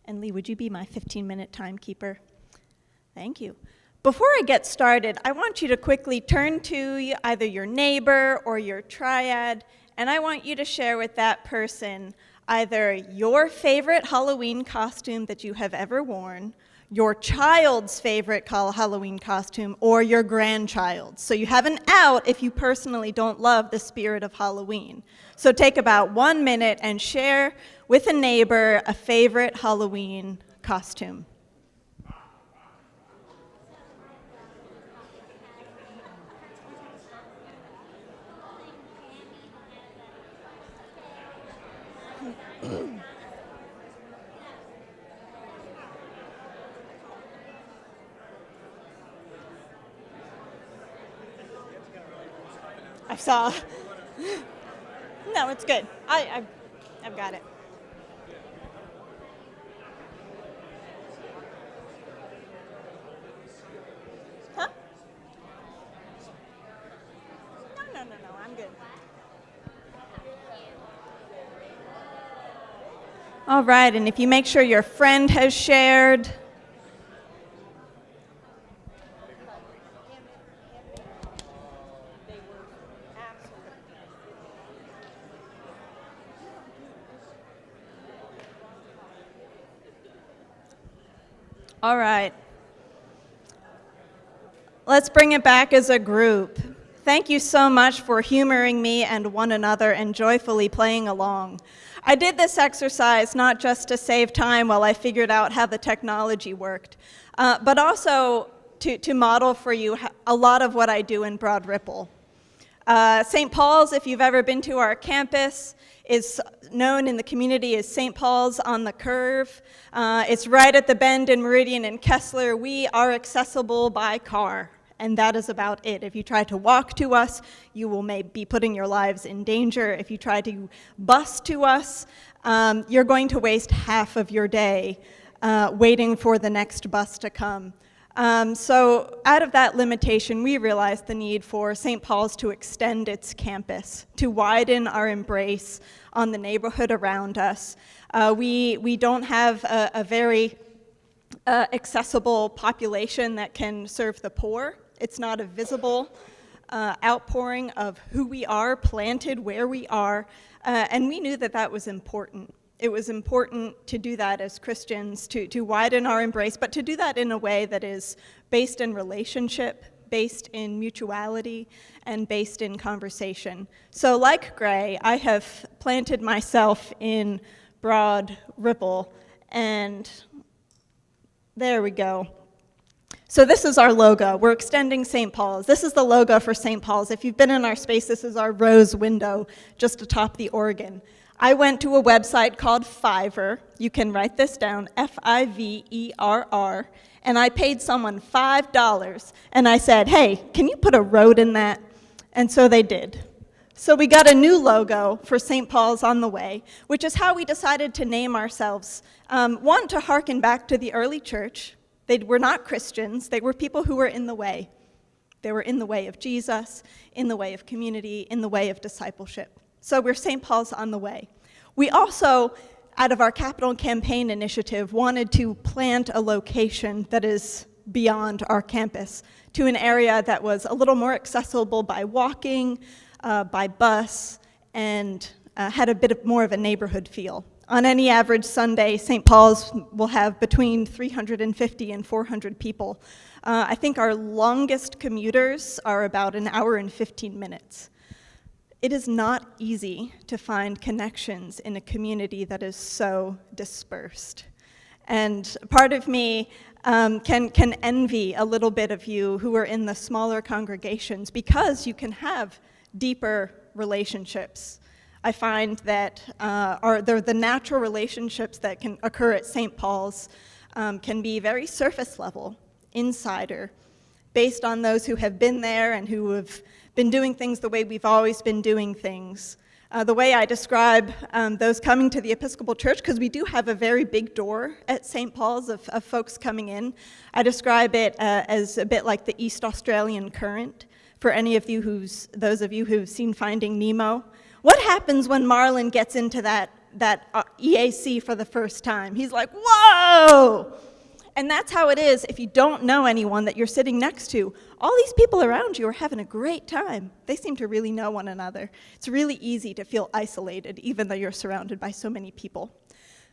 And Lee, would you be my 15-minute timekeeper? Thank you. Before I get started, I want you to quickly turn to either your neighbor or your triad, and I want you to share with that person either your favorite Halloween costume that you have ever worn, your child's favorite Halloween costume, or your grandchild's. So you have an out if you personally don't love the spirit of Halloween. So take about 1 minute and share with a neighbor a favorite Halloween costume. I saw. No, it's good. I've got it. Huh? No, I'm good. All right, and if you make sure your friend has shared. All right. Let's bring it back as a group. Thank you so much for humoring me and one another and joyfully playing along. I did this exercise not just to save time while I figured out how the technology worked, but also to model for you a lot of what I do in Broad Ripple. St. Paul's, if you've ever been to our campus, is known in the community as St. Paul's on the Curve. It's right at the bend in Meridian and Kessler. We are accessible by car, and that is about it. If you try to walk to us, you will be putting your lives in danger. If you try to bus to us, you're going to waste half of your day waiting for the next bus to come. So out of that limitation, we realized the need for St. Paul's to extend its campus, to widen our embrace on the neighborhood around us. We don't have a very accessible population that can serve the poor. It's not a visible outpouring of who we are, planted where we are, and we knew that that was important. It was important to do that as Christians, to widen our embrace, but to do that in a way that is based in relationship, based in mutuality, and based in conversation. So like Gray, I have planted myself in broad ripple, and there we go. So this is our logo. We're extending St. Paul's. This is the logo for St. Paul's. If you've been in our space, this is our rose window just atop the organ. I went to a website called Fiverr. You can write this down, Fiverr, and I paid someone $5, and I said, hey, can you put a road in that? And so they did. So we got a new logo for St. Paul's on the Way, which is how we decided to name ourselves. One, to hearken back to the early church. They were not Christians. They were people who were in the way. They were in the way of Jesus, in the way of community, in the way of discipleship. So we're St. Paul's on the Way. We also, out of our capital campaign initiative, wanted to plant a location that is beyond our campus to an area that was a little more accessible by walking, by bus, and had a bit more of a neighborhood feel. On any average Sunday, St. Paul's will have between 350 and 400 people. I think our longest commuters are about an hour and 15 minutes. It is not easy to find connections in a community that is so dispersed. And part of me can envy a little bit of you who are in the smaller congregations because you can have deeper relationships. I find that the natural relationships that can occur at St. Paul's can be very surface level, insider, based on those who have been there and who have been doing things the way we've always been doing things. The way I describe those coming to the Episcopal Church, because we do have a very big door at St. Paul's of folks coming in, I describe it as a bit like the East Australian Current. For any of you those of you who've seen Finding Nemo, what happens when Marlin gets into that EAC for the first time? He's like, whoa! And that's how it is if you don't know anyone that you're sitting next to. All these people around you are having a great time. They seem to really know one another. It's really easy to feel isolated, even though you're surrounded by so many people.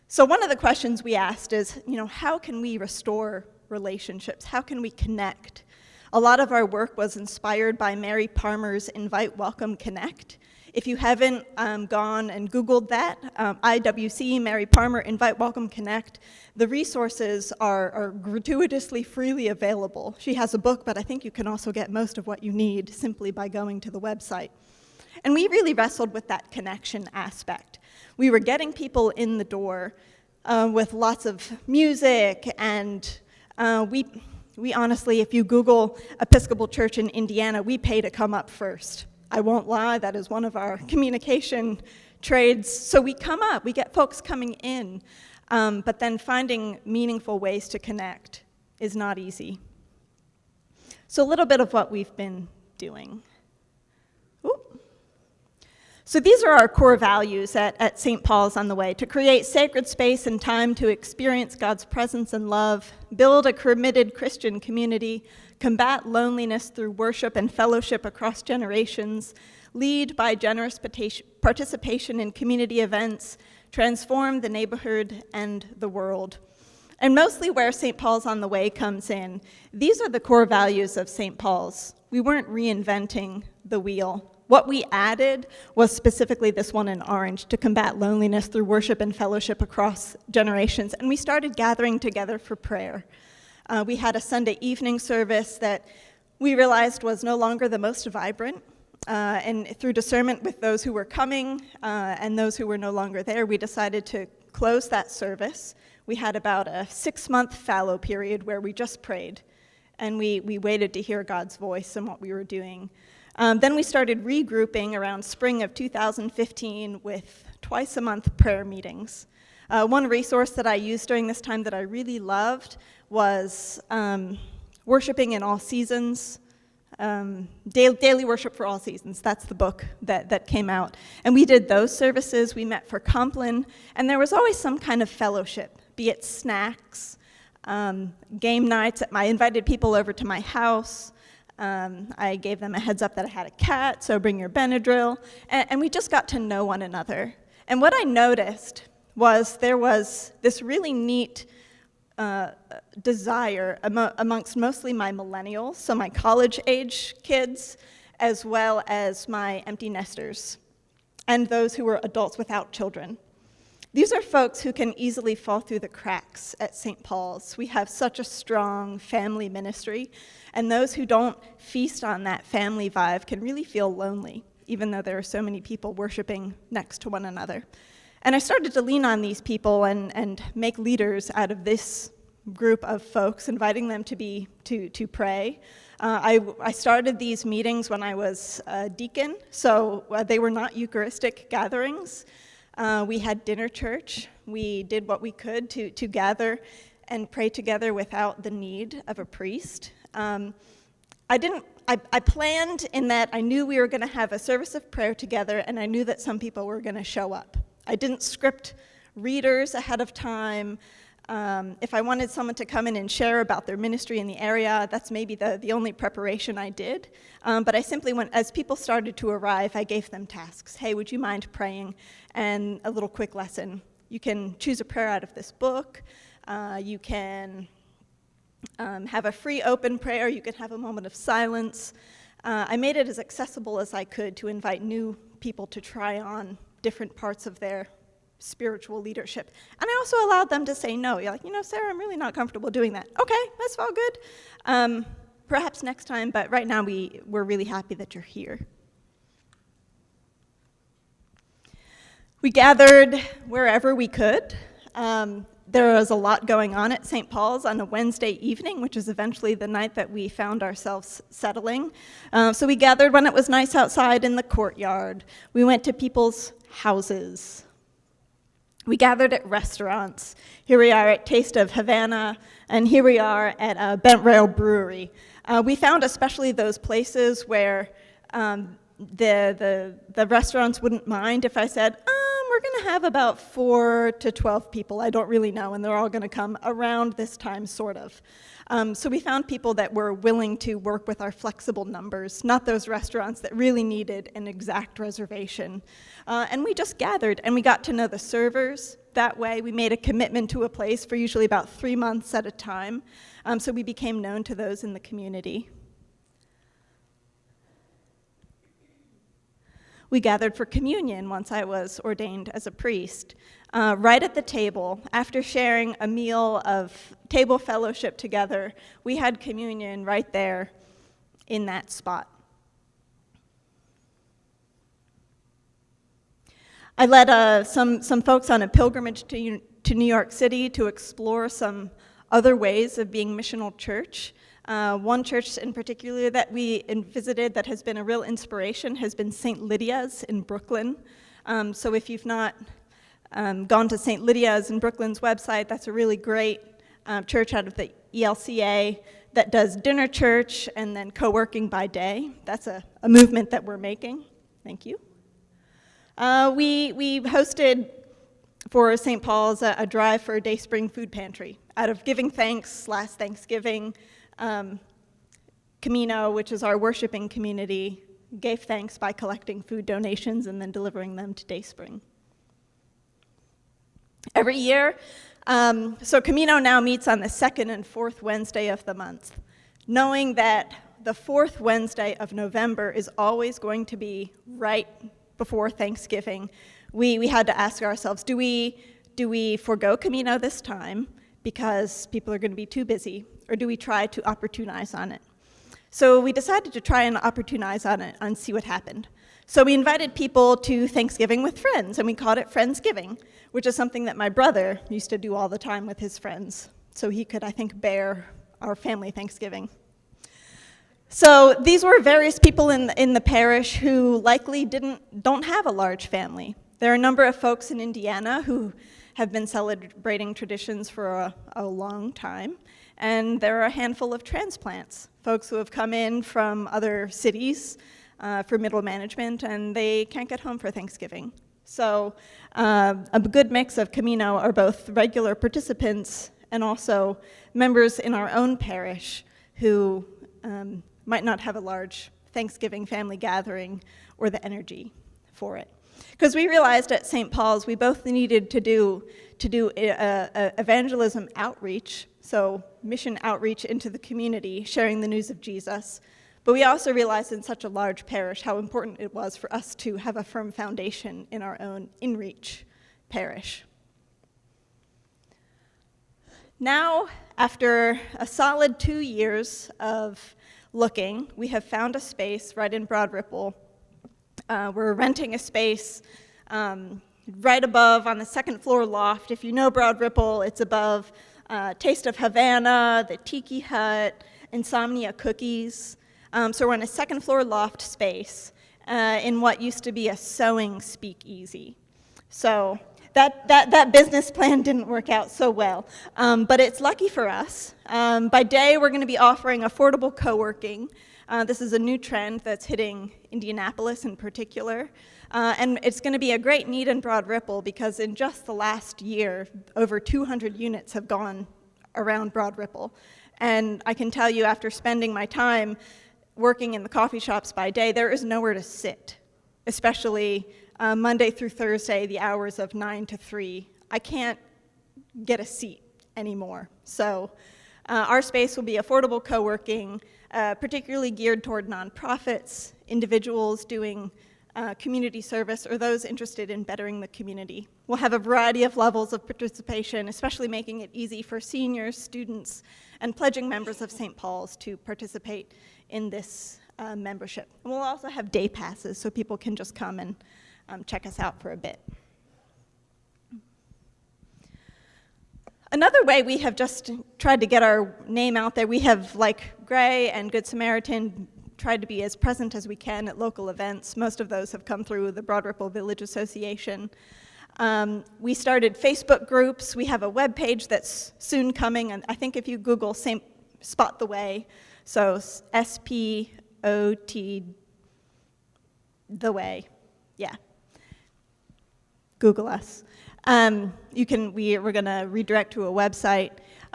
So one of the questions we asked is, how can we restore relationships? How can we connect? A lot of our work was inspired by Mary Parmer's Invite, Welcome, Connect. If you haven't gone and Googled that, IWC, Mary Parmer, Invite, Welcome, Connect, the resources are gratuitously freely available. She has a book, but I think you can also get most of what you need simply by going to the website. And we really wrestled with that connection aspect. We were getting people in the door with lots of music, and we honestly, if you Google Episcopal Church in Indiana, we pay to come up first. I won't lie, that is one of our communication trades. So we come up, we get folks coming in, but then finding meaningful ways to connect is not easy. So a little bit of what we've been doing. So these are our core values at St. Paul's on the Way: to create sacred space and time to experience God's presence and love, build a committed Christian community, combat loneliness through worship and fellowship across generations, lead by generous participation in community events, transform the neighborhood and the world. And mostly where St. Paul's on the Way comes in, these are the core values of St. Paul's. We weren't reinventing the wheel. What we added was specifically this one in orange: to combat loneliness through worship and fellowship across generations. And we started gathering together for prayer. We had a Sunday evening service that we realized was no longer the most vibrant. And through discernment with those who were coming and those who were no longer there, we decided to close that service. We had about a 6-month fallow period where we just prayed, and we waited to hear God's voice and what we were doing. Then we started regrouping around spring of 2015 with twice-a-month prayer meetings. One resource that I used during this time that I really loved was Worshiping in All Seasons, Daily Worship for All Seasons. That's the book that came out. And we did those services. We met for Compline, and there was always some kind of fellowship, be it snacks, game nights. I invited people over to my house. I gave them a heads up that I had a cat, so bring your Benadryl. And we just got to know one another. And what I noticed was there was this really neat desire amongst mostly my millennials, so my college-age kids, as well as my empty nesters, and those who were adults without children. These are folks who can easily fall through the cracks at St. Paul's. We have such a strong family ministry, and those who don't feast on that family vibe can really feel lonely, even though there are so many people worshiping next to one another. And I started to lean on these people and make leaders out of this group of folks, inviting them to pray. I started these meetings when I was a deacon, so they were not Eucharistic gatherings. We had dinner church. We did what we could to gather and pray together without the need of a priest. I planned in that I knew we were going to have a service of prayer together, and I knew that some people were going to show up. I didn't script readers ahead of time. If I wanted someone to come in and share about their ministry in the area, that's maybe the only preparation I did. But I simply went, as people started to arrive, I gave them tasks. Hey, would you mind praying? And a little quick lesson. You can choose a prayer out of this book. You can have a free open prayer. You can have a moment of silence. I made it as accessible as I could to invite new people to try on different parts of their spiritual leadership. And I also allowed them to say no. You're like, Sarah, I'm really not comfortable doing that. Okay, that's all good. Perhaps next time, but right now we're really happy that you're here. We gathered wherever we could. There was a lot going on at St. Paul's on a Wednesday evening, which is eventually the night that we found ourselves settling. So we gathered when it was nice outside in the courtyard. We went to people's houses. We gathered at restaurants. Here we are at Taste of Havana, and here we are at Bent Rail Brewery. We found especially those places where the restaurants wouldn't mind if I said, we're going to have about 4 to 12 people, I don't really know, and they're all going to come around this time, sort of. So we found people that were willing to work with our flexible numbers, not those restaurants that really needed an exact reservation. And we just gathered, and we got to know the servers that way. We made a commitment to a place for usually about 3 months at a time, so we became known to those in the community. We gathered for communion once I was ordained as a priest. Right at the table, after sharing a meal of table fellowship together, we had communion right there in that spot. I led some folks on a pilgrimage to New York City to explore some other ways of being missional church. One church in particular that we visited that has been a real inspiration has been St. Lydia's in Brooklyn. So if you've not gone to St. Lydia's in Brooklyn's website, that's a really great church out of the ELCA that does dinner church and then co-working by day. That's a movement that we're making. Thank you. We hosted for St. Paul's a drive for a Dayspring food pantry out of giving thanks last Thanksgiving. Camino, which is our worshiping community, gave thanks by collecting food donations and then delivering them to Dayspring. Every year, so Camino now meets on the 2nd and 4th Wednesday of the month, knowing that the 4th Wednesday of November is always going to be right before Thanksgiving. We had to ask ourselves, do we forgo Camino this time because people are going to be too busy, or do we try to opportunize on it? So we decided to try and opportunize on it and see what happened. So we invited people to Thanksgiving with friends, and we called it Friendsgiving, which is something that my brother used to do all the time with his friends, so he could, I think, bear our family Thanksgiving. So these were various people in the parish who likely don't have a large family. There are a number of folks in Indiana who have been celebrating traditions for a long time. And there are a handful of transplants, folks who have come in from other cities for middle management, and they can't get home for Thanksgiving. So a good mix of Camino are both regular participants and also members in our own parish who might not have a large Thanksgiving family gathering or the energy for it. Because we realized at St. Paul's we both needed to do evangelism outreach, so mission outreach into the community, sharing the news of Jesus. But we also realized in such a large parish how important it was for us to have a firm foundation in our own in-reach parish. Now, after a solid 2 years of looking, we have found a space right in Broad Ripple. We're renting a space right above on the second floor loft. If you know Broad Ripple, it's above Taste of Havana, the Tiki Hut, Insomnia Cookies. So we're in a second floor loft space in what used to be a sewing speakeasy. So that business plan didn't work out so well, but it's lucky for us. By day, we're going to be offering affordable co-working. This is a new trend that's hitting Indianapolis in particular, and it's going to be a great need in Broad Ripple because in just the last year, over 200 units have gone around Broad Ripple. And I can tell you, after spending my time working in the coffee shops by day, there is nowhere to sit, especially Monday through Thursday, the hours of 9 to 3. I can't get a seat anymore. So our space will be affordable co-working, particularly geared toward nonprofits, individuals doing community service, or those interested in bettering the community. We'll have a variety of levels of participation, especially making it easy for seniors, students, and pledging members of St. Paul's to participate in this membership. And we'll also have day passes so people can just come and check us out for a bit. Another way we have just tried to get our name out there, we have, like Gray and Good Samaritan, tried to be as present as we can at local events. Most of those have come through the Broad Ripple Village Association. We started Facebook groups. We have a web page that's soon coming, and I think if you Google Spot the Way, so S-P-O-T, the Way, yeah. Google us. We're going to redirect to a website.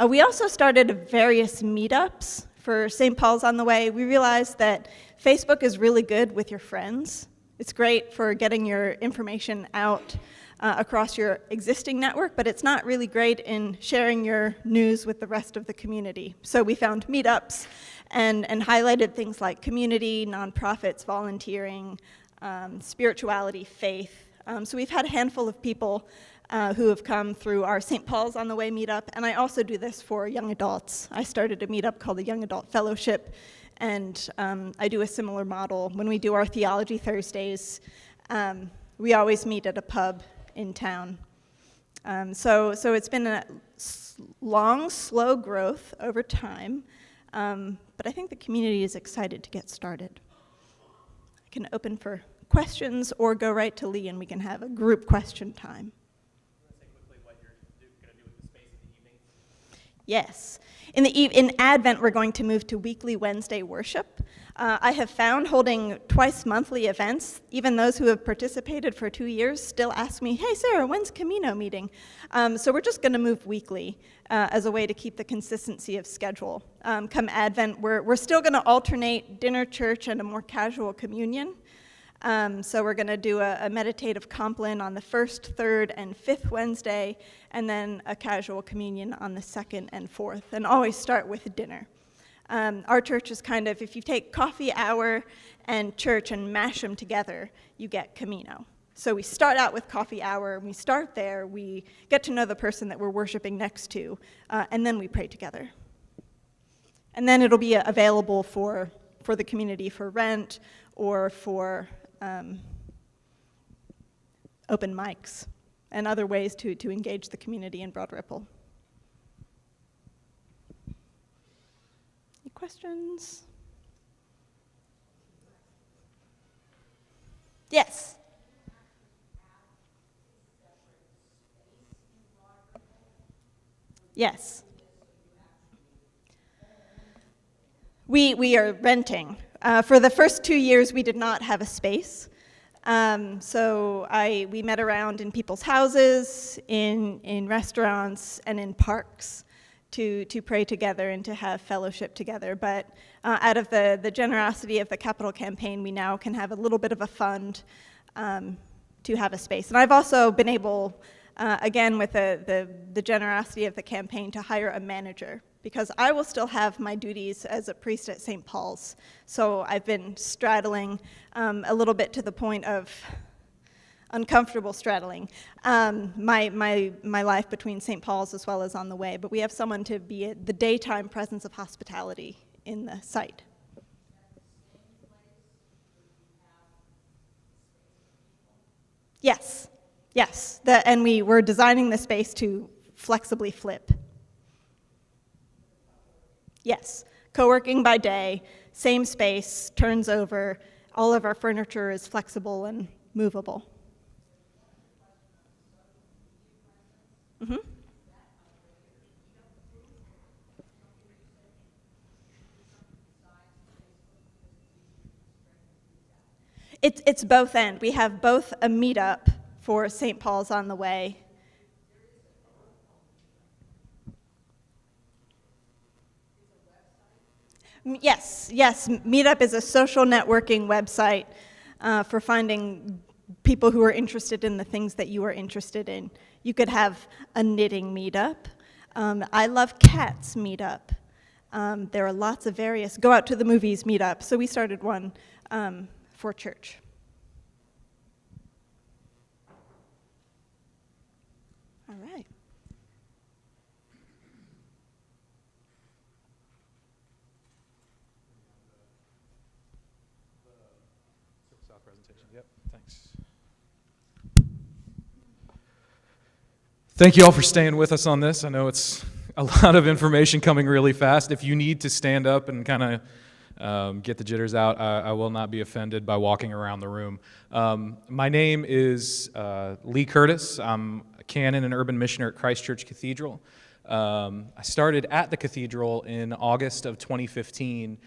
We also started various meetups for St. Paul's on the Way. We realized that Facebook is really good with your friends. It's great for getting your information out across your existing network, but it's not really great in sharing your news with the rest of the community. So we found meetups and highlighted things like community, nonprofits, volunteering, spirituality, faith. So we've had a handful of people who have come through our St. Paul's on the Way meetup, and I also do this for young adults. I started a meetup called the Young Adult Fellowship, and I do a similar model. When we do our Theology Thursdays, we always meet at a pub in town. So it's been a long, slow growth over time, but I think the community is excited to get started. I can open for questions or go right to Lee and we can have a group question time. Yes. In Advent, we're going to move to weekly Wednesday worship. I have found holding twice monthly events, even those who have participated for 2 years still ask me, hey, Sarah, when's Camino meeting? So we're just going to move weekly as a way to keep the consistency of schedule. Come Advent, we're still going to alternate dinner, church, and a more casual communion. So we're going to do a meditative compline on the first, third, and fifth Wednesday, and then a casual communion on the second and fourth, and always start with dinner. Our church is kind of, if you take coffee hour and church and mash them together, you get Camino. So we start out with coffee hour, and we start there, we get to know the person that we're worshiping next to, and then we pray together. And then it'll be available for the community for rent or for open mics and other ways to engage the community in Broad Ripple. Any questions? Yes. Yes. We are renting. For the first 2 years, we did not have a space. So we met around in people's houses, in restaurants, and in parks to pray together and to have fellowship together. But out of the generosity of the capital campaign, we now can have a little bit of a fund to have a space. And I've also been able, again, with the generosity of the campaign, to hire a manager, because I will still have my duties as a priest at St. Paul's. So I've been straddling a little bit to the point of uncomfortable straddling my life between St. Paul's as well as On the Way, but we have someone to be the daytime presence of hospitality in the site. Yes, yes, and we were designing the space to flexibly flip. Yes, co-working by day, same space, turns over, all of our furniture is flexible and movable. Mm-hmm. It's both end. We have both a meetup for St. Paul's On the Way. Yes, Meetup is a social networking website for finding people who are interested in the things that you are interested in. You could have a knitting meetup. I love cats meetup. There are lots of various go out to the movies meetup. So we started one for church. All right. Presentation. Yep, thanks. Thank you all for staying with us on this. I know it's a lot of information coming really fast. If you need to stand up and kind of get the jitters out, I will not be offended by walking around the room. My name is Lee Curtis. I'm a canon and urban missioner at Christ Church Cathedral. I started at the cathedral in August of 2015,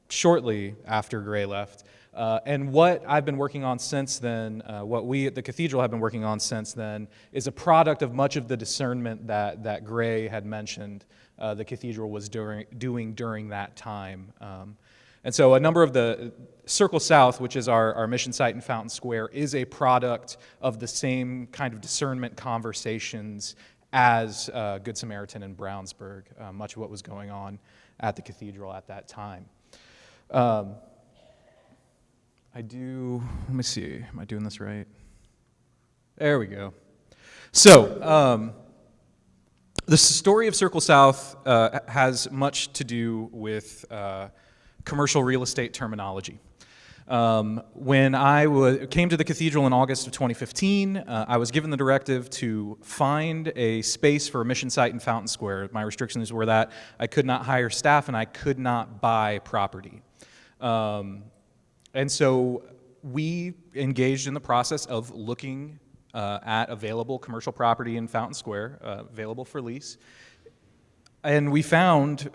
shortly after Gray left. And what I've been working on since then, what we at the cathedral have been working on since then, is a product of much of the discernment that Gray had mentioned the cathedral was doing during that time. And so a number of the Circle South, which is our mission site in Fountain Square, is a product of the same kind of discernment conversations as Good Samaritan and Brownsburg, much of what was going on at the cathedral at that time. Let me see, am I doing this right? There we go. So, the story of Circle South has much to do with commercial real estate terminology. When I came to the cathedral in August of 2015, I was given the directive to find a space for a mission site in Fountain Square. My restrictions were that I could not hire staff and I could not buy property. And so we engaged in the process of looking at available commercial property in Fountain Square, available for lease. And we found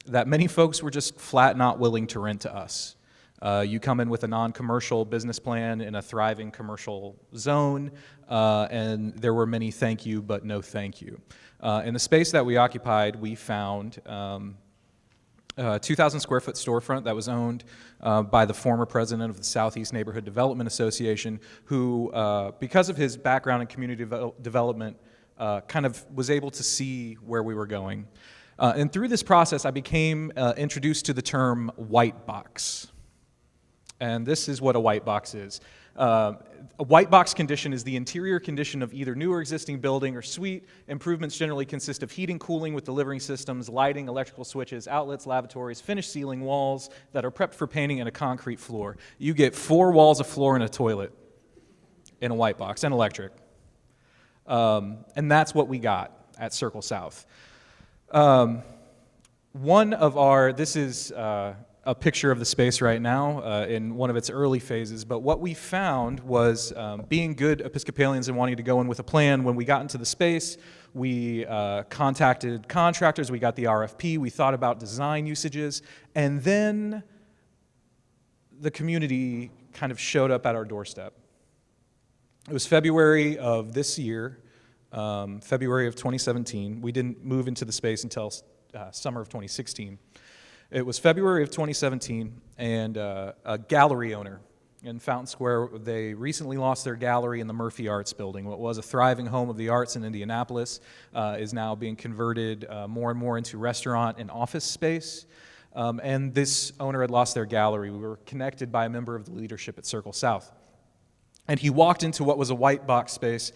that many folks were just flat not willing to rent to us. You come in with a non-commercial business plan in a thriving commercial zone, and there were many thank you, but no thank you. In the space that we occupied, we found a 2,000 square foot storefront that was owned by the former president of the Southeast Neighborhood Development Association, who, because of his background in community development, kind of was able to see where we were going. And through this process, I became introduced to the term white box. And this is what a white box is. A white box condition is the interior condition of either new or existing building or suite. Improvements generally consist of heating, cooling with delivering systems, lighting, electrical switches, outlets, lavatories, finished ceiling, walls that are prepped for painting, and a concrete floor. You get 4 walls, a floor, and a toilet in a white box, and electric. And that's what we got at Circle South. This is a picture of the space right now in one of its early phases, but what we found was being good Episcopalians and wanting to go in with a plan. When we got into the space, we contacted contractors, we got the RFP, we thought about design usages, and then the community kind of showed up at our doorstep. It was February of this year, February of 2017. We didn't move into the space until summer of 2016. It was February of 2017, and a gallery owner in Fountain Square, they recently lost their gallery in the Murphy Arts building. What was a thriving home of the arts in Indianapolis is now being converted more and more into restaurant and office space. And this owner had lost their gallery. We were connected by a member of the leadership at Circle South. And he walked into what was a white box space,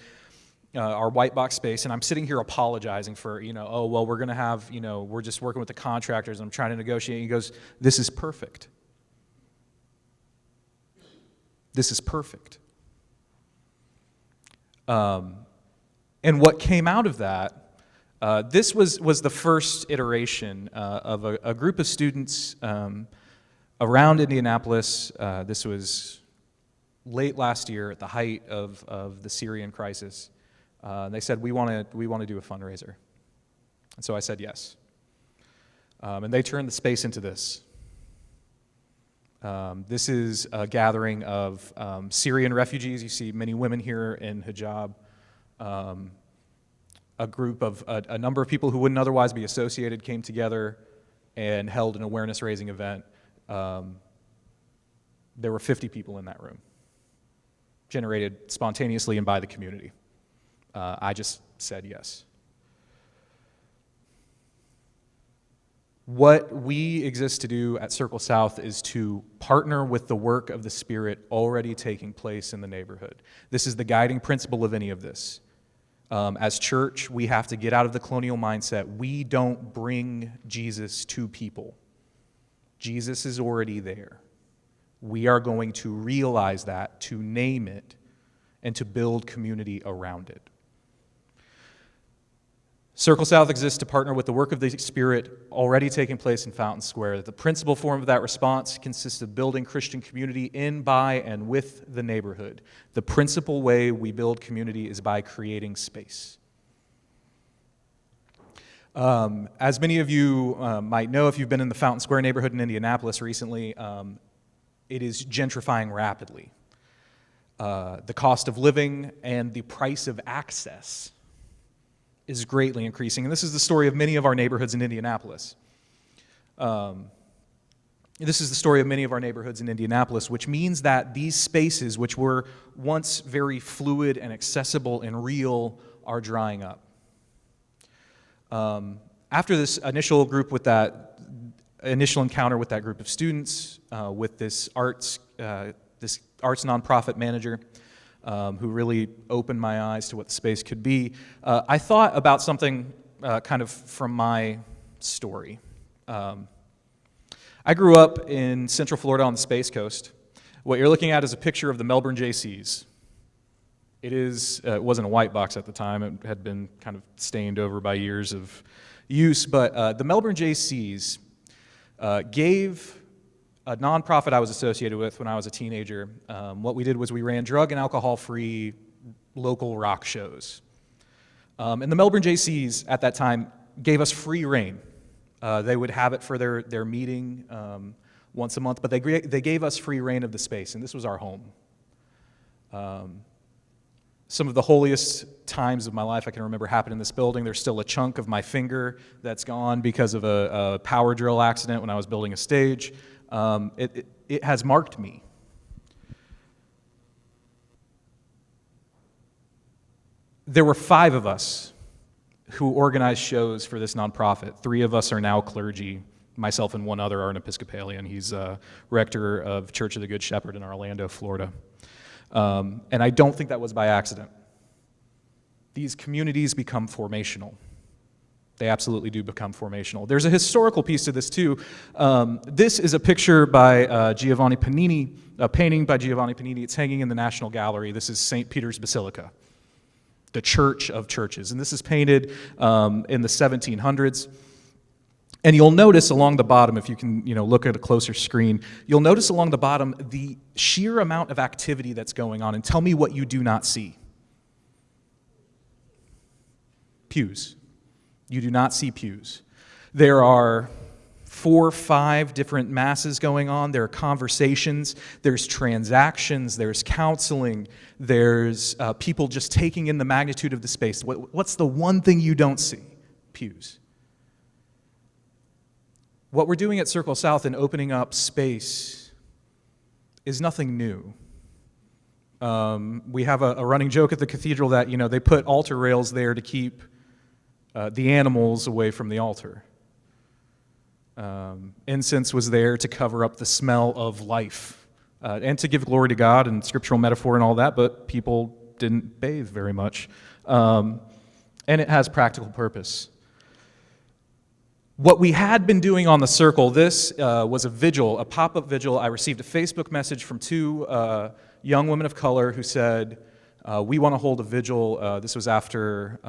our white box space, and I'm sitting here apologizing for, oh, well, we're going to have, we're just working with the contractors, and I'm trying to negotiate. And he goes, this is perfect. This is perfect. And what came out of that, this was the first iteration of a group of students around Indianapolis. This was late last year at the height of the Syrian crisis. They said, we want to do a fundraiser. And so I said yes. And they turned the space into this. This is a gathering of Syrian refugees. You see many women here in hijab. A group of a number of people who wouldn't otherwise be associated came together and held an awareness-raising event. There were 50 people in that room, generated spontaneously and by the community. I just said yes. What we exist to do at Circle South is to partner with the work of the Spirit already taking place in the neighborhood. This is the guiding principle of any of this. As church, we have to get out of the colonial mindset. We don't bring Jesus to people. Jesus is already there. We are going to realize that, to name it, and to build community around it. Circle South exists to partner with the work of the Spirit already taking place in Fountain Square. The principal form of that response consists of building Christian community in, by, and with the neighborhood. The principal way we build community is by creating space. As many of you might know, if you've been in the Fountain Square neighborhood in Indianapolis recently, it is gentrifying rapidly. The cost of living and the price of access is greatly increasing. And this is the story of many of our neighborhoods in Indianapolis. This is the story of many of our neighborhoods in Indianapolis, which means that these spaces, which were once very fluid and accessible and real, are drying up. After this initial encounter with that group of students, with this arts nonprofit manager, who really opened my eyes to what the space could be, I thought about something kind of from my story. I grew up in Central Florida on the Space Coast. What you're looking at is a picture of the Melbourne JCs. It wasn't a white box at the time. It had been kind of stained over by years of use, but the Melbourne JCs gave a nonprofit I was associated with when I was a teenager. What we did was we ran drug and alcohol-free local rock shows. And the Melbourne JCs at that time gave us free reign. They would have it for their meeting once a month, but they gave us free reign of the space, and this was our home. Some of the holiest times of my life I can remember happened in this building. There's still a chunk of my finger that's gone because of a power drill accident when I was building a stage. It has marked me. There were 5 of us who organized shows for this nonprofit. 3 of us are now clergy. Myself and one other are an Episcopalian. He's rector of Church of the Good Shepherd in Orlando, Florida. And I don't think that was by accident. These communities become formational. They absolutely do become formational. There's a historical piece to this too. This is a picture by Giovanni Panini, a painting by Giovanni Panini. It's hanging in the National Gallery. This is St. Peter's Basilica, the church of churches. And this is painted in the 1700s. And you'll notice along the bottom, if you can look at a closer screen, you'll notice along the bottom the sheer amount of activity that's going on. And tell me what you do not see. Pews. You do not see pews. There are 4 or 5 different masses going on. There are conversations. There's transactions. There's counseling. There's people just taking in the magnitude of the space. What's the one thing you don't see? Pews. What we're doing at Circle South in opening up space is nothing new. We have a running joke at the cathedral that they put altar rails there to keep the animals away from the altar. Incense was there to cover up the smell of life and to give glory to God and scriptural metaphor and all that, but people didn't bathe very much. And it has practical purpose. What we had been doing on the circle, this was a vigil, a pop-up vigil. I received a Facebook message from two young women of color who said, we want to hold a vigil. This was after,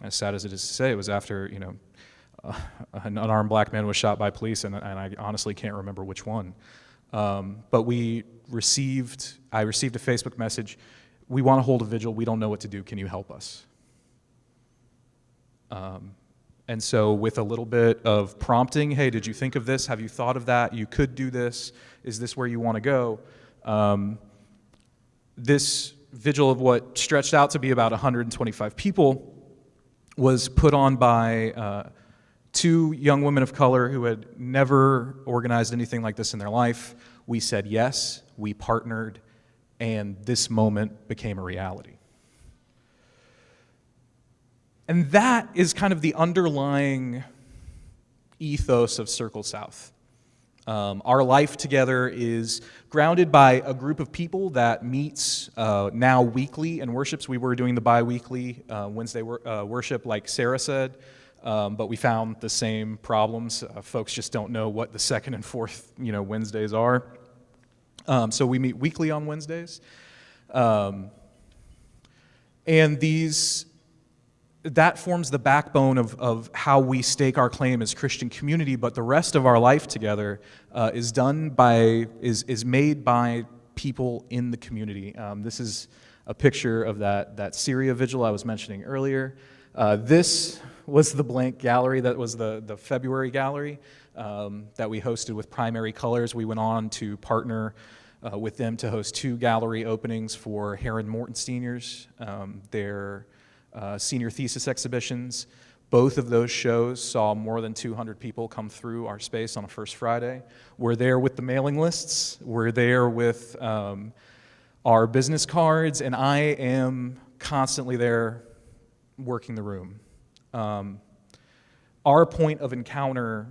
as sad as it is to say, it was after, an unarmed black man was shot by police, and I honestly can't remember which one. But I received a Facebook message, we want to hold a vigil, we don't know what to do, can you help us? And so with a little bit of prompting, hey, did you think of this? Have you thought of that? You could do this. Is this where you want to go? This vigil of what stretched out to be about 125 people was put on by two young women of color who had never organized anything like this in their life. We said yes, we partnered, and this moment became a reality. And that is kind of the underlying ethos of Circle South. Our life together is grounded by a group of people that meets now weekly and worships. We were doing the bi-weekly Wednesday worship, like Sarah said, but we found the same problems. Folks just don't know what the second and fourth Wednesdays are. So we meet weekly on Wednesdays. And that forms the backbone of how we stake our claim as Christian community, but the rest of our life together is made by people in the community. This is a picture of that Syria vigil I was mentioning earlier. This was the blank gallery, that was the February gallery that we hosted with Primary Colors. We went on to partner with them to host 2 gallery openings for Heron Morton seniors. Their senior thesis exhibitions. Both of those shows saw more than 200 people come through our space on a first Friday. We're there with the mailing lists. We're there with our business cards, and I am constantly there working the room. Our point of encounter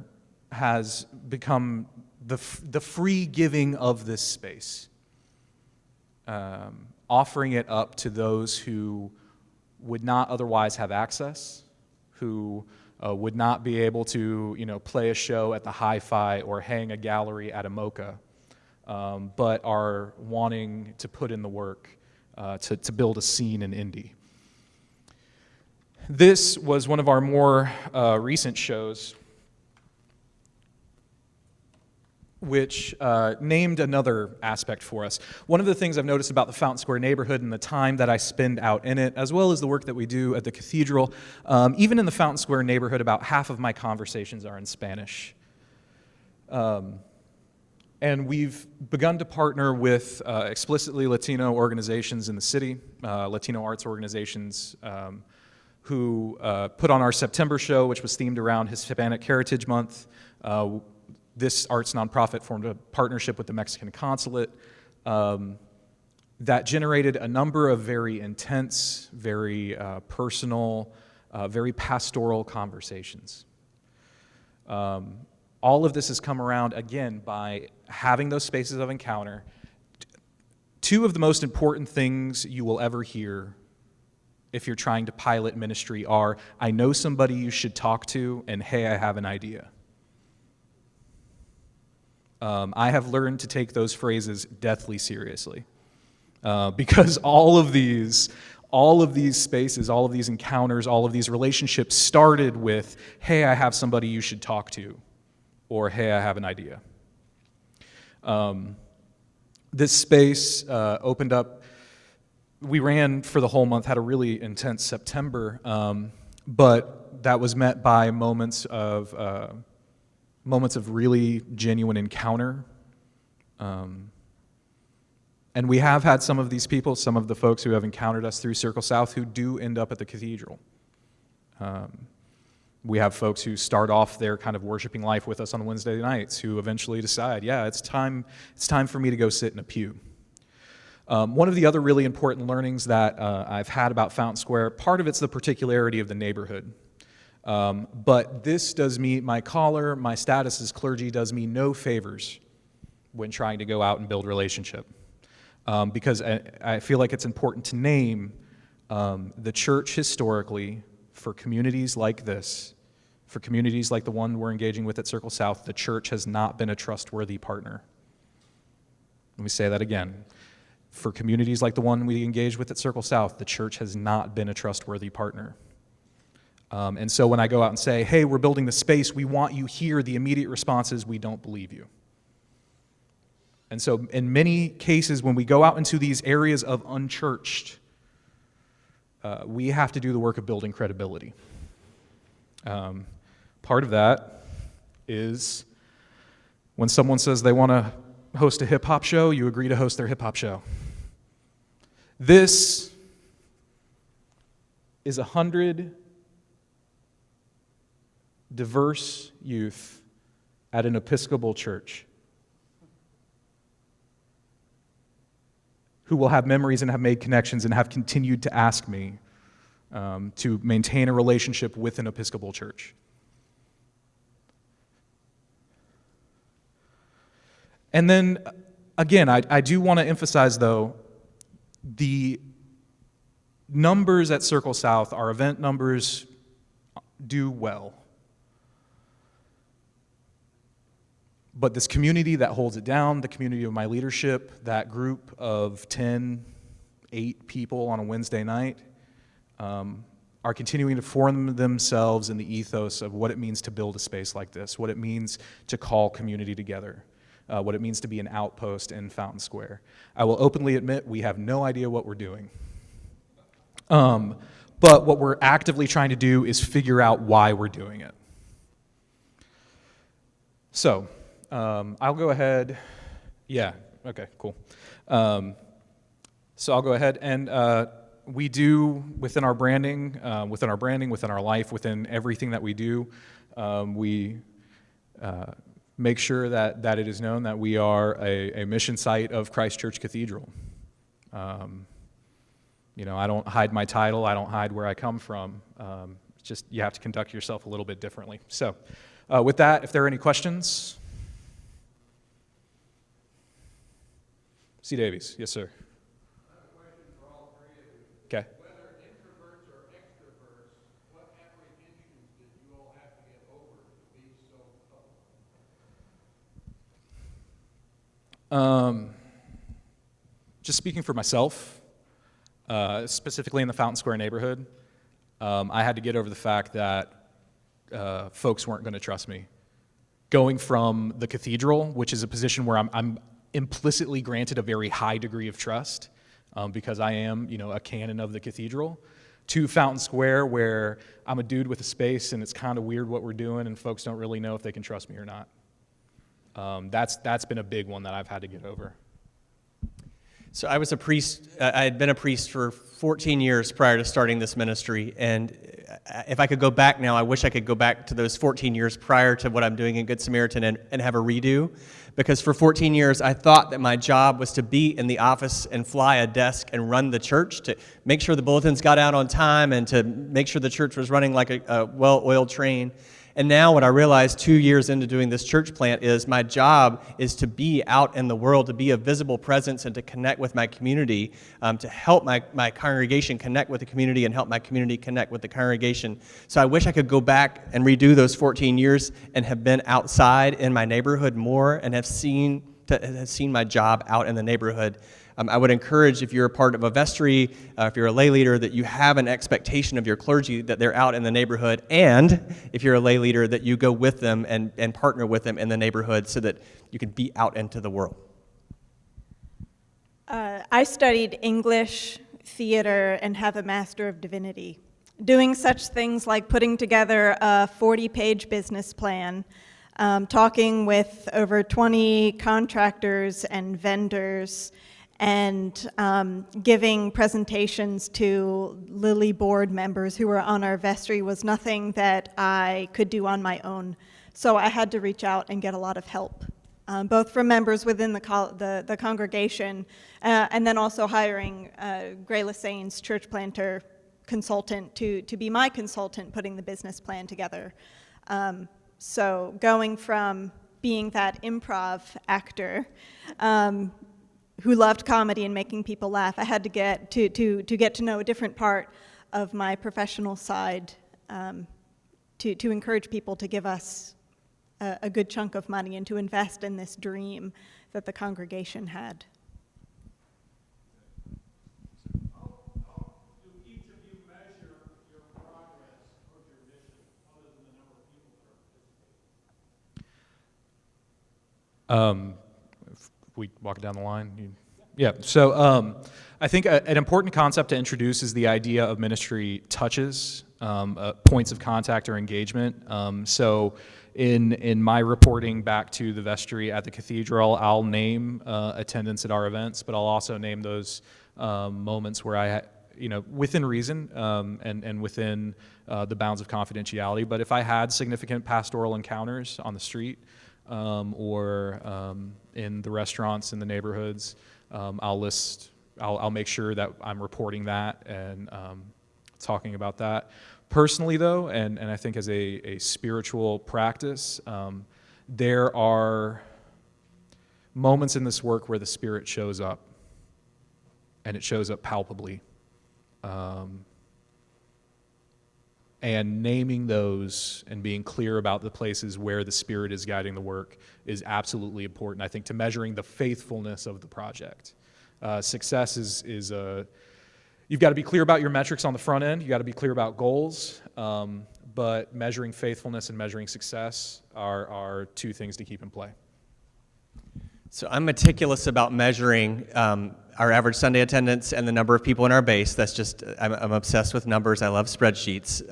has become the free giving of this space, offering it up to those who would not otherwise have access, who would not be able to, play a show at the Hi-Fi or hang a gallery at a Mocha, but are wanting to put in the work to build a scene in Indy. This was one of our more recent shows, which named another aspect for us. One of the things I've noticed about the Fountain Square neighborhood and the time that I spend out in it, as well as the work that we do at the cathedral, even in the Fountain Square neighborhood, about half of my conversations are in Spanish. And we've begun to partner with explicitly Latino organizations in the city, Latino arts organizations, who put on our September show, which was themed around Hispanic Heritage Month. This arts nonprofit formed a partnership with the Mexican consulate that generated a number of very intense, very personal, very pastoral conversations. All of this has come around, again, by having those spaces of encounter. 2 of the most important things you will ever hear if you're trying to pilot ministry are, I know somebody you should talk to, and hey, I have an idea. I have learned to take those phrases deathly seriously because all of these spaces, all of these encounters, all of these relationships started with, hey, I have somebody you should talk to, or hey, I have an idea. This space opened up, we ran for the whole month, had a really intense September, but that was met by moments of really genuine encounter. And we have had some of these people, some of the folks who have encountered us through Circle South, who do end up at the cathedral. We have folks who start off their kind of worshiping life with us on Wednesday nights who eventually decide, yeah, it's time for me to go sit in a pew. One of the other really important learnings that I've had about Fountain Square, part of it's the particularity of the neighborhood. But this does me, my collar, my status as clergy does me no favors when trying to go out and build relationship. Because I feel like it's important to name the church historically, for communities like this, for communities like the one we're engaging with at Circle South, the church has not been a trustworthy partner. Let me say that again. For communities like the one we engage with at Circle South, the church has not been a trustworthy partner. And so when I go out and say, hey, we're building the space, we want you here, the immediate response is, we don't believe you. And so in many cases, when we go out into these areas of unchurched, we have to do the work of building credibility. Part of that is when someone says they want to host a hip-hop show, you agree to host their hip-hop show. This is 100 diverse youth at an Episcopal church who will have memories and have made connections and have continued to ask me to maintain a relationship with an Episcopal church. And then, again, I do want to emphasize, though, the numbers at Circle South, our event numbers, do well. But this community that holds it down, the community of my leadership, that group of 8 people on a Wednesday night, are continuing to form themselves in the ethos of what it means to build a space like this, what it means to call community together, what it means to be an outpost in Fountain Square. I will openly admit we have no idea what we're doing. But what we're actively trying to do is figure out why we're doing it. So, I'll go ahead. Yeah, okay, cool. So I'll go ahead and we do, within our branding, within our life, within everything that we do, we make sure that it is known that we are a mission site of Christ Church Cathedral. You know, I don't hide my title, I don't hide where I come from. It's just you have to conduct yourself a little bit differently. So with that, if there are any questions. C. Davies, yes, sir. I have a question for all 3 of you. Okay. Whether introverts or extroverts, what apprehensions did you all have to get over to be so public? Just speaking for myself, specifically in the Fountain Square neighborhood, I had to get over the fact that folks weren't going to trust me. Going from the cathedral, which is a position where I'm implicitly granted a very high degree of trust because I am, you know, a canon of the cathedral, to Fountain Square where I'm a dude with a space and it's kind of weird what we're doing and folks don't really know if they can trust me or not. That's been a big one that I've had to get over. So I was a priest, I had been a priest for 14 years prior to starting this ministry, and if I could go back now, I wish I could go back to those 14 years prior to what I'm doing in Good Samaritan and have a redo, because for 14 years I thought that my job was to be in the office and fly a desk and run the church, to make sure the bulletins got out on time and to make sure the church was running like a well-oiled train. And now what I realized 2 years into doing this church plant is my job is to be out in the world, to be a visible presence and to connect with my community, to help my congregation connect with the community and help my community connect with the congregation. So I wish I could go back and redo those 14 years and have been outside in my neighborhood more and have seen my job out in the neighborhood. I would encourage, if you're a part of a vestry, if you're a lay leader, that you have an expectation of your clergy that they're out in the neighborhood, and if you're a lay leader, that you go with them and partner with them in the neighborhood so that you can be out into the world. I studied English, theater, and have a Master of Divinity. Doing such things like putting together a 40-page business plan, talking with over 20 contractors and vendors, and giving presentations to Lily board members who were on our vestry was nothing that I could do on my own. So I had to reach out and get a lot of help, both from members within the congregation, and then also hiring Gray Lassane's church planter consultant to be my consultant putting the business plan together. So going from being that improv actor who loved comedy and making people laugh, I had to get to know a different part of my professional side to encourage people to give us a good chunk of money and to invest in this dream that the congregation had. If we walk down the line, So I think an important concept to introduce is the idea of ministry touches, points of contact or engagement. So in my reporting back to the vestry at the cathedral, I'll name attendance at our events, but I'll also name those moments where I, within reason and within the bounds of confidentiality. But if I had significant pastoral encounters on the street, or in the restaurants in the neighborhoods, I'll make sure that I'm reporting that and talking about that. Personally though, and I think as a spiritual practice, there are moments in this work where the Spirit shows up, and it shows up palpably. And naming those and being clear about the places where the Spirit is guiding the work is absolutely important, I think, to measuring the faithfulness of the project. Success is you've got to be clear about your metrics on the front end. You've got to be clear about goals. But measuring faithfulness and measuring success are two things to keep in play. So I'm meticulous about measuring our average Sunday attendance and the number of people in our base. That's just, I'm obsessed with numbers. I love spreadsheets.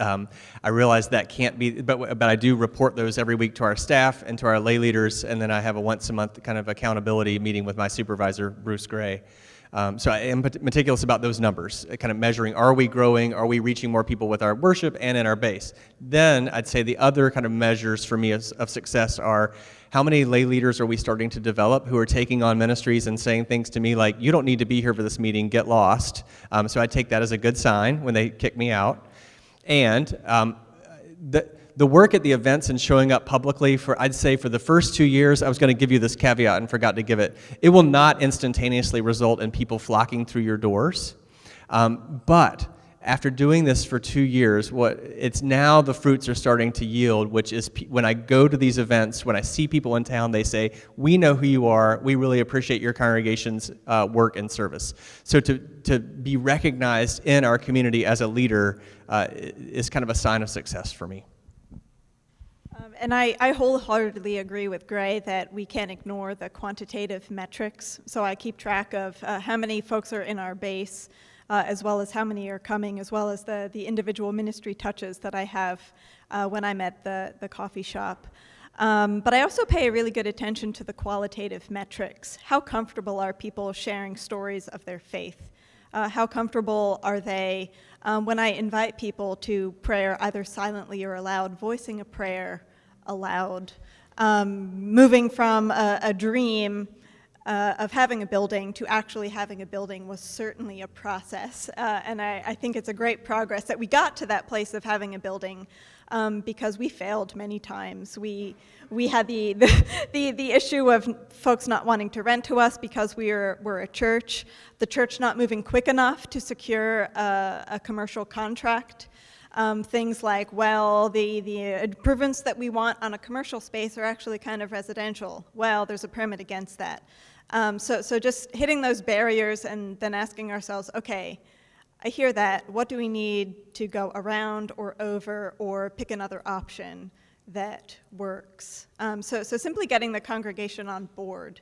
I realize that can't be, but I do report those every week to our staff and to our lay leaders, and then I have a once a month kind of accountability meeting with my supervisor, Bruce Gray. So I am meticulous about those numbers, kind of measuring, are we growing, are we reaching more people with our worship and in our base? Then I'd say the other kind of measures for me of success are, how many lay leaders are we starting to develop who are taking on ministries and saying things to me like, you don't need to be here for this meeting, get lost. So I take that as a good sign when they kick me out. And the work at the events and showing up publicly I'd say for the first 2 years, I was going to give you this caveat and forgot to give it. It will not instantaneously result in people flocking through your doors. But after doing this for 2 years, it's now the fruits are starting to yield, which is when I go to these events, when I see people in town, they say, we know who you are, we really appreciate your congregation's work and service. So to be recognized in our community as a leader is kind of a sign of success for me. And I wholeheartedly agree with Gray that we can't ignore the quantitative metrics. So I keep track of how many folks are in our base, as well as how many are coming, as well as the individual ministry touches that I have when I'm at the coffee shop. But I also pay really good attention to the qualitative metrics. How comfortable are people sharing stories of their faith? How comfortable are they when I invite people to prayer, either silently or aloud, voicing a prayer aloud, moving from a dream of having a building to actually having a building was certainly a process. And I think it's a great progress that we got to that place of having a building because we failed many times. We had the issue of folks not wanting to rent to us because we're a church, the church not moving quick enough to secure a commercial contract. Things like, well, the improvements that we want on a commercial space are actually kind of residential. Well, there's a permit against that. So just hitting those barriers and then asking ourselves, okay, I hear that. What do we need to go around or over or pick another option that works? So simply getting the congregation on board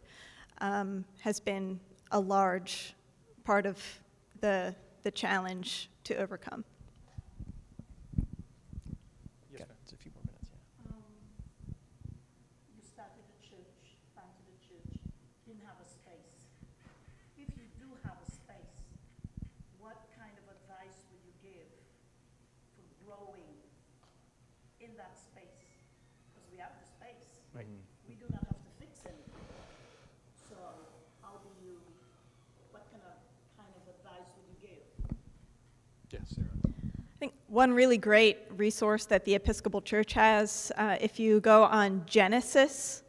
has been a large part of the challenge to overcome. I think one really great resource that the Episcopal Church has, if you go on Genesis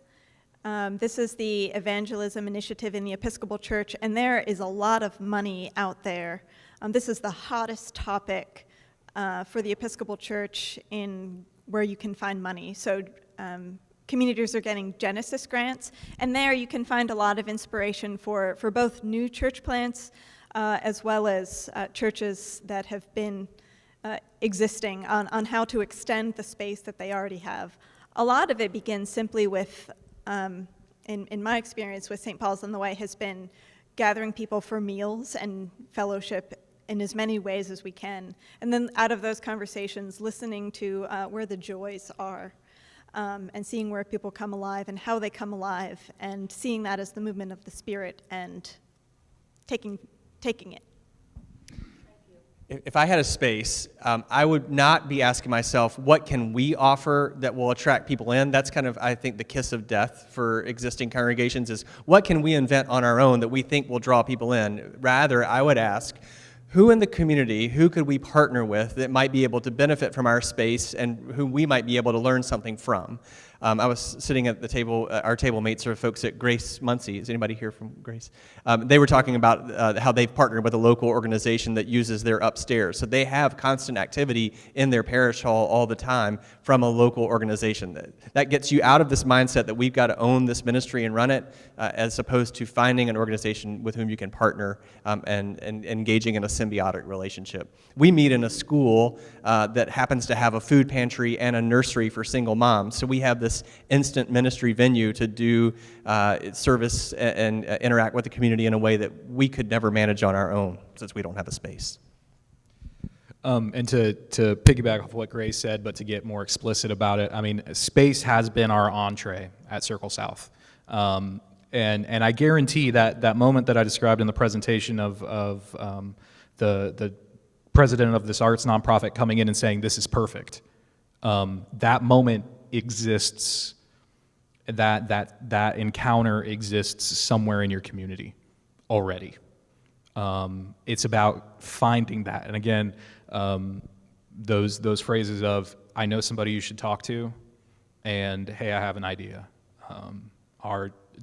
This is the evangelism initiative in the Episcopal Church, and there is a lot of money out there. This is the hottest topic for the Episcopal Church in where you can find money. So communities are getting Genesis grants, and there you can find a lot of inspiration for both new church plants as well as churches that have been existing on how to extend the space that they already have. A lot of it begins simply with, in my experience with St. Paul's on the Way, has been gathering people for meals and fellowship in as many ways as we can. And then out of those conversations, listening to where the joys are and seeing where people come alive and how they come alive, and seeing that as the movement of the Spirit and taking it. If I had a space, I would not be asking myself, what can we offer that will attract people in? That's kind of, I think, the kiss of death for existing congregations is, what can we invent on our own that we think will draw people in? Rather, I would ask, who in the community, who could we partner with that might be able to benefit from our space and who we might be able to learn something from? I was sitting at the table, our table mates are folks at Grace Muncie. Is anybody here from Grace? They were talking about how they've partnered with a local organization that uses their upstairs. So they have constant activity in their parish hall all the time from a local organization. That gets you out of this mindset that we've got to own this ministry and run it, as opposed to finding an organization with whom you can partner and engaging in a symbiotic relationship. We meet in a school that happens to have a food pantry and a nursery for single moms. So we have this instant ministry venue to do service and interact with the community in a way that we could never manage on our own since we don't have a space. And to piggyback off what Grace said, but to get more explicit about it, I mean, space has been our entree at Circle South. And I guarantee that moment that I described in the presentation of the president of this arts nonprofit coming in and saying, this is perfect, that moment exists, that encounter exists somewhere in your community already. It's about finding that. And again, those phrases of, I know somebody you should talk to, and hey, I have an idea,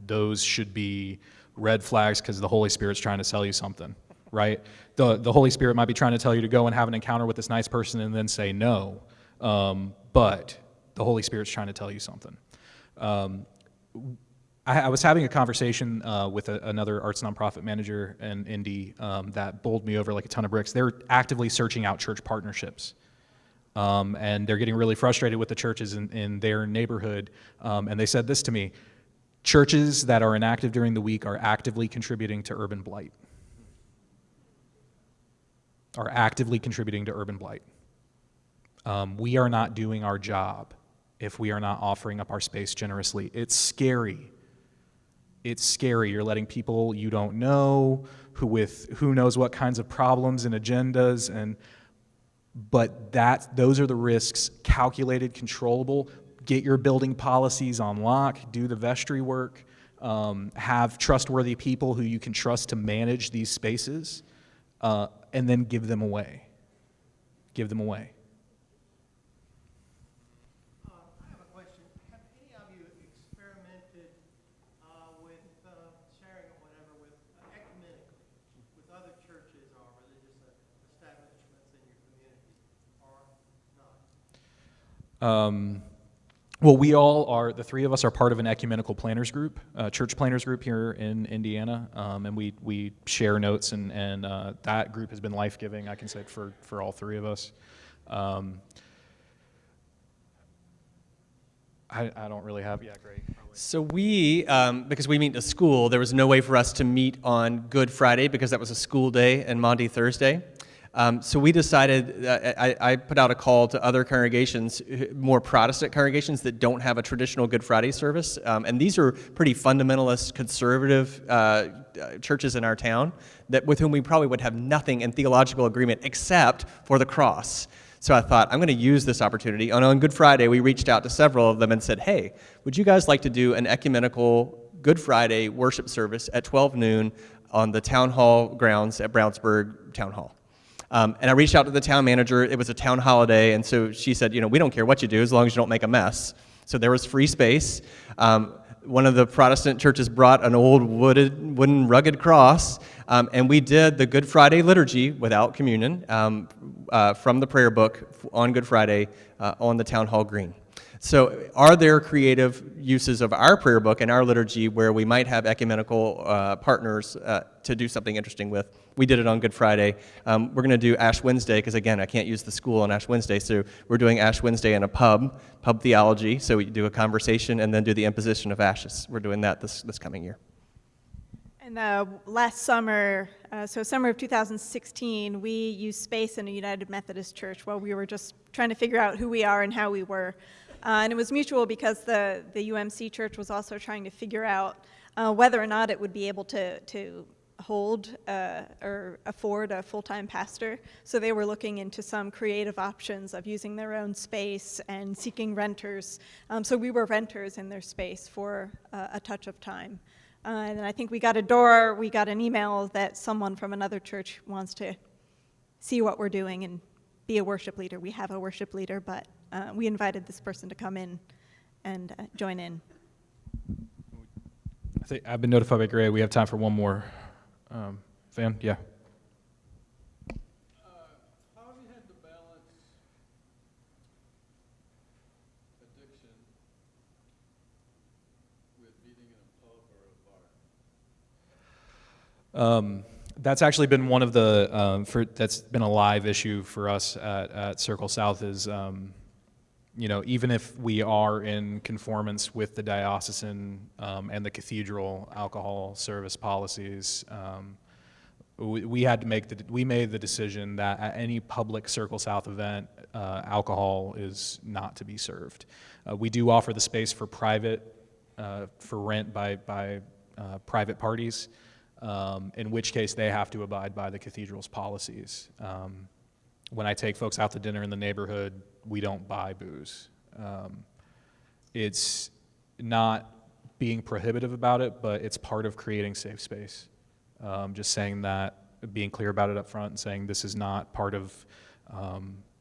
those should be red flags because the Holy Spirit's trying to sell you something, right? The Holy Spirit might be trying to tell you to go and have an encounter with this nice person and then say no, but the Holy Spirit's trying to tell you something. I was having a conversation with another arts nonprofit manager in Indy that bowled me over like a ton of bricks. They're actively searching out church partnerships. And they're getting really frustrated with the churches in their neighborhood. And they said this to me: churches that are inactive during the week are actively contributing to urban blight. We are not doing our job if we are not offering up our space generously. It's scary. It's scary. You're letting people you don't know, who knows what kinds of problems and agendas, but those are the risks, calculated, controllable. Get your building policies on lock, do the vestry work, have trustworthy people who you can trust to manage these spaces, and then give them away. Give them away. Well, we all are, the three of us are part of an ecumenical planners group, church planners group here in Indiana, and we share notes, and that group has been life-giving, I can say, for all three of us. I don't really have, great. So we, because we meet in a school, there was no way for us to meet on Good Friday because that was a school day and Maundy Thursday. So we decided, I put out a call to other congregations, more Protestant congregations that don't have a traditional Good Friday service. And these are pretty fundamentalist, conservative churches in our town with whom we probably would have nothing in theological agreement except for the cross. So I thought, I'm going to use this opportunity. And on Good Friday, we reached out to several of them and said, hey, would you guys like to do an ecumenical Good Friday worship service at 12 noon on the town hall grounds at Brownsburg Town Hall? And I reached out to the town manager. It was a town holiday, and so she said, we don't care what you do as long as you don't make a mess. So there was free space. One of the Protestant churches brought an old wooden rugged cross, and we did the Good Friday liturgy without communion from the prayer book on Good Friday on the town hall green. So are there creative uses of our prayer book and our liturgy where we might have ecumenical partners to do something interesting with? We did it on Good Friday. We're going to do Ash Wednesday because, again, I can't use the school on Ash Wednesday, so we're doing Ash Wednesday in a pub theology. So we do a conversation and then do the imposition of ashes. We're doing that this coming year. And last summer, so summer of 2016, we used space in a United Methodist church while we were just trying to figure out who we are and how we were. And it was mutual because the UMC church was also trying to figure out whether or not it would be able to hold or afford a full-time pastor. So they were looking into some creative options of using their own space and seeking renters. So we were renters in their space for a touch of time. And I think we got an email that someone from another church wants to see what we're doing and be a worship leader. We have a worship leader, but we invited this person to come in and join in. I think I've been notified by Gray. We have time for one more. Van, yeah. How have you had to balance addiction with being in a pub or a bar? That's actually been one of the that's been a live issue for us at Circle South is, even if we are in conformance with the diocesan and the cathedral alcohol service policies, we made the decision that at any public Circle South event, alcohol is not to be served. We do offer the space for for rent by private parties. In which case they have to abide by the cathedral's policies. When I take folks out to dinner in the neighborhood, we don't buy booze. It's not being prohibitive about it, but it's part of creating safe space. Just saying that, being clear about it up front and saying this is not part of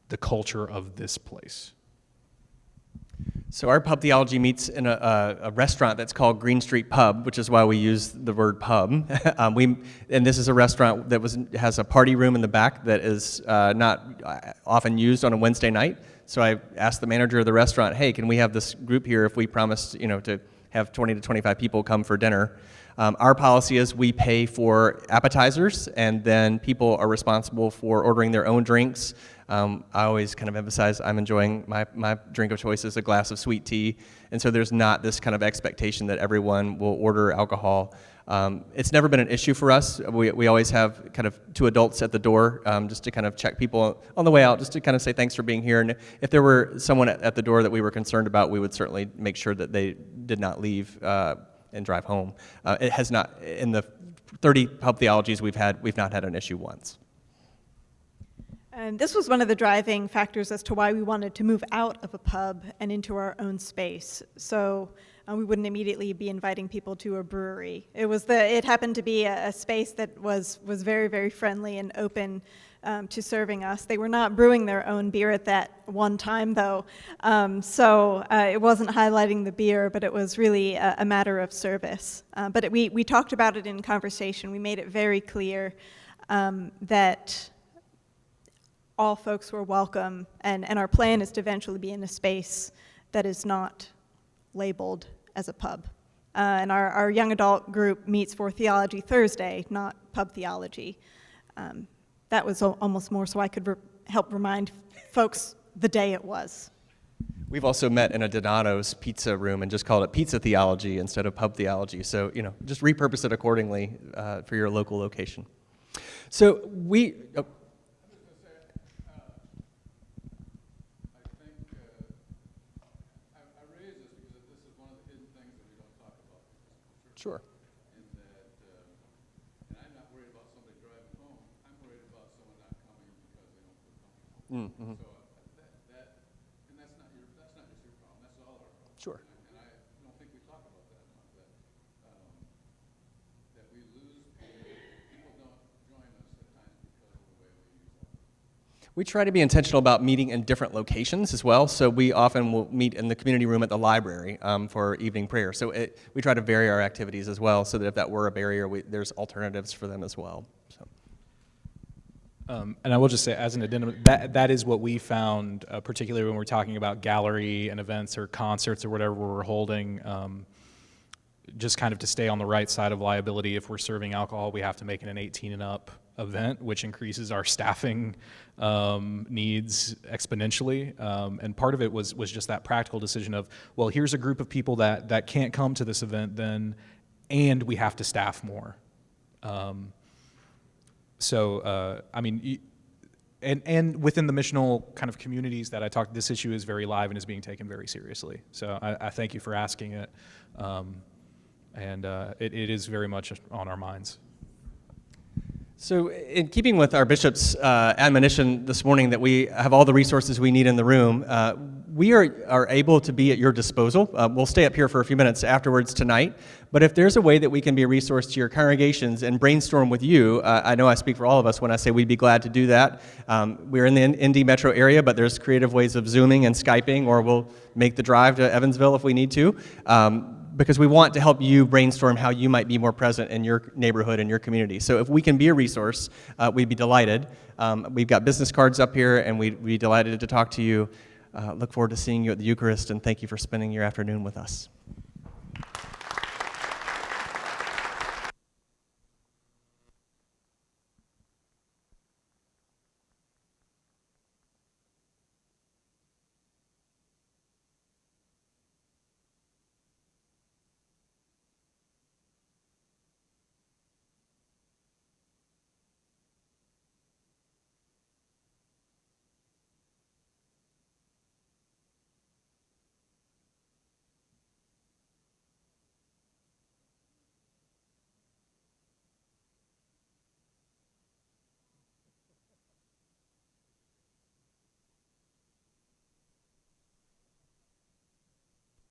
the culture of this place. So our pub theology meets in a restaurant that's called Green Street Pub, which is why we use the word pub. And this is a restaurant that has a party room in the back that is not often used on a Wednesday night. So I asked the manager of the restaurant, hey, can we have this group here if we promised, to have 20 to 25 people come for dinner? Our policy is we pay for appetizers, and then people are responsible for ordering their own drinks. I always kind of emphasize I'm enjoying my drink of choice is a glass of sweet tea, and so there's not this kind of expectation that everyone will order alcohol. It's never been an issue for us. We always have kind of 2 adults at the door just to kind of check people on the way out, just to kind of say thanks for being here. And if there were someone at the door that we were concerned about, we would certainly make sure that they did not leave and drive home. It has not, in the 30 pub theologies we've not had an issue once. And this was one of the driving factors as to why we wanted to move out of a pub and into our own space. So we wouldn't immediately be inviting people to a brewery. It happened to be a space that was very, very friendly and open to serving us. They were not brewing their own beer at that one time, though. So it wasn't highlighting the beer, but it was really a matter of service. But we talked about it in conversation. We made it very clear that all folks were welcome, and our plan is to eventually be in a space that is not labeled as a pub. And our young adult group meets for Theology Thursday, not pub theology. That was almost more so I could help remind folks the day it was. We've also met in a Donato's pizza room and just called it pizza theology instead of pub theology. So, just repurpose it accordingly for your local location. So we... Sure. And I'm not worried about somebody driving home. I'm worried about someone not coming because they don't feel comfortable. Mm-hmm. So and that's not just your problem. That's all our problem. Sure. And I don't think we talk about that enough. That we lose people don't join us at times because of the way we use alcohol. We try to be intentional about meeting in different locations as well. So we often will meet in the community room at the library for evening prayer. So we try to vary our activities as well, so that if that were a barrier, there's alternatives for them as well. So. And I will just say, as an addendum, that is what we found, particularly when we're talking about gallery and events or concerts or whatever we're holding. Just kind of to stay on the right side of liability, if we're serving alcohol, we have to make it an 18 and up event, which increases our staffing needs exponentially. And part of it was just that practical decision of, well, here's a group of people that can't come to this event then, and we have to staff more. I mean, and within the missional kind of communities that I talked, this issue is very live and is being taken very seriously. So I thank you for asking it. It is very much on our minds. So in keeping with our bishop's admonition this morning that we have all the resources we need in the room, we are able to be at your disposal. We'll stay up here for a few minutes afterwards tonight, but if there's a way that we can be a resource to your congregations and brainstorm with you, I know I speak for all of us when I say we'd be glad to do that. We're in the Indy metro area, but there's creative ways of Zooming and Skyping, or we'll make the drive to Evansville if we need to. Because we want to help you brainstorm how you might be more present in your neighborhood and your community. So if we can be a resource, we'd be delighted. We've got business cards up here, and we'd be delighted to talk to you. Look forward to seeing you at the Eucharist, and thank you for spending your afternoon with us.